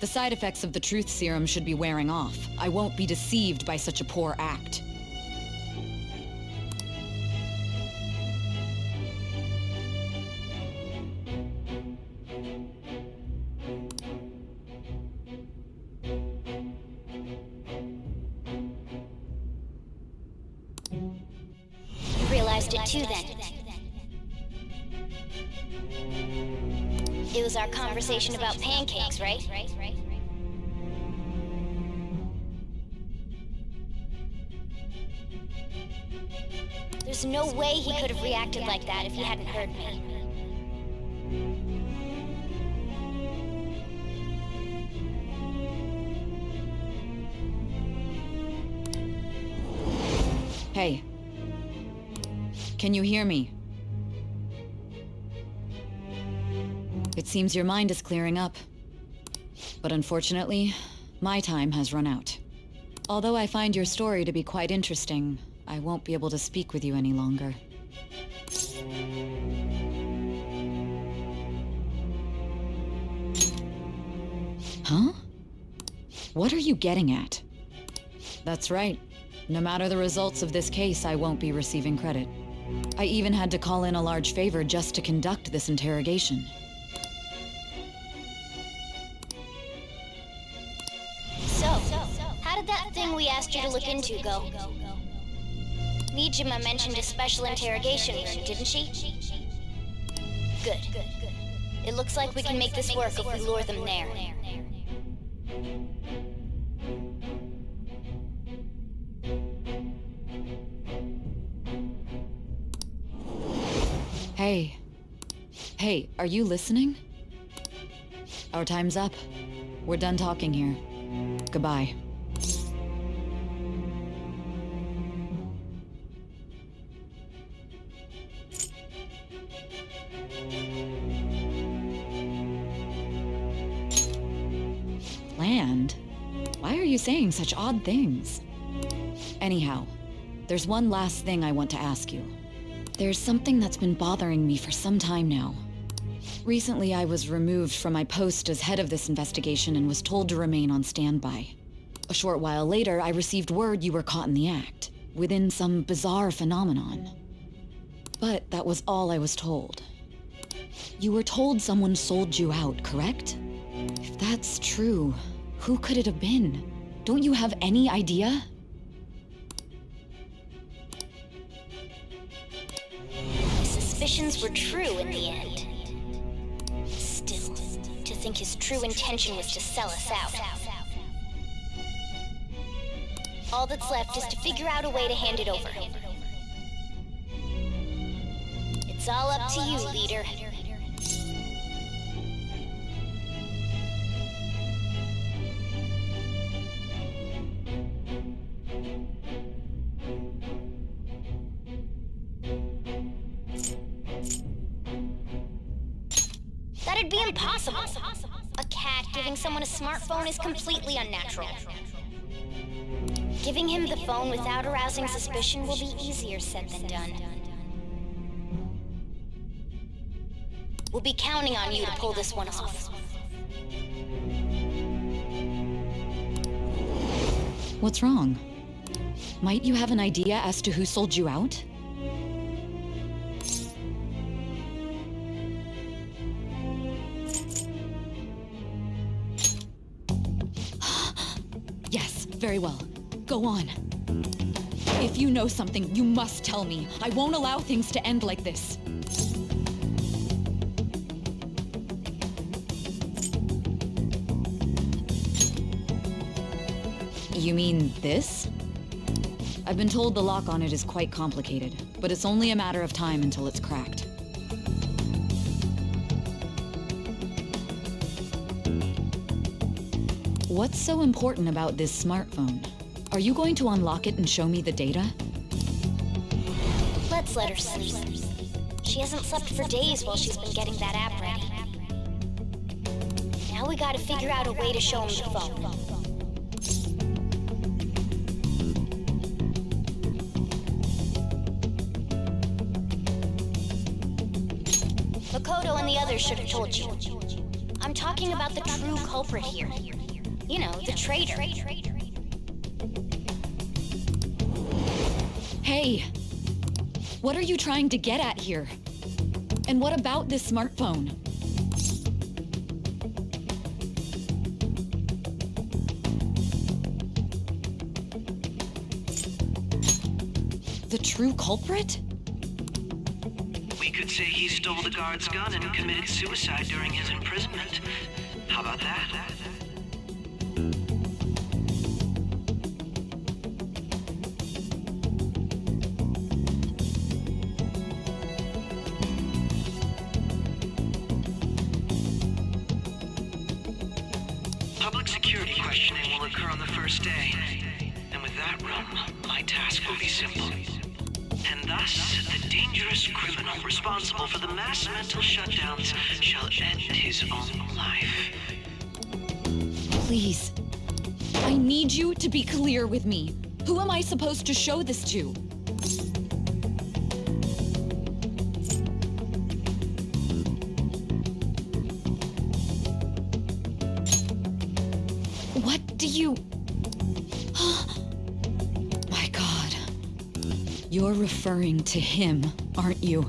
Speaker 12: The side effects of the truth serum should be wearing off. I won't be deceived by such a poor act.
Speaker 6: realized it too then. It was our conversation about pancakes, right? There's no way he could have reacted like that if he hadn't heard me.
Speaker 12: Hey. Can you hear me? It seems your mind is clearing up. But unfortunately, my time has run out. Although I find your story to be quite interesting, I won't be able to speak with you any longer. Huh? What are you getting at? That's right. No matter the results of this case, I won't be receiving credit. I even had to call in a large favor just to conduct this interrogation.
Speaker 6: So, how did that thing we asked you to look into go? Nijima mentioned a special interrogation room, didn't she? Good. It looks like we can make this work if we lure them there.
Speaker 12: Hey. Hey, are you listening? Our time's up. We're done talking here. Goodbye. Land? Why are you saying such odd things? Anyhow, there's one last thing I want to ask you. There's something that's been bothering me for some time now. Recently, I was removed from my post as head of this investigation and was told to remain on standby. A short while later, I received word you were caught in the act, within some bizarre phenomenon. But that was all I was told. You were told someone sold you out, correct? If that's true, who could it have been? Don't you have any idea?
Speaker 6: My suspicions were true in the end. Still, to think his true intention was to sell us out. All that's left is to figure out a way to hand it over. It's all up to you, leader. That'd be impossible. A cat giving someone a smartphone is completely unnatural. Giving him the phone without arousing suspicion will be easier said than done. We'll be counting on you to pull this one off.
Speaker 12: What's wrong? Might you have an idea as to who sold you out? Yes, very well. Go on. If you know something, you must tell me. I won't allow things to end like this. You mean this? I've been told the lock on it is quite complicated, but it's only a matter of time until it's cracked. What's so important about this smartphone? Are you going to unlock it and show me the data?
Speaker 6: Let's let her sleep. She hasn't slept for days while she's been getting that app ready. Now we gotta figure out a way to show him the phone. Makoto and the others should have told you. I'm talking about the true culprit here. You know, the traitor.
Speaker 12: Hey! What are you trying to get at here? And what about this smartphone? The true culprit?
Speaker 10: We could say he stole the guard's gun and committed suicide during his imprisonment. How about that? Public security questioning will occur on the first day. And with that realm, my task will be simple. And thus, the dangerous criminal responsible for the mass mental shutdowns shall end his own life.
Speaker 12: Please. I need you to be clear with me. Who am I supposed to show this to? What do you... My God. You're referring to him, aren't you?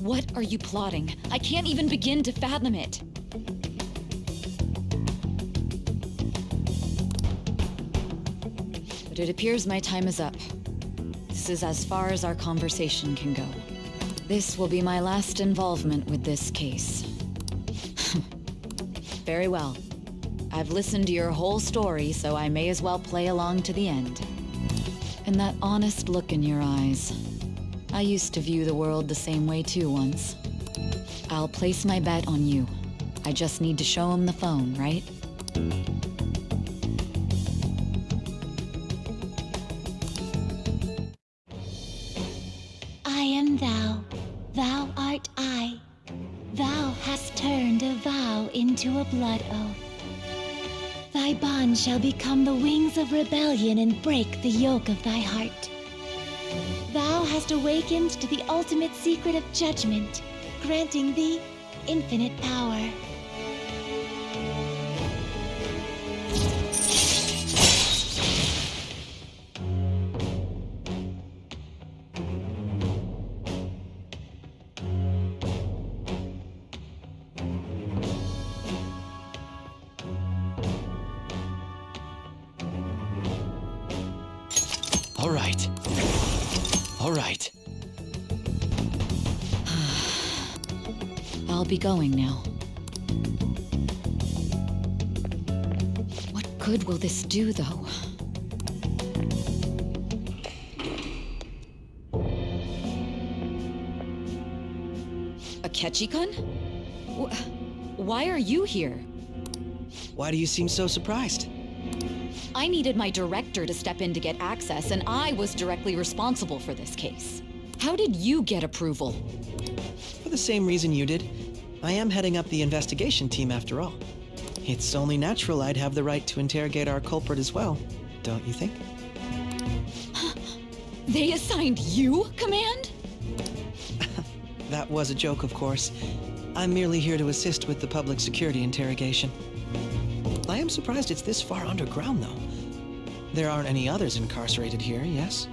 Speaker 12: What are you plotting? I can't even begin to fathom it. But it appears my time is up. This is as far as our conversation can go. This will be my last involvement with this case. Very well. I've listened to your whole story, so I may as well play along to the end. And that honest look in your eyes. I used to view the world the same way too once. I'll place my bet on you. I just need to show him the phone, right?
Speaker 1: I am thou, thou art I. Thou hast turned a vow into a blood oath. Thy bond shall become the wings of rebellion and break the yoke of thy heart. Thou hast awakened to the ultimate secret of judgment, granting thee infinite power.
Speaker 9: All right. All right.
Speaker 12: I'll be going now. What good will this do, though? Akechi-kun? Why are you here?
Speaker 9: Why do you seem so surprised?
Speaker 12: I needed my director to step in to get access, and I was directly responsible for this case. How did you get approval?
Speaker 9: For the same reason you did. I am heading up the investigation team after all. It's only natural I'd have the right to interrogate our culprit as well, don't you think?
Speaker 12: They assigned you command?
Speaker 9: That was a joke, of course. I'm merely here to assist with the public security interrogation. I am surprised it's this far underground, though. There aren't any others incarcerated here, yes?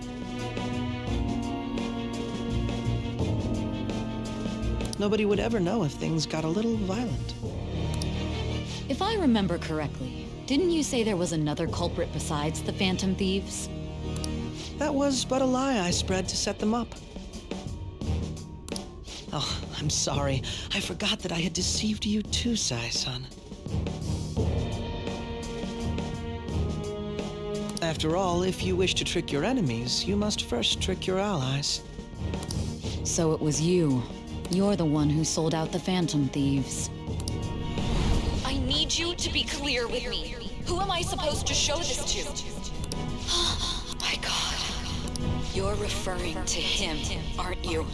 Speaker 9: Nobody would ever know if things got a little violent.
Speaker 12: If I remember correctly, didn't you say there was another culprit besides the Phantom Thieves?
Speaker 9: That was but a lie I spread to set them up. Oh, I'm sorry. I forgot that I had deceived you too, Sai-san. After all, if you wish to trick your enemies, you must first trick your allies.
Speaker 12: So it was you. You're the one who sold out the Phantom Thieves. I need you to be clear with me. Who am I supposed to show this to? My God. You're referring to him, aren't you?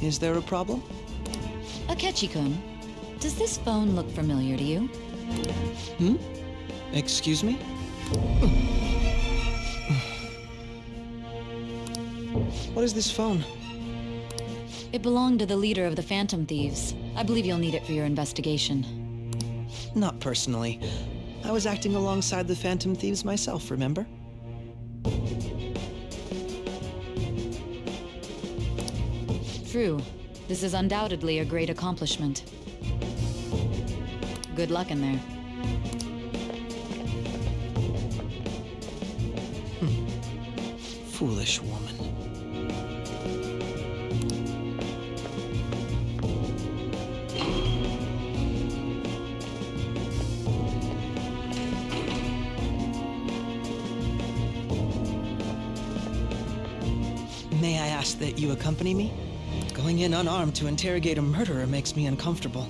Speaker 9: Is there a problem?
Speaker 12: Akechi-kun, does this phone look familiar to you?
Speaker 9: Hmm? Excuse me? What is this phone?
Speaker 12: It belonged to the leader of the Phantom Thieves. I believe you'll need it for your investigation.
Speaker 9: Not personally. I was acting alongside the Phantom Thieves myself, remember?
Speaker 12: True. This is undoubtedly a great accomplishment. Good luck in there.
Speaker 9: Foolish woman. May I ask that you accompany me? Going in unarmed to interrogate a murderer makes me uncomfortable.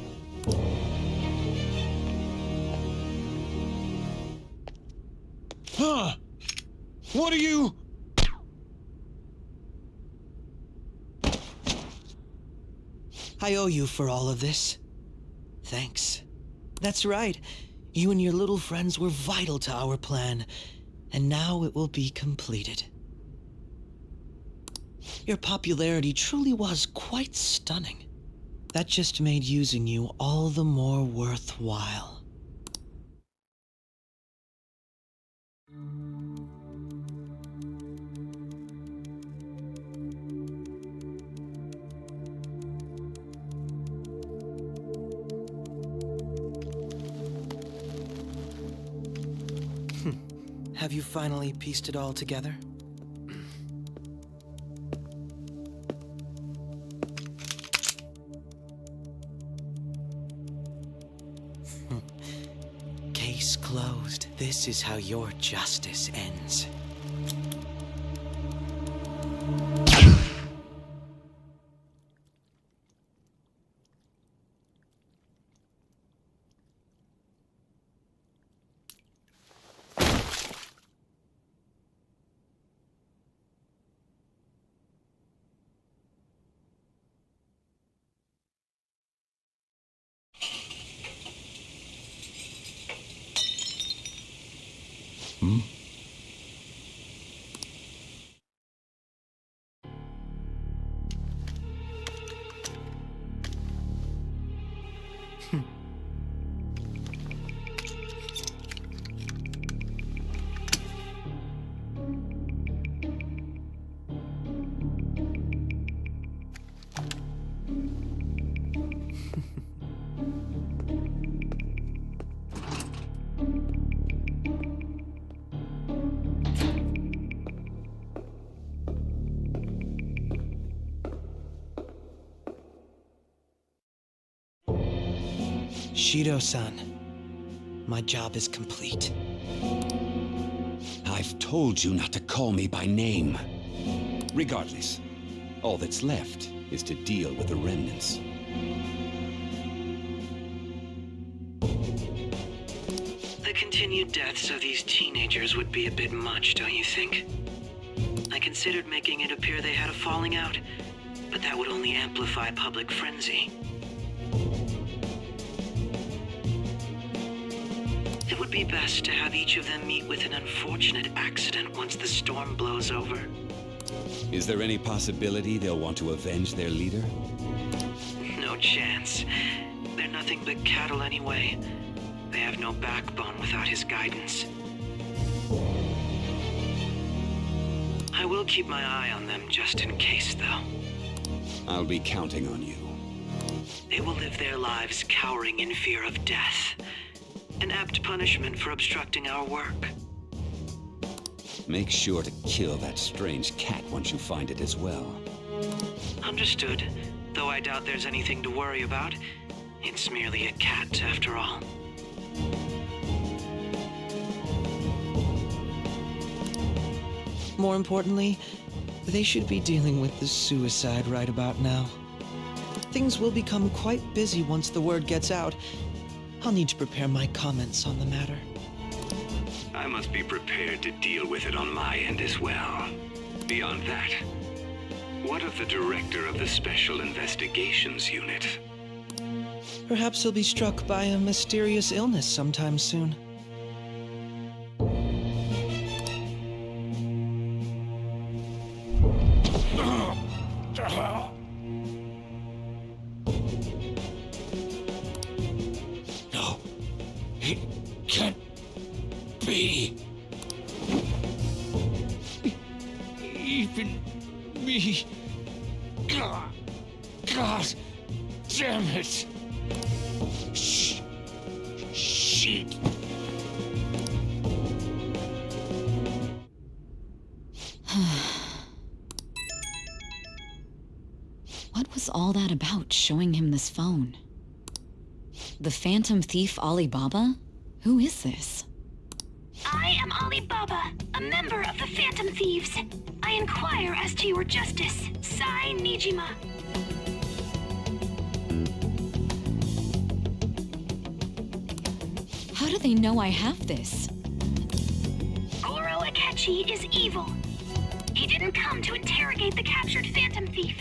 Speaker 3: Huh? What are you...
Speaker 9: I owe you for all of this. Thanks. That's right. You and your little friends were vital to our plan, and now it will be completed. Your popularity truly was quite stunning. That just made using you all the more worthwhile. Have you finally pieced it all together? Case closed. This is how your justice ends. Shido-san, my job is complete.
Speaker 2: I've told you not to call me by name. Regardless, all that's left is to deal with the remnants.
Speaker 10: The continued deaths of these teenagers would be a bit much, don't you think? I considered making it appear they had a falling out, but that would only amplify public frenzy. It would be best to have each of them meet with an unfortunate accident once the storm blows over.
Speaker 2: Is there any possibility they'll want to avenge their leader?
Speaker 10: No chance. They're nothing but cattle anyway. They have no backbone without his guidance. I will keep my eye on them just in case, though.
Speaker 2: I'll be counting on you.
Speaker 10: They will live their lives cowering in fear of death. An apt punishment for obstructing our work.
Speaker 2: Make sure to kill that strange cat once you find it as well.
Speaker 10: Understood. Though I doubt there's anything to worry about. It's merely a cat, after all.
Speaker 9: More importantly, they should be dealing with the suicide right about now. Things will become quite busy once the word gets out. I'll need to prepare my comments on the matter.
Speaker 4: I must be prepared to deal with it on my end as well. Beyond that, what of the director of the Special Investigations Unit?
Speaker 9: Perhaps he'll be struck by a mysterious illness sometime soon.
Speaker 2: No, it can't be. Even me.
Speaker 14: God damn it! Shit!
Speaker 12: What was all that about, showing him this phone? The Phantom Thief Alibaba? Who is this?
Speaker 16: I am Alibaba, a member of the Phantom Thieves. I inquire as to your justice, Sai Nijima.
Speaker 12: How do they know I have this?
Speaker 16: Goro Akechi is evil. He didn't come to interrogate the captured Phantom Thief.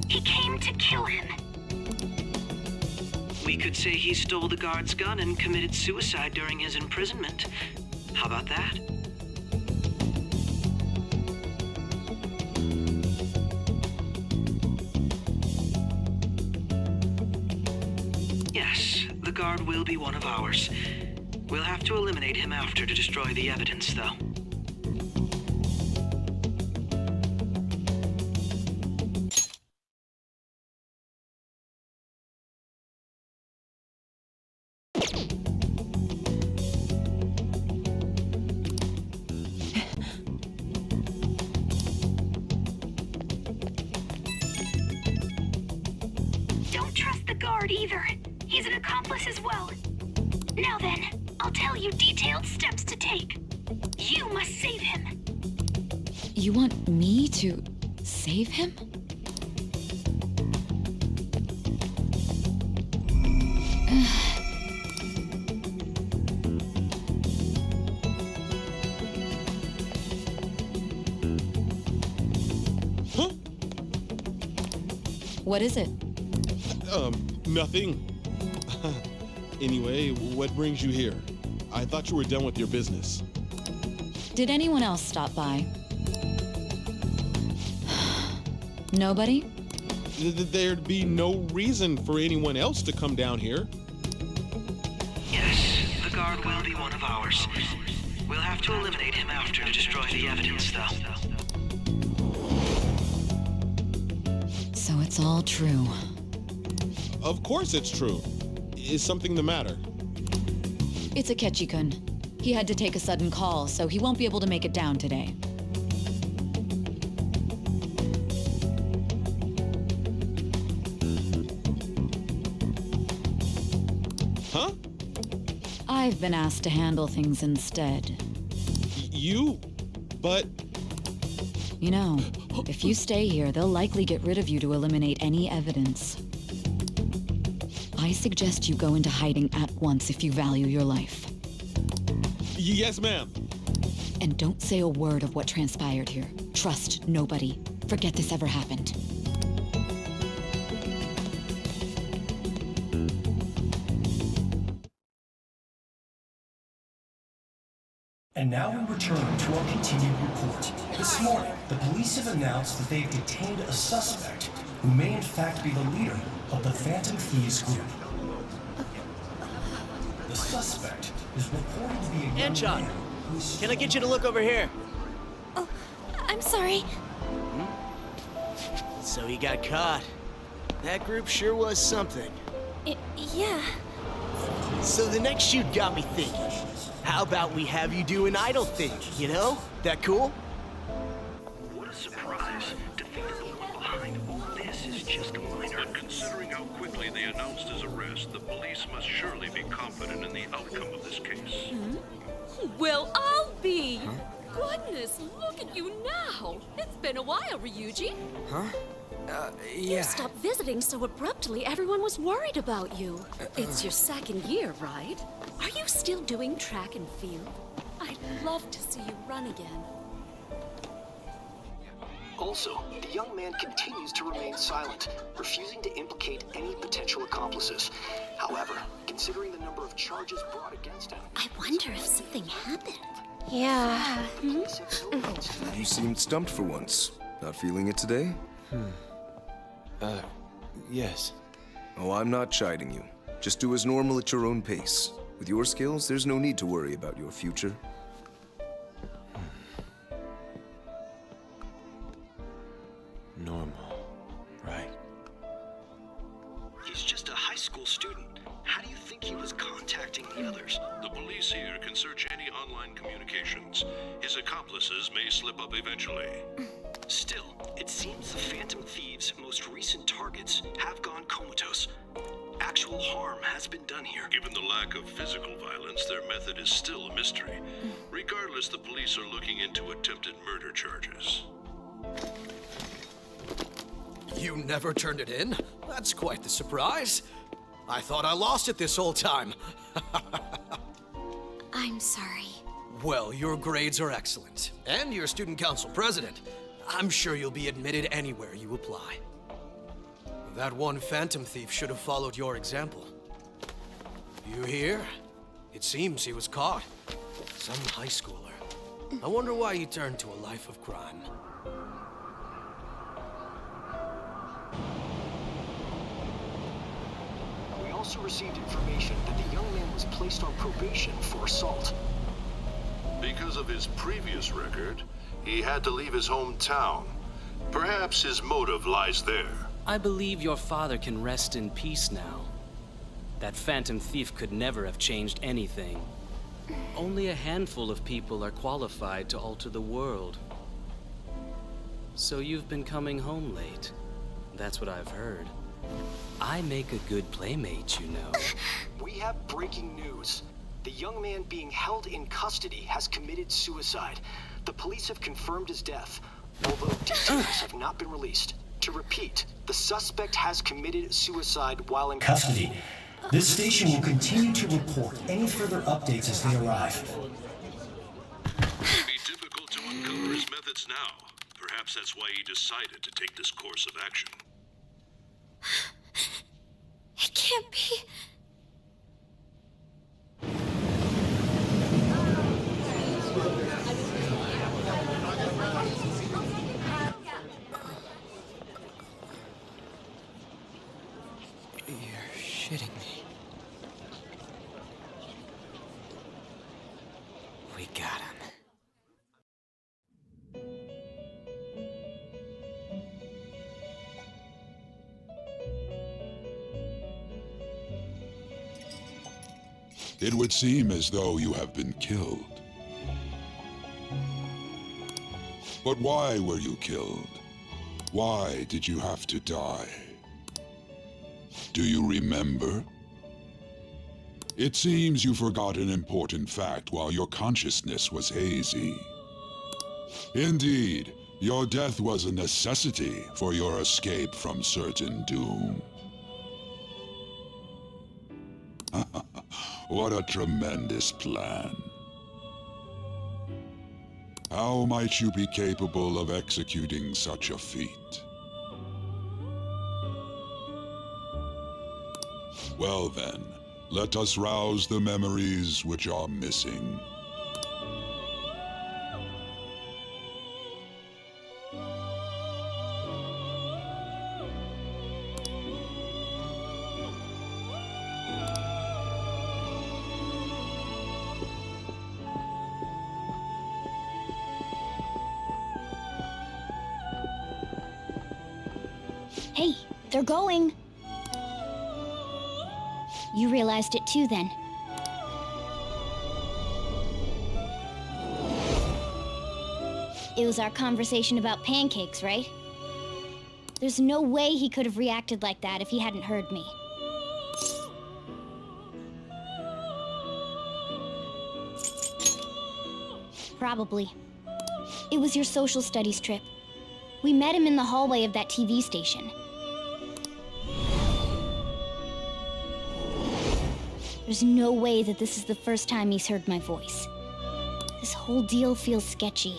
Speaker 16: He came to kill him.
Speaker 10: We could say he stole the guard's gun and committed suicide during his imprisonment. How about that? Yes, the guard will be one of ours. We'll have to eliminate him after to destroy the evidence, though.
Speaker 16: Don't trust the guard either. He's an accomplice as well. Now then, I'll tell you detailed steps to take. You must save him.
Speaker 12: You want me to save him?
Speaker 11: Huh?
Speaker 12: What is it?
Speaker 11: Nothing. Anyway, what brings you here? I thought you were done with your business.
Speaker 12: Did anyone else stop by? Nobody?
Speaker 11: There'd be no reason for anyone else to come down here.
Speaker 10: Yes, the guard will be one of ours. We'll have to eliminate him after to destroy the evidence, though.
Speaker 12: So it's all true.
Speaker 11: Of course it's true. Is something the matter?
Speaker 12: It's Akechi-kun. He had to take a sudden call, so he won't be able to make it down today.
Speaker 11: Huh?
Speaker 12: I've been asked to handle things instead.
Speaker 11: You? But...
Speaker 12: You know, if you stay here, they'll likely get rid of you to eliminate any evidence. I suggest you go into hiding at once if you value your life.
Speaker 11: Yes, ma'am.
Speaker 12: And don't say a word of what transpired here. Trust nobody. Forget this ever happened.
Speaker 15: And now we return to our continued report. This morning, the police have announced that they've detained a suspect who may in fact be the leader of the Phantom Thieves group. The suspect is reported to be a young
Speaker 23: Anchon,
Speaker 15: man who's...
Speaker 23: can I get you to look over here?
Speaker 24: Oh, I'm sorry.
Speaker 23: So he got caught. That group sure was something.
Speaker 24: Yeah.
Speaker 23: So the next shoot got me thinking. How about we have you do an idol thing, you know? That cool?
Speaker 10: What a surprise to think that the one behind all this is just a minor.
Speaker 25: But considering how quickly they announced his arrest, the police must surely be confident in the outcome of this case.
Speaker 26: Well, I'll be. Goodness, look at you now. It's been a while, Ryuji.
Speaker 13: Huh?
Speaker 26: You stopped visiting so abruptly, everyone was worried about you. It's your second year, right? Are you still doing track and field? I'd love to see you run again.
Speaker 10: Also, the young man continues to remain silent, refusing to implicate any potential accomplices. However, considering the number of charges brought against him...
Speaker 24: I wonder if something happened.
Speaker 8: Yeah.
Speaker 27: You seemed stumped for once. Not feeling it today?
Speaker 7: Yes.
Speaker 27: Oh, I'm not chiding you. Just do as normal at your own pace. With your skills, there's no need to worry about your future.
Speaker 25: communications. His accomplices may slip up eventually.
Speaker 10: Still, it seems the Phantom Thieves' most recent targets have gone comatose. Actual harm has been done here.
Speaker 25: Given the lack of physical violence, their method is still a mystery. Regardless, the police are looking into attempted murder charges.
Speaker 5: You never turned it in? That's quite the surprise. I thought I lost it this whole time.
Speaker 24: I'm sorry.
Speaker 5: Well, your grades are excellent. And you're student council president. I'm sure you'll be admitted anywhere you apply. That one Phantom Thief should have followed your example. You hear? It seems he was caught. Some high schooler. I wonder why he turned to a life of crime.
Speaker 10: We also received information that the young man was placed on probation for assault.
Speaker 25: Because of his previous record, he had to leave his hometown. Perhaps his motive lies there.
Speaker 13: I believe your father can rest in peace now. That Phantom Thief could never have changed anything. Only a handful of people are qualified to alter the world. So you've been coming home late. That's what I've heard. I make a good playmate, you know.
Speaker 10: We have breaking news. The young man being held in custody has committed suicide. The police have confirmed his death, although details have not been released. To repeat, the suspect has committed suicide while in
Speaker 15: custody. This station will continue to report any further updates as they arrive.
Speaker 25: It may be difficult to uncover his methods now. Perhaps that's why he decided to take this course of action.
Speaker 24: It can't be.
Speaker 9: You're shitting me.
Speaker 13: We got him.
Speaker 17: It would seem as though you have been killed. But why were you killed? Why did you have to die? Do you remember? It seems you forgot an important fact while your consciousness was hazy. Indeed, your death was a necessity for your escape from certain doom. What a tremendous plan. How might you be capable of executing such a feat? Well then, let us rouse the memories which are missing.
Speaker 6: Hey, they're going. You realized it too, then. It was our conversation about pancakes, right? There's no way he could have reacted like that if he hadn't heard me. Probably. It was your social studies trip. We met him in the hallway of that TV station. There's no way that this is the first time he's heard my voice. This whole deal feels sketchy.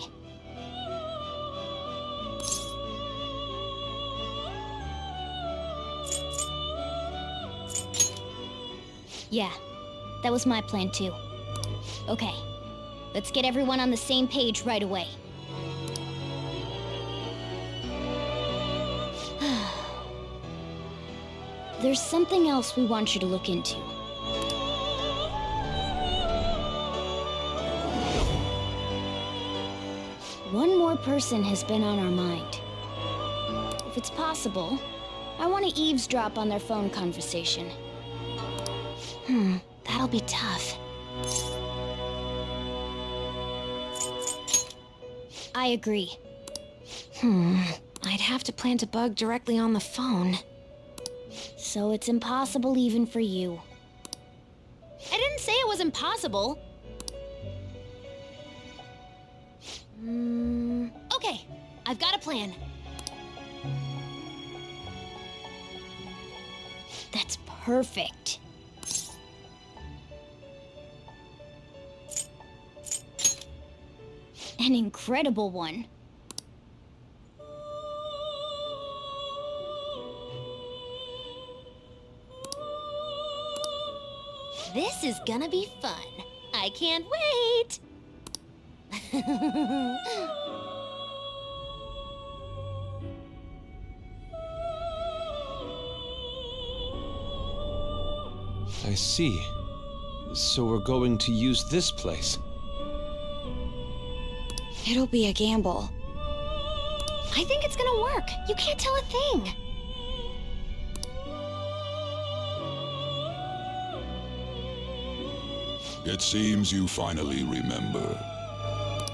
Speaker 6: Yeah, that was my plan too. Okay, let's get everyone on the same page right away. There's something else we want you to look into. One more person has been on our mind. If it's possible, I want to eavesdrop on their phone conversation. That'll be tough. I agree.
Speaker 8: I'd have to plant a bug directly on the phone.
Speaker 6: So it's impossible even for you. I didn't say it was impossible. Okay, I've got a plan. That's perfect. An incredible one. This is gonna be fun. I can't wait!
Speaker 7: I see. So we're going to use this place.
Speaker 8: It'll be a gamble.
Speaker 6: I think it's gonna work. You can't tell a thing.
Speaker 17: It seems you finally remember.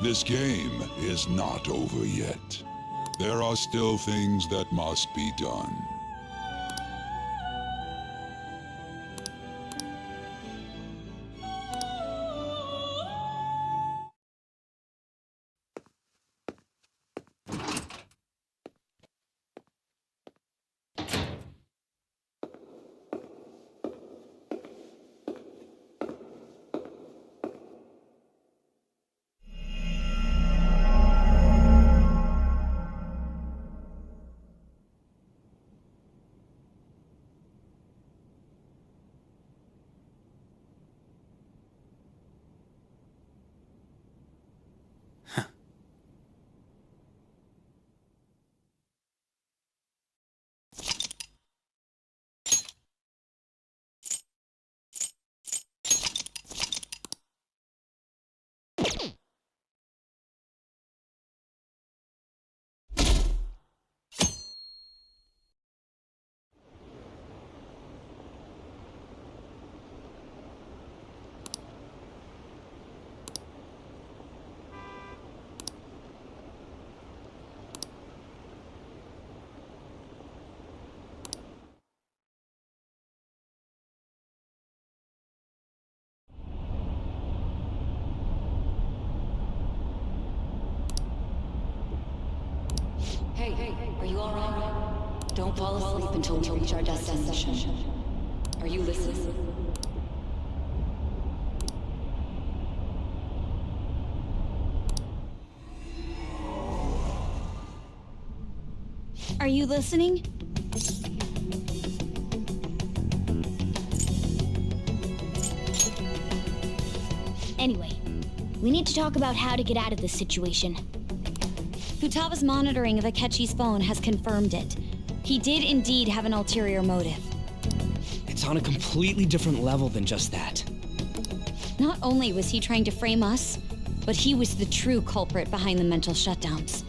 Speaker 17: This game is not over yet. There are still things that must be done.
Speaker 12: Hey, are you alright? Don't fall asleep until we reach our destination. Are you listening?
Speaker 6: Are you listening? Anyway, we need to talk about how to get out of this situation.
Speaker 1: Futaba's monitoring of Akechi's phone has confirmed it. He did indeed have an ulterior motive.
Speaker 3: It's on a completely different level than just that.
Speaker 1: Not only was he trying to frame us, but he was the true culprit behind the mental shutdowns.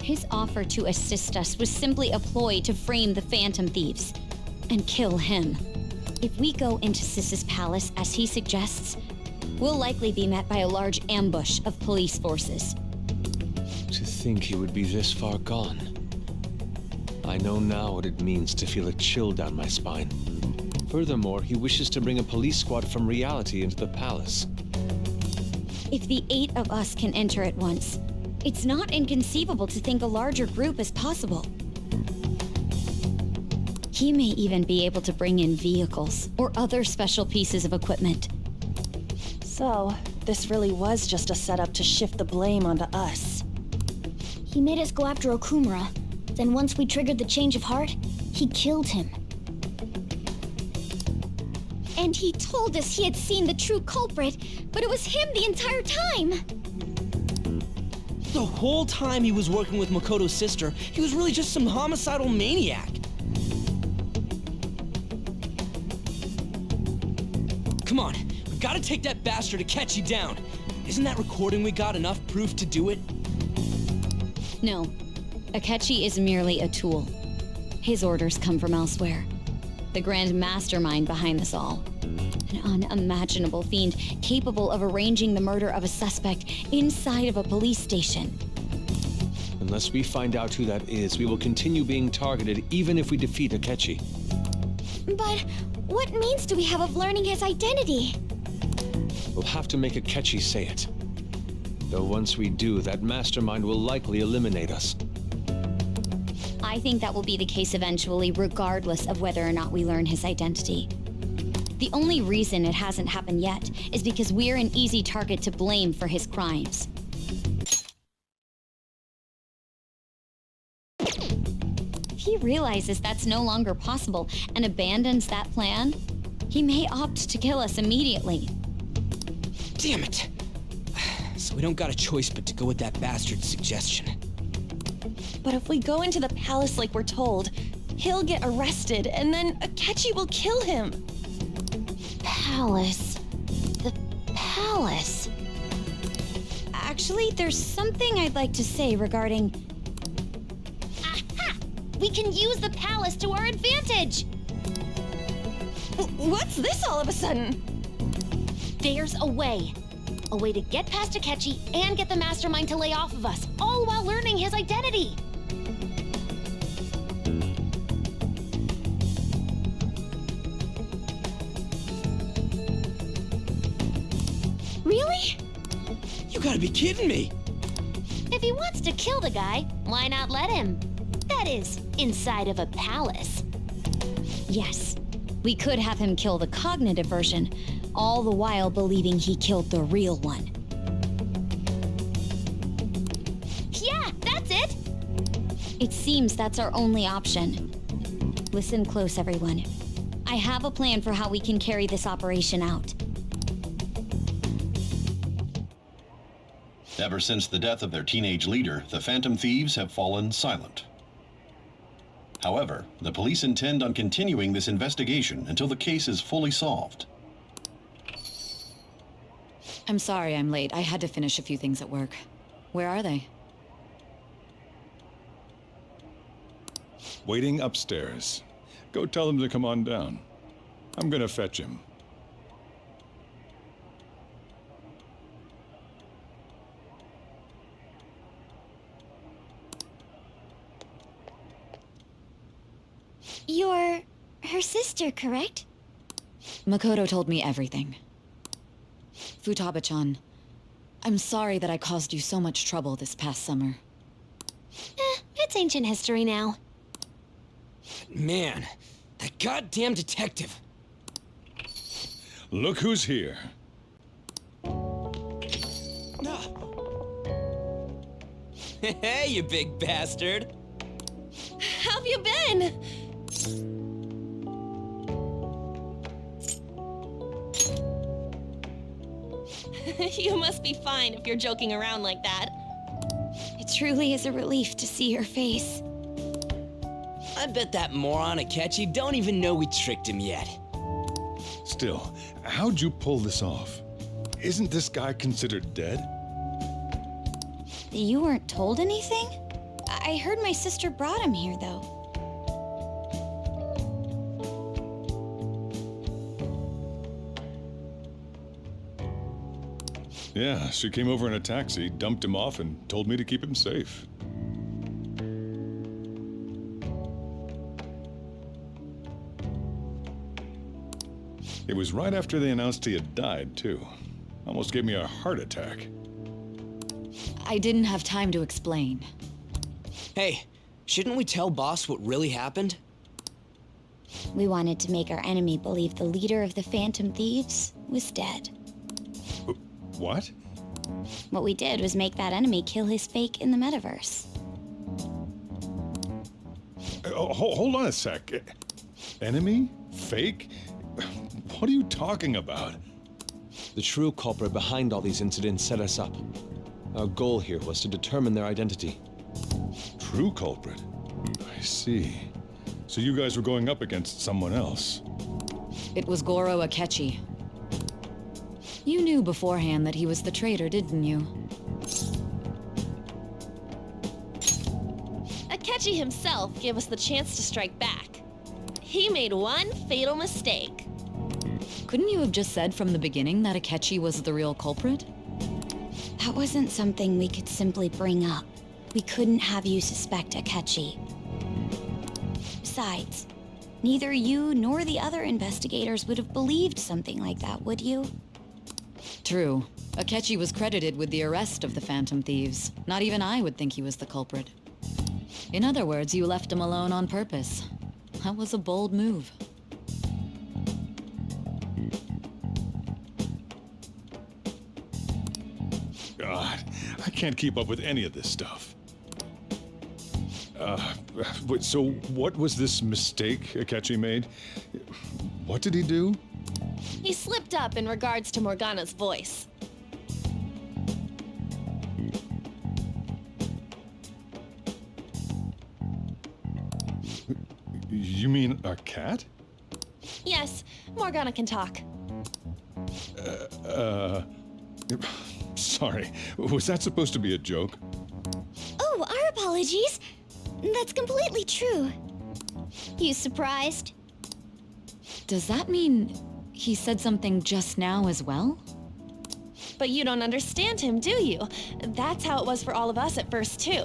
Speaker 1: His offer to assist us was simply a ploy to frame the Phantom Thieves and kill him. If we go into Sis's palace as he suggests, we'll likely be met by a large ambush of police forces.
Speaker 7: To think he would be this far gone. I know now what it means to feel a chill down my spine. Furthermore, he wishes to bring a police squad from reality into the palace.
Speaker 1: If the 8 of us can enter at once, it's not inconceivable to think a larger group is possible. He may even be able to bring in vehicles or other special pieces of equipment.
Speaker 8: So, this really was just a setup to shift the blame onto us.
Speaker 6: He made us go after Okumura. Then once we triggered the change of heart, he killed him.
Speaker 1: And he told us he had seen the true culprit, but it was him the entire time!
Speaker 9: The whole time he was working with Makoto's sister, he was really just some homicidal maniac. Come on, we've got to take that bastard Akechi down. Isn't that recording we got enough proof to do it?
Speaker 1: No. Akechi is merely a tool. His orders come from elsewhere. The grand mastermind behind this all. An unimaginable fiend capable of arranging the murder of a suspect inside of a police station.
Speaker 7: Unless we find out who that is, we will continue being targeted even if we defeat Akechi.
Speaker 6: But what means do we have of learning his identity?
Speaker 7: We'll have to make Akechi say it. Though once we do, that mastermind will likely eliminate us.
Speaker 1: I think that will be the case eventually, regardless of whether or not we learn his identity. The only reason it hasn't happened yet is because we're an easy target to blame for his crimes. If he realizes that's no longer possible and abandons that plan, he may opt to kill us immediately.
Speaker 3: Damn it! So we don't got a choice but to go with that bastard's suggestion.
Speaker 8: But if we go into the palace like we're told, he'll get arrested and then Akechi will kill him.
Speaker 1: Palace. The palace. Actually, there's something I'd like to say regarding...
Speaker 6: Aha! We can use the palace to our advantage!
Speaker 8: What's this all of a sudden?
Speaker 6: There's a way. A way to get past Akechi and get the mastermind to lay off of us, all while learning his identity. Really?
Speaker 3: You gotta be kidding me!
Speaker 6: If he wants to kill the guy, why not let him? That is, inside of a palace.
Speaker 1: Yes, we could have him kill the cognitive version, all the while believing he killed the real one.
Speaker 6: Yeah, that's it!
Speaker 1: It seems that's our only option. Listen close, everyone. I have a plan for how we can carry this operation out.
Speaker 2: Ever since the death of their teenage leader, the Phantom Thieves have fallen silent. However, the police intend on continuing this investigation until the case is fully solved.
Speaker 12: I'm sorry I'm late. I had to finish a few things at work. Where are they?
Speaker 4: Waiting upstairs. Go tell them to come on down. I'm gonna fetch him.
Speaker 6: You're her sister, correct?
Speaker 12: Makoto told me everything. Futaba-chan, I'm sorry that I caused you so much trouble this past summer.
Speaker 6: It's ancient history now.
Speaker 3: Man, that goddamn detective.
Speaker 4: Look who's here.
Speaker 3: Hey, you big bastard.
Speaker 8: How have you been? You must be fine if you're joking around like that.
Speaker 1: It truly is a relief to see your face.
Speaker 3: I bet that moron Akechi don't even know we tricked him yet.
Speaker 4: Still, how'd you pull this off? Isn't this guy considered dead?
Speaker 1: You weren't told anything? I heard my sister brought him here, though.
Speaker 4: Yeah, she came over in a taxi, dumped him off, and told me to keep him safe. It was right after they announced he had died, too. Almost gave me a heart attack.
Speaker 12: I didn't have time to explain.
Speaker 3: Hey, shouldn't we tell boss what really happened?
Speaker 1: We wanted to make our enemy believe the leader of the Phantom Thieves was dead.
Speaker 4: What?
Speaker 1: What we did was make that enemy kill his fake in the Metaverse.
Speaker 4: Hold on a sec. Enemy? Fake? What are you talking about?
Speaker 7: The true culprit behind all these incidents set us up. Our goal here was to determine their identity.
Speaker 4: True culprit? I see. So you guys were going up against someone else?
Speaker 12: It was Goro Akechi. You knew beforehand that he was the traitor, didn't you?
Speaker 8: Akechi himself gave us the chance to strike back. He made one fatal mistake.
Speaker 12: Couldn't you have just said from the beginning that Akechi was the real culprit?
Speaker 1: That wasn't something we could simply bring up. We couldn't have you suspect Akechi. Besides, neither you nor the other investigators would have believed something like that, would you?
Speaker 12: True. Akechi was credited with the arrest of the Phantom Thieves. Not even I would think he was the culprit. In other words, you left him alone on purpose. That was a bold move.
Speaker 4: God, I can't keep up with any of this stuff. So what was this mistake Akechi made? What did he do?
Speaker 8: He slipped up in regards to Morgana's voice.
Speaker 4: You mean a cat?
Speaker 8: Yes, Morgana can talk.
Speaker 4: Sorry, was that supposed to be a joke?
Speaker 6: Oh, our apologies. That's completely true. You surprised?
Speaker 12: Does that mean he said something just now as well?
Speaker 8: But you don't understand him, do you? That's how it was for all of us at first, too.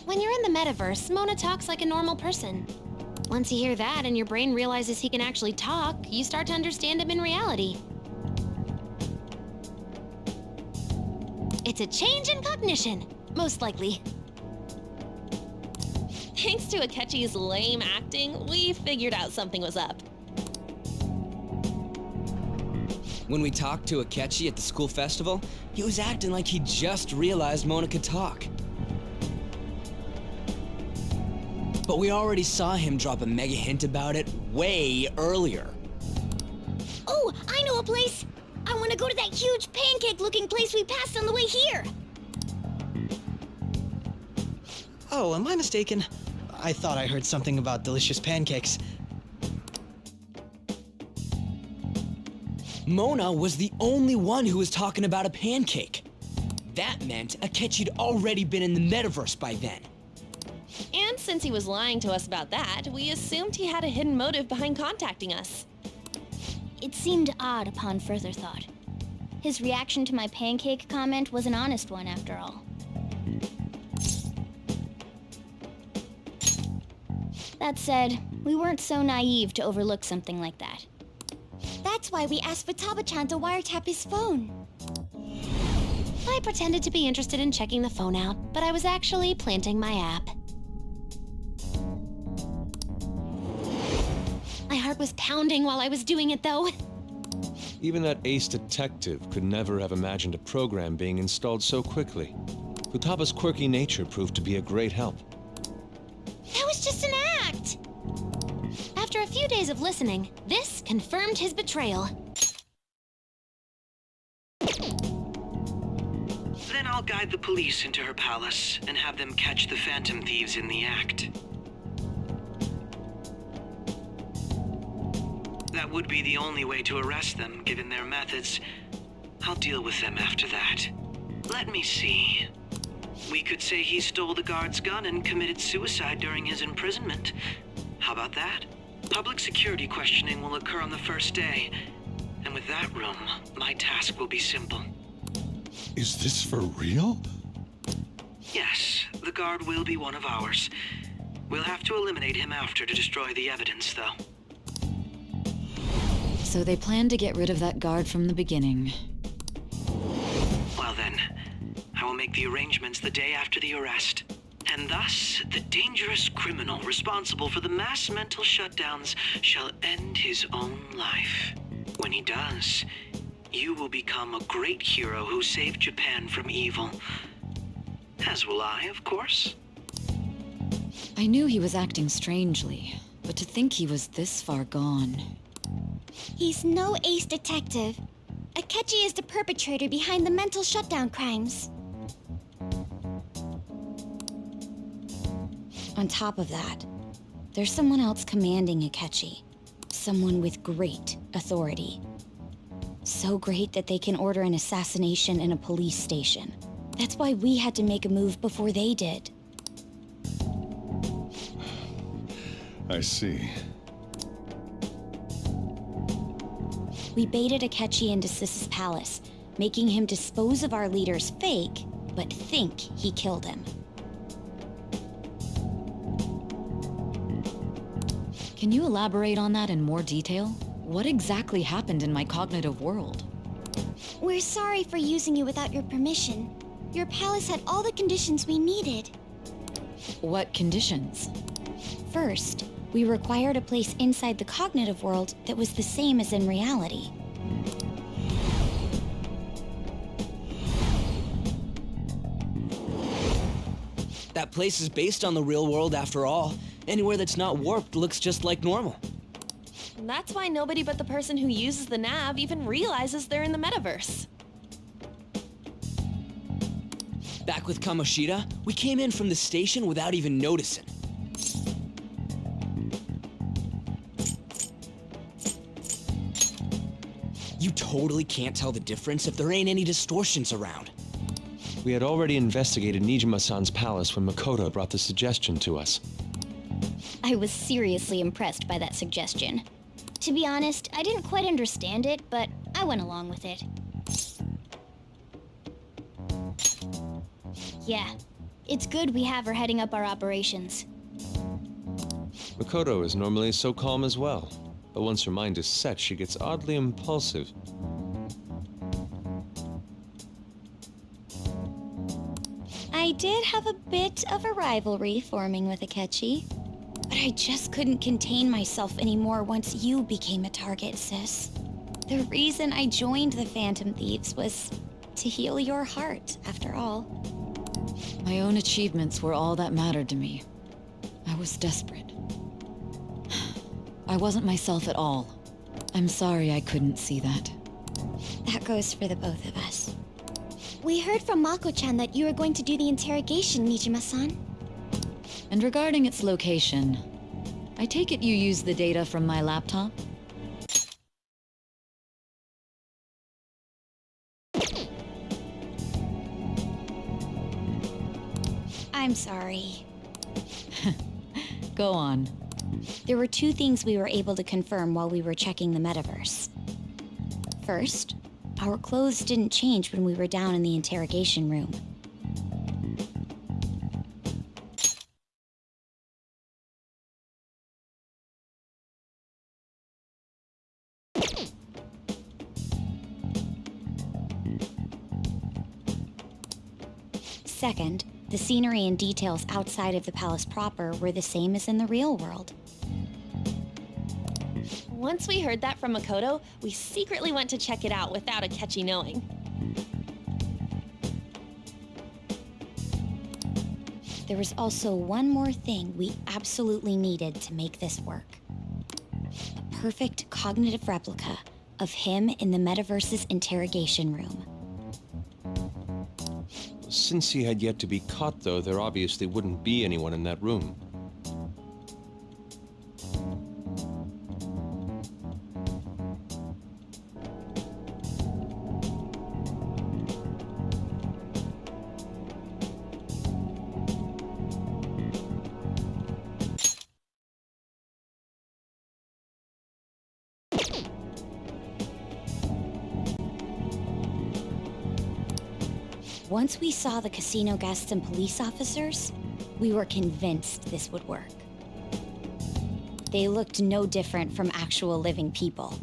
Speaker 14: When you're in the Metaverse, Mona talks like a normal person. Once you hear that and your brain realizes he can actually talk, you start to understand him in reality. It's a change in cognition, most likely.
Speaker 8: Thanks to Akechi's lame acting, we figured out something was up.
Speaker 3: When we talked to Akechi at the school festival, he was acting like he just realized Mona could talk. But we already saw him drop a mega hint about it way earlier.
Speaker 6: Oh, I know a place! I want to go to that huge pancake-looking place we passed on the way here!
Speaker 9: Oh, am I mistaken? I thought I heard something about delicious pancakes.
Speaker 3: Mona was the only one who was talking about a pancake. That meant Akechi'd already been in the Metaverse by then.
Speaker 8: And since he was lying to us about that, we assumed he had a hidden motive behind contacting us.
Speaker 6: It seemed odd upon further thought. His reaction to my pancake comment was an honest one, after all. That said, we weren't so naive to overlook something like that. That's why we asked Futaba-chan to wiretap his phone.
Speaker 14: I pretended to be interested in checking the phone out, but I was actually planting my app. My heart was pounding while I was doing it, though.
Speaker 7: Even that ace detective could never have imagined a program being installed so quickly. Futaba's quirky nature proved to be a great help.
Speaker 14: That was just an act! After a few days of listening, this confirmed his betrayal.
Speaker 10: Then I'll guide the police into her palace and have them catch the Phantom Thieves in the act. That would be the only way to arrest them, given their methods. I'll deal with them after that. Let me see. We could say he stole the guard's gun and committed suicide during his imprisonment. How about that? Public security questioning will occur on the first day. And with that room, my task will be simple.
Speaker 4: Is this for real?
Speaker 10: Yes, the guard will be one of ours. We'll have to eliminate him after to destroy the evidence, though.
Speaker 12: So they planned to get rid of that guard from the beginning.
Speaker 10: Well then, I will make the arrangements the day after the arrest. And thus, the dangerous criminal responsible for the mass mental shutdowns shall end his own life. When he does, you will become a great hero who saved Japan from evil. As will I, of course.
Speaker 12: I knew he was acting strangely, but to think he was this far gone.
Speaker 6: He's no ace detective. Akechi is the perpetrator behind the mental shutdown crimes.
Speaker 1: On top of that, there's someone else commanding Akechi. Someone with great authority. So great that they can order an assassination in a police station. That's why we had to make a move before they did.
Speaker 4: I see.
Speaker 1: We baited Akechi into Sis's palace, making him dispose of our leader's fake, but think he killed him.
Speaker 12: Can you elaborate on that in more detail? What exactly happened in my cognitive world?
Speaker 6: We're sorry for using you without your permission. Your palace had all the conditions we needed.
Speaker 12: What conditions?
Speaker 1: First, we required a place inside the cognitive world that was the same as in reality.
Speaker 3: That place is based on the real world after all. Anywhere that's not warped looks just like normal.
Speaker 8: That's why nobody but the person who uses the nav even realizes they're in the metaverse.
Speaker 3: Back with Kamoshida, we came in from the station without even noticing. You totally can't tell the difference if there ain't any distortions around.
Speaker 7: We had already investigated Nijima-san's palace when Makoto brought the suggestion to us.
Speaker 6: I was seriously impressed by that suggestion. To be honest, I didn't quite understand it, but I went along with it. Yeah, it's good we have her heading up our operations.
Speaker 7: Makoto is normally so calm as well, but once her mind is set, she gets oddly impulsive.
Speaker 1: I did have a bit of a rivalry forming with Akechi, but I just couldn't contain myself anymore once you became a target, sis. The reason I joined the Phantom Thieves was to heal your heart, after all.
Speaker 12: My own achievements were all that mattered to me. I was desperate. I wasn't myself at all. I'm sorry I couldn't see that.
Speaker 1: That goes for the both of us.
Speaker 6: We heard from Mako-chan that you were going to do the interrogation, Nijima-san.
Speaker 12: And regarding its location, I take it you used the data from my laptop?
Speaker 1: I'm sorry.
Speaker 12: Go on.
Speaker 1: There were two things we were able to confirm while we were checking the metaverse. First, our clothes didn't change when we were down in the interrogation room. Second, the scenery and details outside of the palace proper were the same as in the real world.
Speaker 8: Once we heard that from Makoto, we secretly went to check it out without Akechi knowing.
Speaker 1: There was also one more thing we absolutely needed to make this work. A perfect cognitive replica of him in the Metaverse's interrogation room.
Speaker 7: Since he had yet to be caught, though, there obviously wouldn't be anyone in that room.
Speaker 1: Once we saw the casino guests and police officers, we were convinced this would work. They looked no different from actual living people.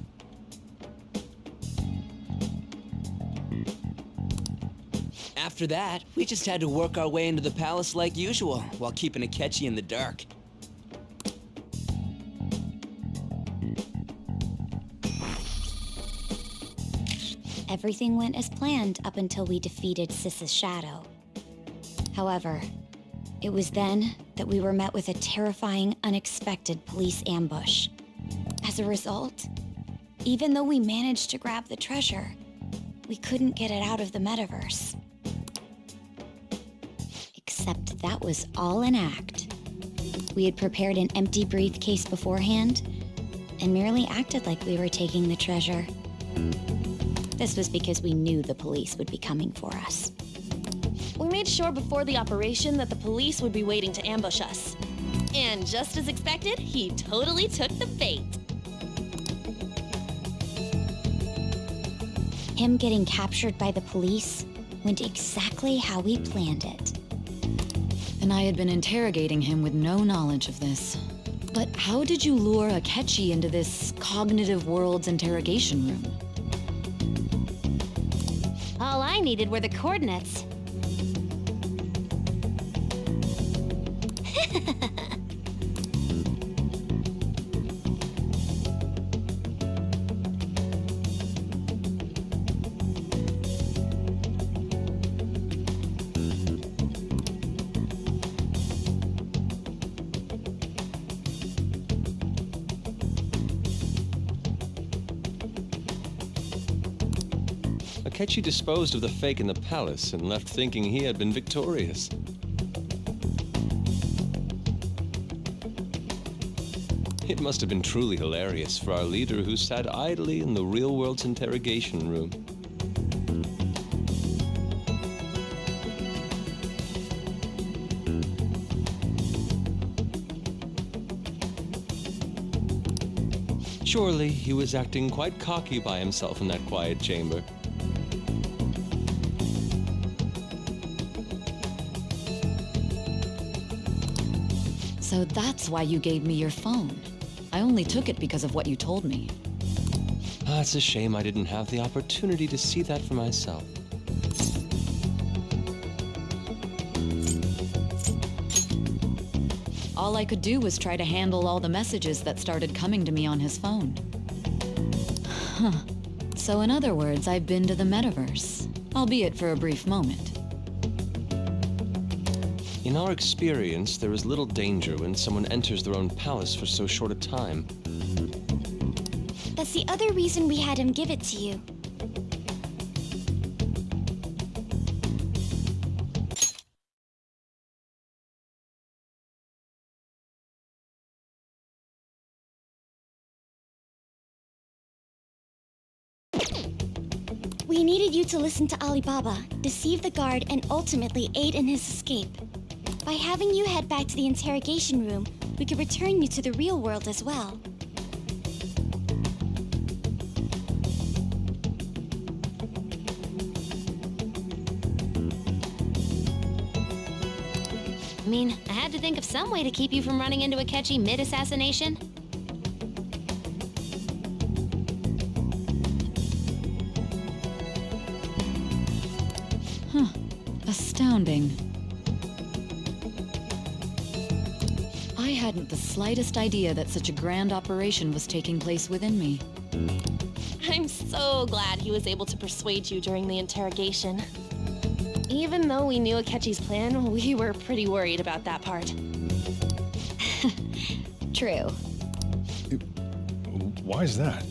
Speaker 3: After that, we just had to work our way into the palace like usual, while keeping Akechi in the dark.
Speaker 1: Everything went as planned up until we defeated Sis's shadow. However, it was then that we were met with a terrifying, unexpected police ambush. As a result, even though we managed to grab the treasure, we couldn't get it out of the Metaverse. Except that was all an act. We had prepared an empty briefcase beforehand and merely acted like we were taking the treasure. This was because we knew the police would be coming for us.
Speaker 8: We made sure before the operation that the police would be waiting to ambush us. And just as expected, he totally took the bait.
Speaker 1: Him getting captured by the police went exactly how we planned it.
Speaker 12: And I had been interrogating him with no knowledge of this. But how did you lure Akechi into this cognitive world's interrogation room?
Speaker 14: All I needed were the coordinates.
Speaker 7: Akechi disposed of the fake in the palace and left thinking he had been victorious. It must have been truly hilarious for our leader who sat idly in the real world's interrogation room. Surely he was acting quite cocky by himself in that quiet chamber.
Speaker 12: So that's why you gave me your phone. I only took it because of what you told me.
Speaker 7: It's a shame I didn't have the opportunity to see that for myself.
Speaker 12: All I could do was try to handle all the messages that started coming to me on his phone. Huh. So in other words, I've been to the Metaverse, albeit for a brief moment.
Speaker 7: In our experience, there is little danger when someone enters their own palace for so short a time.
Speaker 6: That's the other reason we had him give it to you. We needed you to listen to Alibaba, deceive the guard, and ultimately aid in his escape. By having you head back to the interrogation room, we could return you to the real world as well.
Speaker 14: I mean, I had to think of some way to keep you from running into Akechi mid-assassination.
Speaker 12: Huh. Astounding. I hadn't the slightest idea that such a grand operation was taking place within me.
Speaker 8: I'm so glad he was able to persuade you during the interrogation. Even though we knew Akechi's plan, we were pretty worried about that part.
Speaker 1: True.
Speaker 4: Why's that?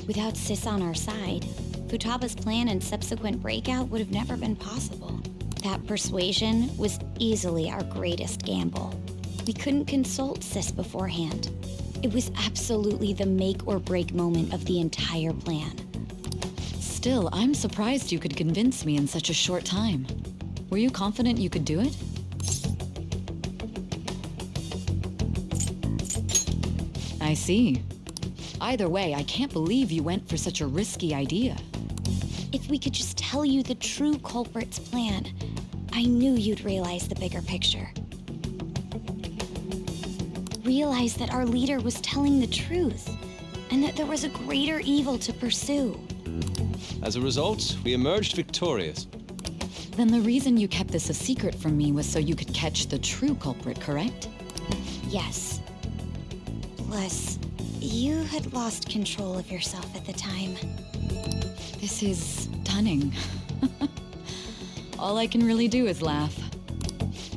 Speaker 1: Without Sis on our side, Futaba's plan and subsequent breakout would have never been possible. That persuasion was easily our greatest gamble. We couldn't consult Sis beforehand. It was absolutely the make or break moment of the entire plan.
Speaker 12: Still, I'm surprised you could convince me in such a short time. Were you confident you could do it? I see. Either way, I can't believe you went for such a risky idea.
Speaker 1: If we could just tell you the true culprit's plan, I knew you'd realize the bigger picture. Realize that our leader was telling the truth, and that there was a greater evil to pursue.
Speaker 7: As a result, we emerged victorious.
Speaker 12: Then the reason you kept this a secret from me was so you could catch the true culprit, correct?
Speaker 1: Yes. Plus, you had lost control of yourself at the time.
Speaker 12: This is stunning. All I can really do is laugh.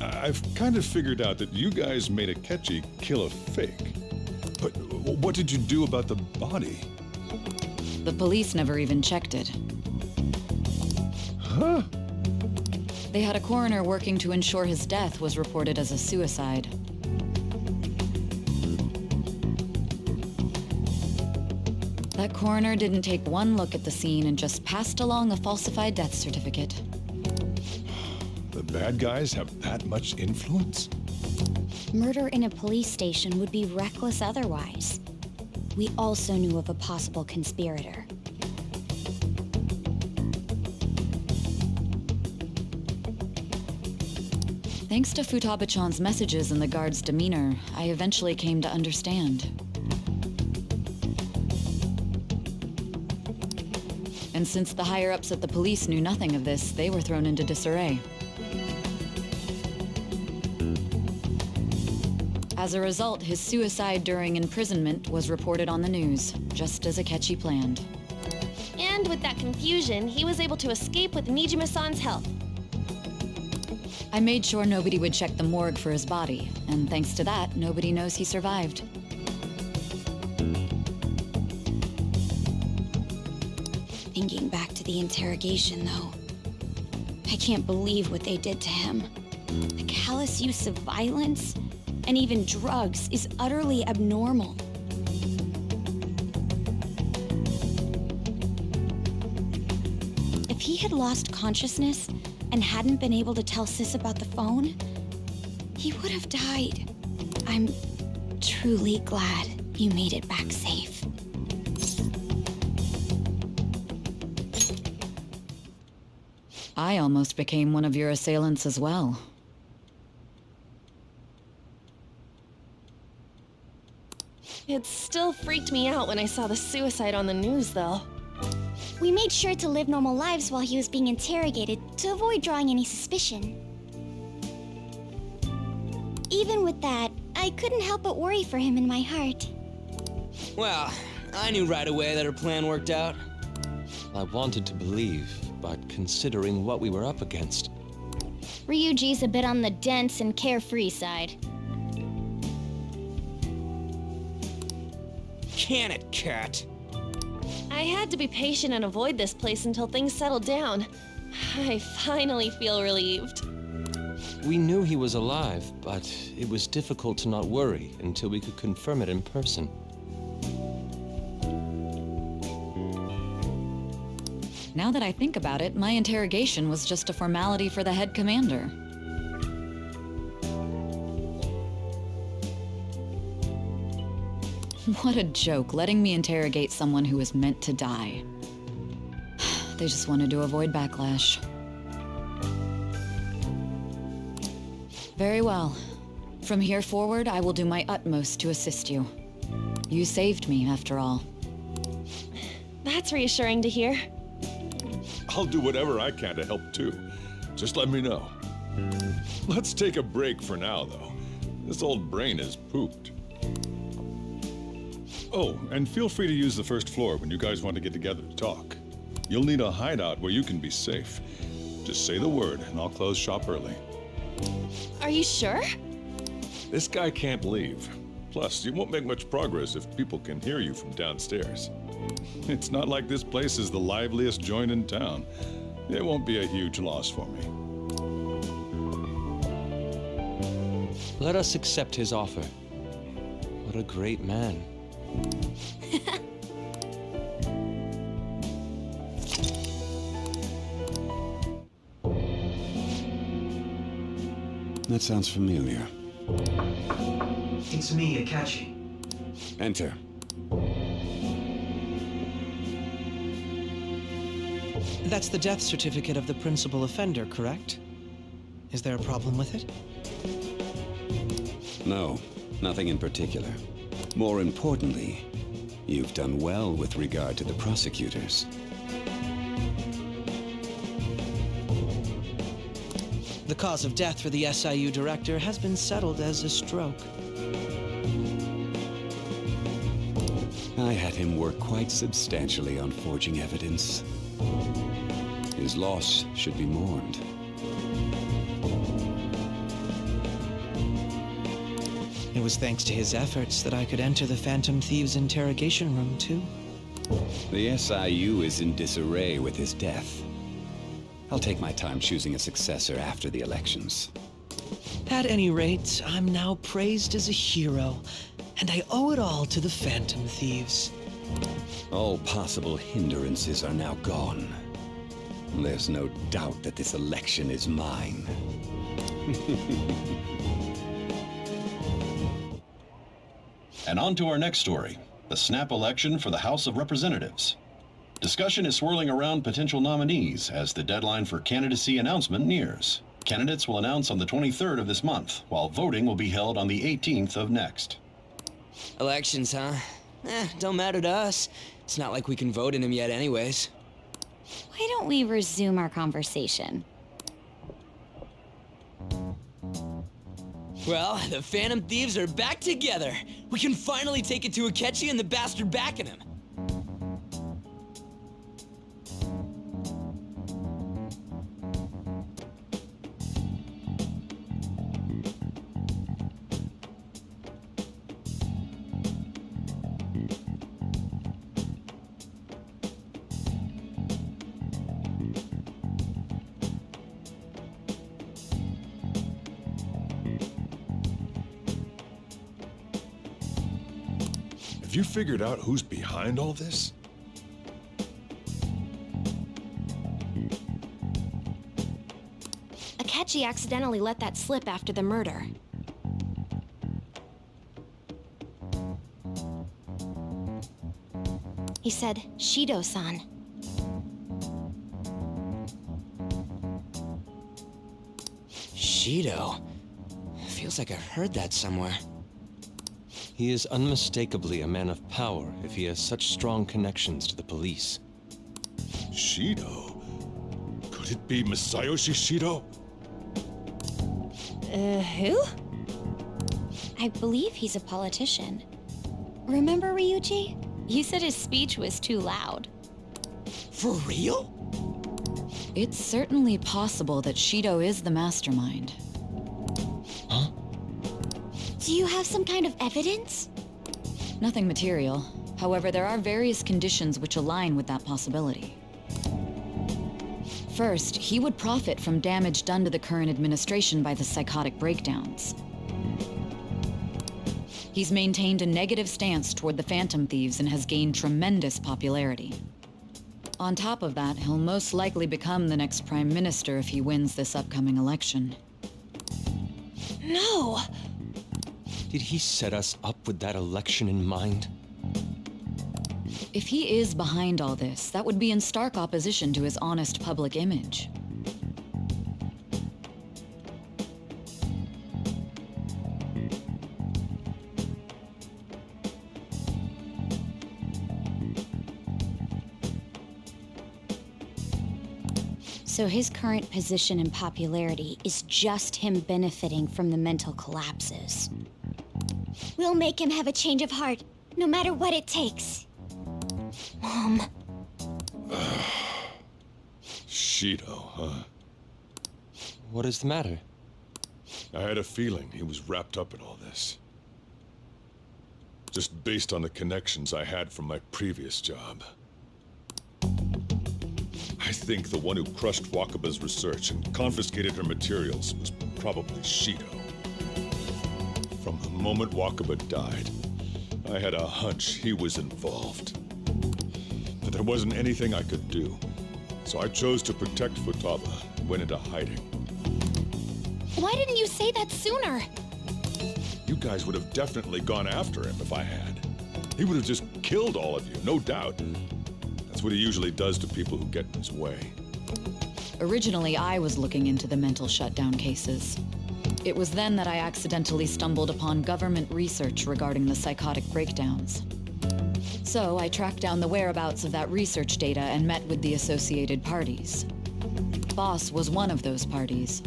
Speaker 4: I've kind of figured out that you guys made Akechi kill a fake. But what did you do about the body?
Speaker 12: The police never even checked it.
Speaker 4: Huh?
Speaker 12: They had a coroner working to ensure his death was reported as a suicide. That coroner didn't take one look at the scene and just passed along a falsified death certificate.
Speaker 4: The bad guys have that much influence?
Speaker 1: Murder in a police station would be reckless otherwise. We also knew of a possible conspirator.
Speaker 12: Thanks to Futaba-chan's messages and the guard's demeanor, I eventually came to understand. And since the higher-ups at the police knew nothing of this, they were thrown into disarray. As a result, his suicide during imprisonment was reported on the news, just as Akechi planned.
Speaker 8: And with that confusion, he was able to escape with Nijima-san's help.
Speaker 12: I made sure nobody would check the morgue for his body, and thanks to that, nobody knows he survived.
Speaker 1: Thinking back to the interrogation, though, I can't believe what they did to him. The callous use of violence, and even drugs, is utterly abnormal. If he had lost consciousness and hadn't been able to tell Sis about the phone, he would have died. I'm truly glad you made it back safe.
Speaker 12: I almost became one of your assailants as well.
Speaker 8: It still freaked me out when I saw the suicide on the news, though.
Speaker 6: We made sure to live normal lives while he was being interrogated to avoid drawing any suspicion. Even with that, I couldn't help but worry for him in my heart.
Speaker 3: Well, I knew right away that her plan worked out.
Speaker 7: I wanted to believe, but considering what we were up against...
Speaker 6: Ryuji's a bit on the dense and carefree side.
Speaker 3: Can it, cat?
Speaker 8: I had to be patient and avoid this place until things settled down. I finally feel relieved.
Speaker 7: We knew he was alive, but it was difficult to not worry until we could confirm it in person.
Speaker 12: Now that I think about it, my interrogation was just a formality for the head commander. What a joke, letting me interrogate someone who was meant to die. They just wanted to avoid backlash. Very well. From here forward, I will do my utmost to assist you. You saved me, after all.
Speaker 8: That's reassuring to hear.
Speaker 4: I'll do whatever I can to help too. Just let me know. Let's take a break for now, though. This old brain is pooped. Oh, and feel free to use the first floor when you guys want to get together to talk. You'll need a hideout where you can be safe. Just say the word, and I'll close shop early.
Speaker 8: Are you sure?
Speaker 4: This guy can't leave. Plus, you won't make much progress if people can hear you from downstairs. It's not like this place is the liveliest joint in town. It won't be a huge loss for me.
Speaker 7: Let us accept his offer. What a great man.
Speaker 11: That sounds familiar.
Speaker 16: It's me, Akechi.
Speaker 11: Enter.
Speaker 9: That's the death certificate of the principal offender, correct? Is there a problem with it?
Speaker 11: No, nothing in particular. More importantly, you've done well with regard to the prosecutors.
Speaker 9: The cause of death for the SIU director has been settled as a stroke.
Speaker 11: I had him work quite substantially on forging evidence. His loss should be mourned.
Speaker 9: It was thanks to his efforts that I could enter the Phantom Thieves' interrogation room, too.
Speaker 11: The SIU is in disarray with his death. I'll take my time choosing a successor after the elections.
Speaker 9: At any rate, I'm now praised as a hero, and I owe it all to the Phantom Thieves.
Speaker 11: All possible hindrances are now gone. There's no doubt that this election is mine.
Speaker 2: And on to our next story, the snap election for the House of Representatives. Discussion is swirling around potential nominees as the deadline for candidacy announcement nears. Candidates will announce on the 23rd of this month, while voting will be held on the 18th of next.
Speaker 3: Elections, huh? Don't matter to us. It's not like we can vote in them yet anyways.
Speaker 1: Why don't we resume our conversation?
Speaker 3: Well, the Phantom Thieves are back together. We can finally take it to Akechi and the bastard backing him.
Speaker 4: Have you figured out who's behind all this?
Speaker 14: Akechi accidentally let that slip after the murder. He said, Shido-san.
Speaker 3: Shido? Feels like I've heard that somewhere.
Speaker 7: He is unmistakably a man of power if he has such strong connections to the police.
Speaker 4: Shido? Could it be Masayoshi Shido?
Speaker 1: Who? I believe he's a politician. Remember, Ryuji? You said his speech was too loud.
Speaker 3: For real?
Speaker 12: It's certainly possible that Shido is the mastermind.
Speaker 7: Huh?
Speaker 6: Do you have some kind of evidence?
Speaker 12: Nothing material. However, there are various conditions which align with that possibility. First, he would profit from damage done to the current administration by the psychotic breakdowns. He's maintained a negative stance toward the Phantom Thieves and has gained tremendous popularity. On top of that, he'll most likely become the next Prime Minister if he wins this upcoming election.
Speaker 8: No!
Speaker 7: Did he set us up with that election in mind?
Speaker 12: If he is behind all this, that would be in stark opposition to his honest public image.
Speaker 1: So his current position and popularity is just him benefiting from the mental collapses.
Speaker 6: We'll make him have a change of heart, no matter what it takes.
Speaker 14: Mom.
Speaker 4: Shido, huh?
Speaker 7: What is the matter?
Speaker 4: I had a feeling he was wrapped up in all this. Just based on the connections I had from my previous job. I think the one who crushed Wakaba's research and confiscated her materials was probably Shido. From the moment Wakaba died, I had a hunch he was involved. But there wasn't anything I could do, so I chose to protect Futaba and went into hiding.
Speaker 14: Why didn't you say that sooner?
Speaker 4: You guys would have definitely gone after him if I had. He would have just killed all of you, no doubt. That's what he usually does to people who get in his way.
Speaker 12: Originally, I was looking into the mental shutdown cases. It was then that I accidentally stumbled upon government research regarding the psychotic breakdowns. So I tracked down the whereabouts of that research data and met with the associated parties. Boss was one of those parties.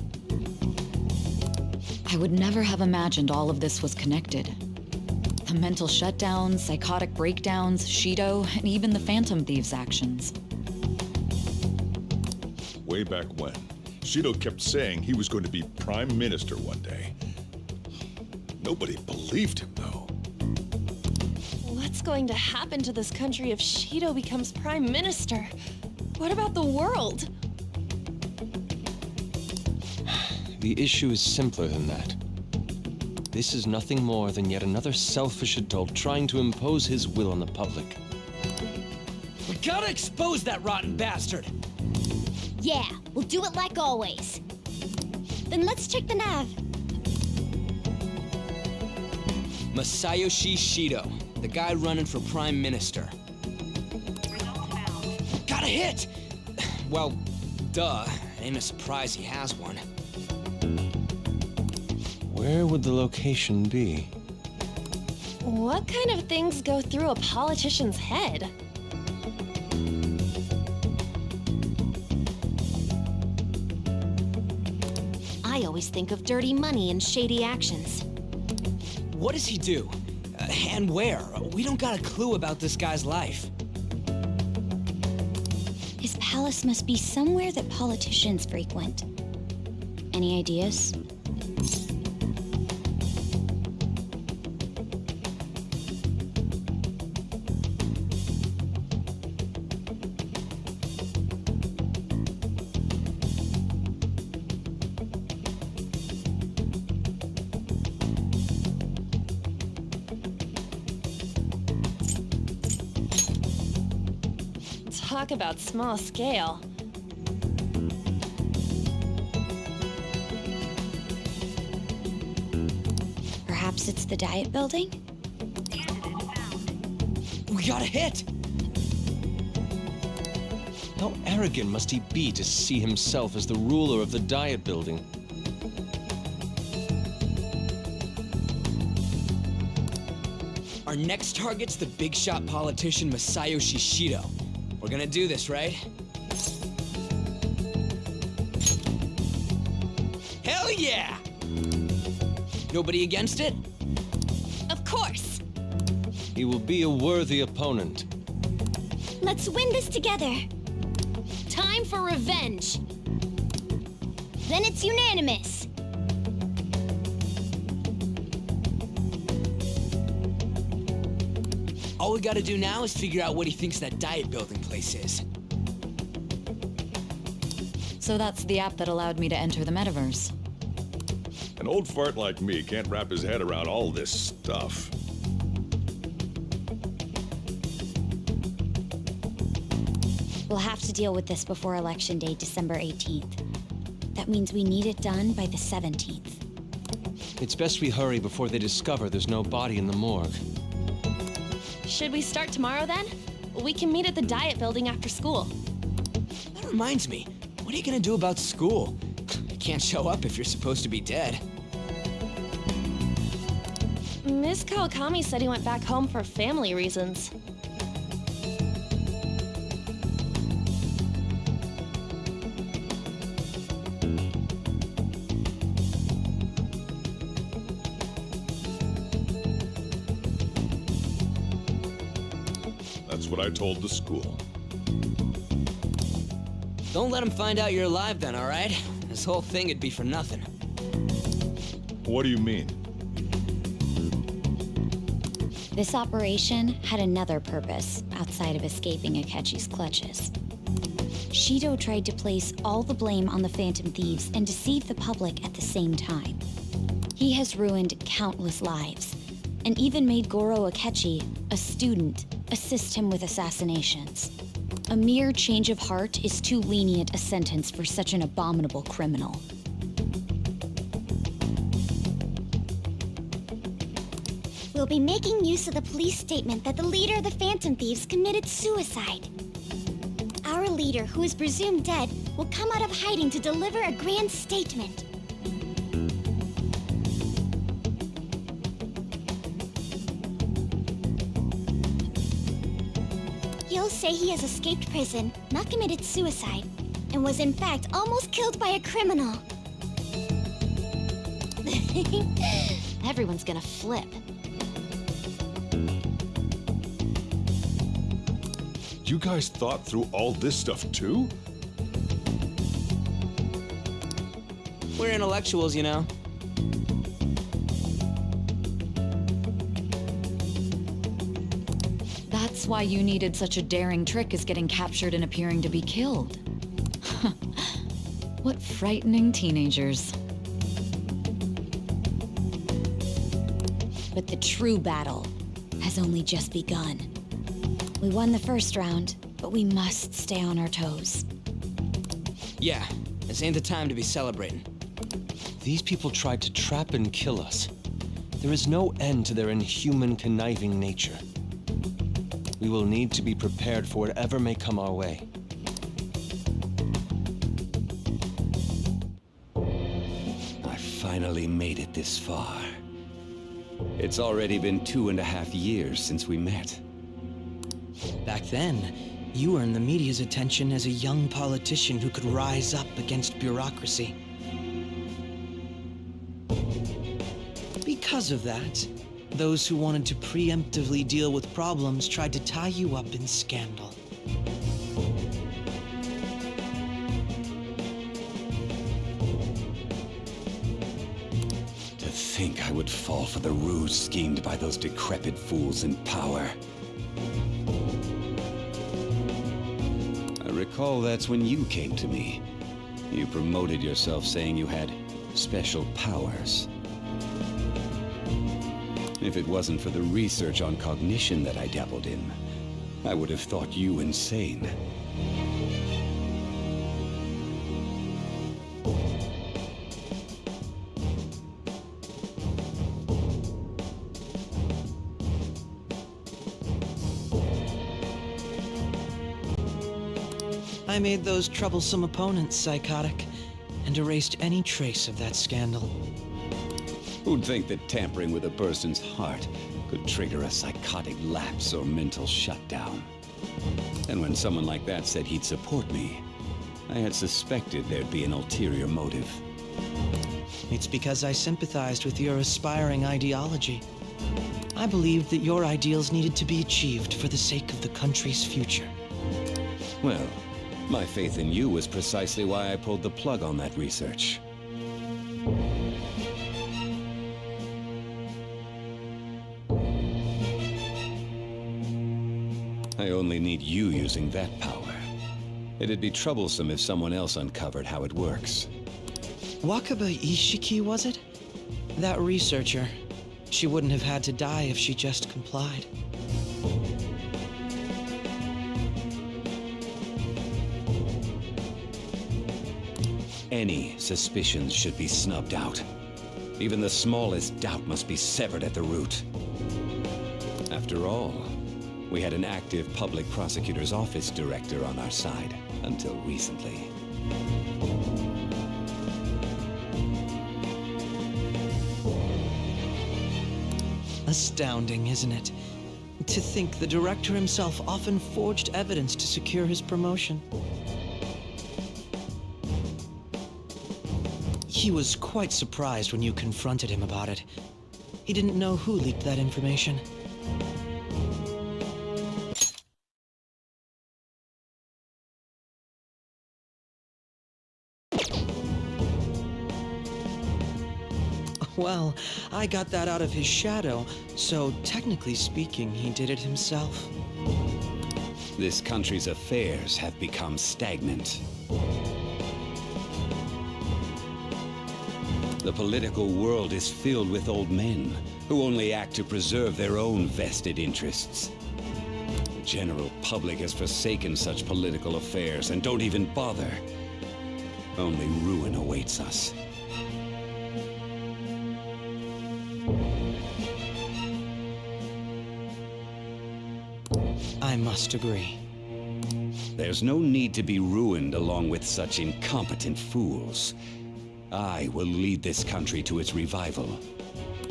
Speaker 12: I would never have imagined all of this was connected. The mental shutdowns, psychotic breakdowns, Shido, and even the Phantom Thieves' actions.
Speaker 4: Way back when, Shido kept saying he was going to be Prime Minister one day. Nobody believed him, though.
Speaker 8: What's going to happen to this country if Shido becomes Prime Minister? What about the world?
Speaker 7: The issue is simpler than that. This is nothing more than yet another selfish adult trying to impose his will on the public.
Speaker 3: We gotta expose that rotten bastard!
Speaker 6: Yeah, we'll do it like always. Then let's check the nav.
Speaker 3: Masayoshi Shido, the guy running for Prime Minister. Got a hit! Well, duh. Ain't a surprise he has one.
Speaker 7: Where would the location be?
Speaker 8: What kind of things go through a politician's head?
Speaker 14: I always think of dirty money and shady actions.
Speaker 3: What does he do? And where? We don't got a clue about this guy's life.
Speaker 1: His palace must be somewhere that politicians frequent. Any ideas?
Speaker 8: Talk about small scale.
Speaker 1: Perhaps it's the diet building?
Speaker 3: We got a hit!
Speaker 7: How arrogant must he be to see himself as the ruler of the diet building?
Speaker 3: Our next target's the big shot politician Masayoshi Shido. We're gonna do this, right? Hell yeah! Nobody against it?
Speaker 14: Of course!
Speaker 7: He will be a worthy opponent.
Speaker 14: Let's win this together! Time for revenge! Then it's unanimous!
Speaker 3: All we gotta do now is figure out what he thinks that diet building place is.
Speaker 12: So that's the app that allowed me to enter the Metaverse.
Speaker 4: An old fart like me can't wrap his head around all this stuff.
Speaker 1: We'll have to deal with this before Election Day, December 18th. That means we need it done by the 17th.
Speaker 7: It's best we hurry before they discover there's no body in the morgue.
Speaker 8: Should we start tomorrow then? We can meet at the diet building after school.
Speaker 3: That reminds me, what are you gonna do about school? You can't show up if you're supposed to be dead.
Speaker 8: Miss Kawakami said he went back home for family reasons.
Speaker 4: That's what I told the school.
Speaker 3: Don't let him find out you're alive then, all right? This whole thing would be for nothing.
Speaker 4: What do you mean?
Speaker 1: This operation had another purpose outside of escaping Akechi's clutches. Shido tried to place all the blame on the Phantom Thieves and deceive the public at the same time. He has ruined countless lives, and even made Goro Akechi, a student, assist him with assassinations. A mere change of heart is too lenient a sentence for such an abominable criminal.
Speaker 6: We'll be making use of the police statement that the leader of the Phantom Thieves committed suicide. Our leader, who is presumed dead, will come out of hiding to deliver a grand statement. He'll say he has escaped prison, not committed suicide, and was in fact almost killed by a criminal.
Speaker 14: Everyone's gonna flip.
Speaker 4: You guys thought through all this stuff too?
Speaker 3: We're intellectuals, you know.
Speaker 12: That's why you needed such a daring trick as getting captured and appearing to be killed. What frightening teenagers.
Speaker 1: But the true battle has only just begun. We won the first round, but we must stay on our toes.
Speaker 3: Yeah, this ain't the time to be celebrating.
Speaker 7: These people tried to trap and kill us. There is no end to their inhuman, conniving nature. We will need to be prepared for whatever may come our way. I
Speaker 11: finally made it this far. It's already been 2.5 years since we met.
Speaker 9: Back then, you earned the media's attention as a young politician who could rise up against bureaucracy. Because of that, those who wanted to preemptively deal with problems tried to tie you up in scandal.
Speaker 11: To think I would fall for the ruse schemed by those decrepit fools in power. I recall that's when you came to me. You promoted yourself saying you had special powers. If it wasn't for the research on cognition that I dabbled in, I would have thought you insane.
Speaker 9: I made those troublesome opponents psychotic, and erased any trace of that scandal.
Speaker 11: Who'd think that tampering with a person's heart could trigger a psychotic lapse or mental shutdown? And when someone like that said he'd support me, I had suspected there'd be an ulterior motive.
Speaker 9: It's because I sympathized with your aspiring ideology. I believed that your ideals needed to be achieved for the sake of the country's future.
Speaker 11: Well, my faith in you was precisely why I pulled the plug on that research. I only need you using that power. It'd be troublesome if someone else uncovered how it works.
Speaker 9: Wakaba Ishiki, was it? That researcher. She wouldn't have had to die if she just complied.
Speaker 11: Any suspicions should be snubbed out. Even the smallest doubt must be severed at the root. After all, we had an active public prosecutor's office director on our side until recently.
Speaker 9: Astounding, isn't it? To think the director himself often forged evidence to secure his promotion. He was quite surprised when you confronted him about it. He didn't know who leaked that information. Well, I got that out of his shadow, so technically speaking, he did it himself.
Speaker 11: This country's affairs have become stagnant. The political world is filled with old men who only act to preserve their own vested interests. The general public has forsaken such political affairs and don't even bother. Only ruin awaits us.
Speaker 9: I must agree.
Speaker 11: There's no need to be ruined along with such incompetent fools. I will lead this country to its revival.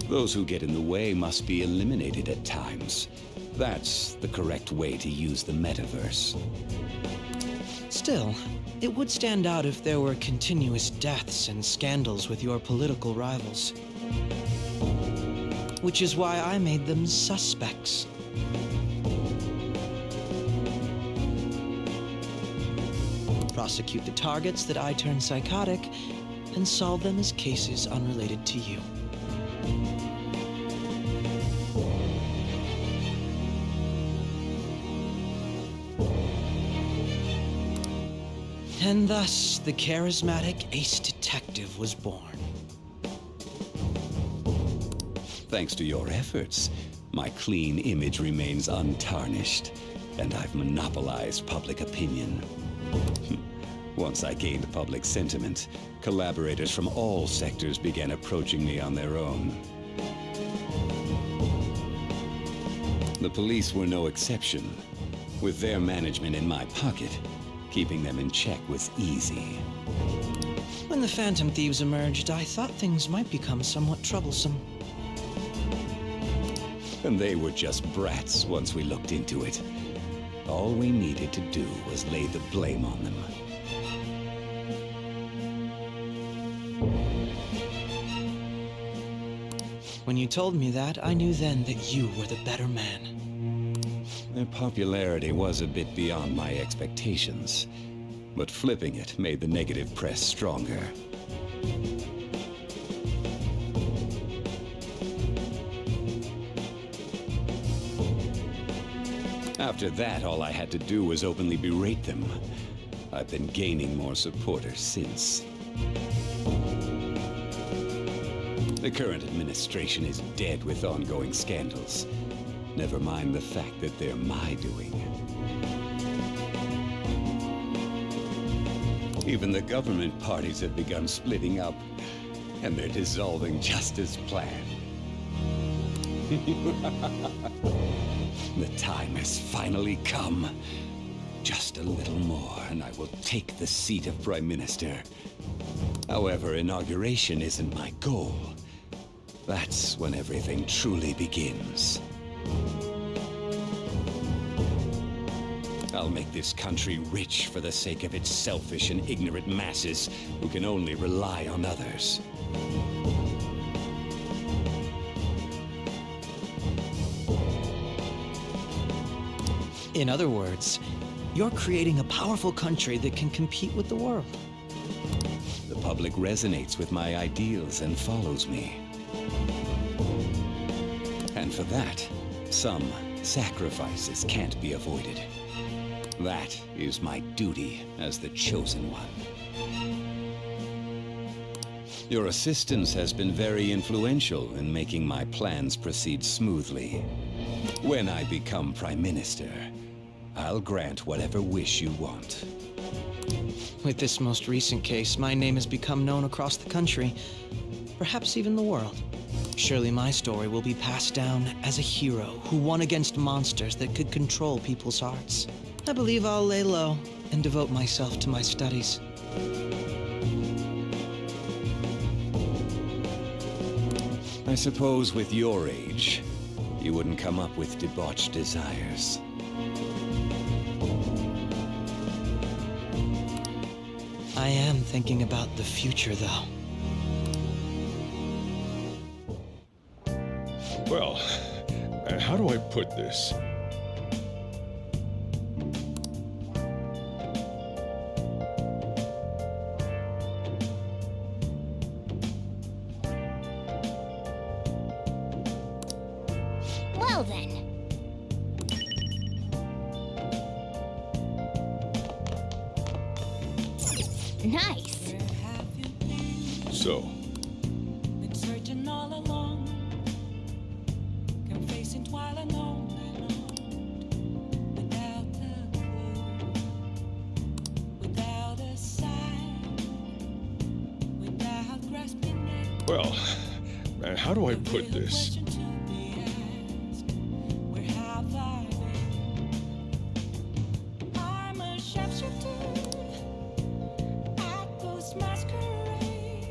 Speaker 11: Those who get in the way must be eliminated at times. That's the correct way to use the Metaverse.
Speaker 9: Still, it would stand out if there were continuous deaths and scandals with your political rivals. Which is why I made them suspects. Prosecute the targets that I turn psychotic, and solve them as cases unrelated to you. And thus, the charismatic ace detective was born.
Speaker 11: Thanks to your efforts, my clean image remains untarnished, and I've monopolized public opinion. Once I gained public sentiment, collaborators from all sectors began approaching me on their own. The police were no exception. With their management in my pocket, keeping them in check was easy.
Speaker 9: When the Phantom Thieves emerged, I thought things might become somewhat troublesome.
Speaker 11: And they were just brats once we looked into it. All we needed to do was lay the blame on them.
Speaker 9: When you told me that, I knew then that you were the better man.
Speaker 11: Their popularity was a bit beyond my expectations, but flipping it made the negative press stronger. After that, all I had to do was openly berate them. I've been gaining more supporters since. The current administration is dead with ongoing scandals. Never mind the fact that they're my doing. Even the government parties have begun splitting up, and they're dissolving just as planned. The time has finally come. Just a little more, and I will take the seat of Prime Minister. However, inauguration isn't my goal. That's when everything truly begins. I'll make this country rich for the sake of its selfish and ignorant masses who can only rely on others.
Speaker 9: In other words, you're creating a powerful country that can compete with the world.
Speaker 11: The public resonates with my ideals and follows me. And for that, some sacrifices can't be avoided. That is my duty as the chosen one. Your assistance has been very influential in making my plans proceed smoothly. When I become Prime Minister, I'll grant whatever wish you want.
Speaker 9: With this most recent case, my name has become known across the country, perhaps even the world. Surely my story will be passed down as a hero who won against monsters that could control people's hearts. I believe I'll lay low and devote myself to my studies.
Speaker 11: I suppose with your age, you wouldn't come up with debauched desires.
Speaker 9: I am thinking about the future, though.
Speaker 4: Well, how do I put this?
Speaker 6: Well then. Nice.
Speaker 4: So,
Speaker 18: Been searching all along, confessing while alone, without a clue, without a sign, without grasping it.
Speaker 4: well, how do I put this?
Speaker 18: Where have I been? I'm a sharpshooter. Masquerade,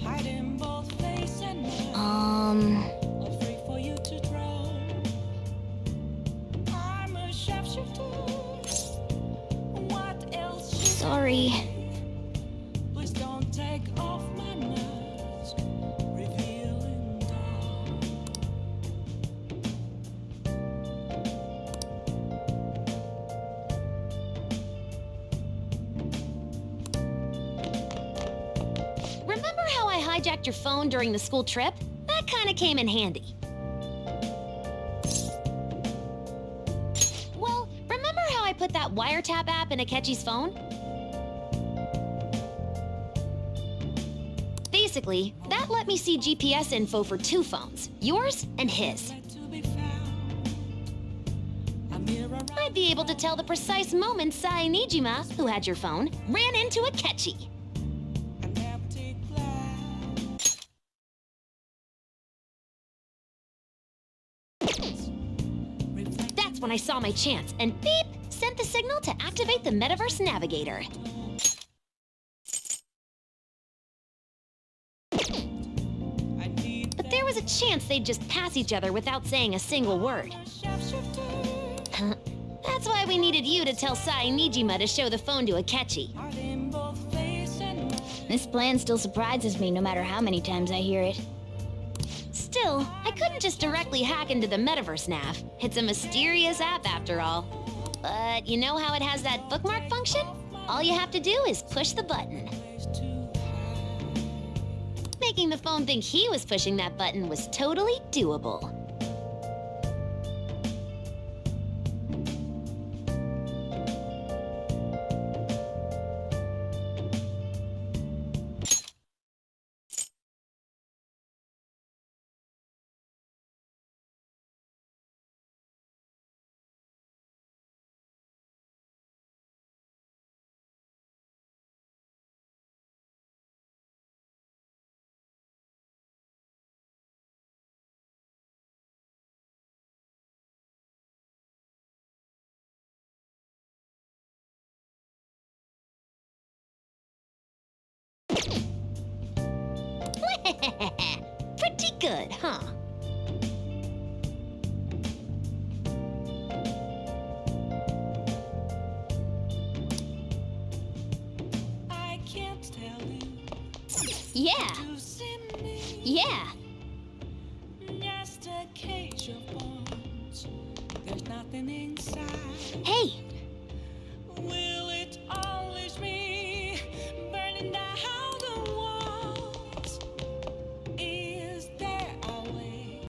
Speaker 18: hiding both face and mind. Afraid for you to draw. I'm a sharpshooter. What else?
Speaker 6: Sorry.
Speaker 18: Please don't take off my mask, revealing dawn.
Speaker 14: Remember how I hijacked your phone during the school trip? That kinda came in handy. Well, remember how I put that wiretap app in Akechi's phone? Basically, that let me see GPS info for two phones, yours and his. I'd be able to tell the precise moment Sai Nijima, who had your phone, ran into Akechi. That's when I saw my chance and beep, sent the signal to activate the Metaverse Navigator. there was a chance they'd just pass each other without saying a single word. That's why we needed you to tell Sai Nijima to show the phone to Akechi.
Speaker 6: This plan still surprises me no matter how many times I hear it.
Speaker 14: Still, I couldn't just directly hack into the Metaverse nav. It's a mysterious app after all. But you know how it has that bookmark function? All you have to do is push the button. Making the phone think he was pushing that button was totally doable. Pretty good, huh?
Speaker 18: I can't tell you.
Speaker 14: Yeah. Yeah.
Speaker 18: Just a cage of bones. There's nothing inside.
Speaker 14: Hey,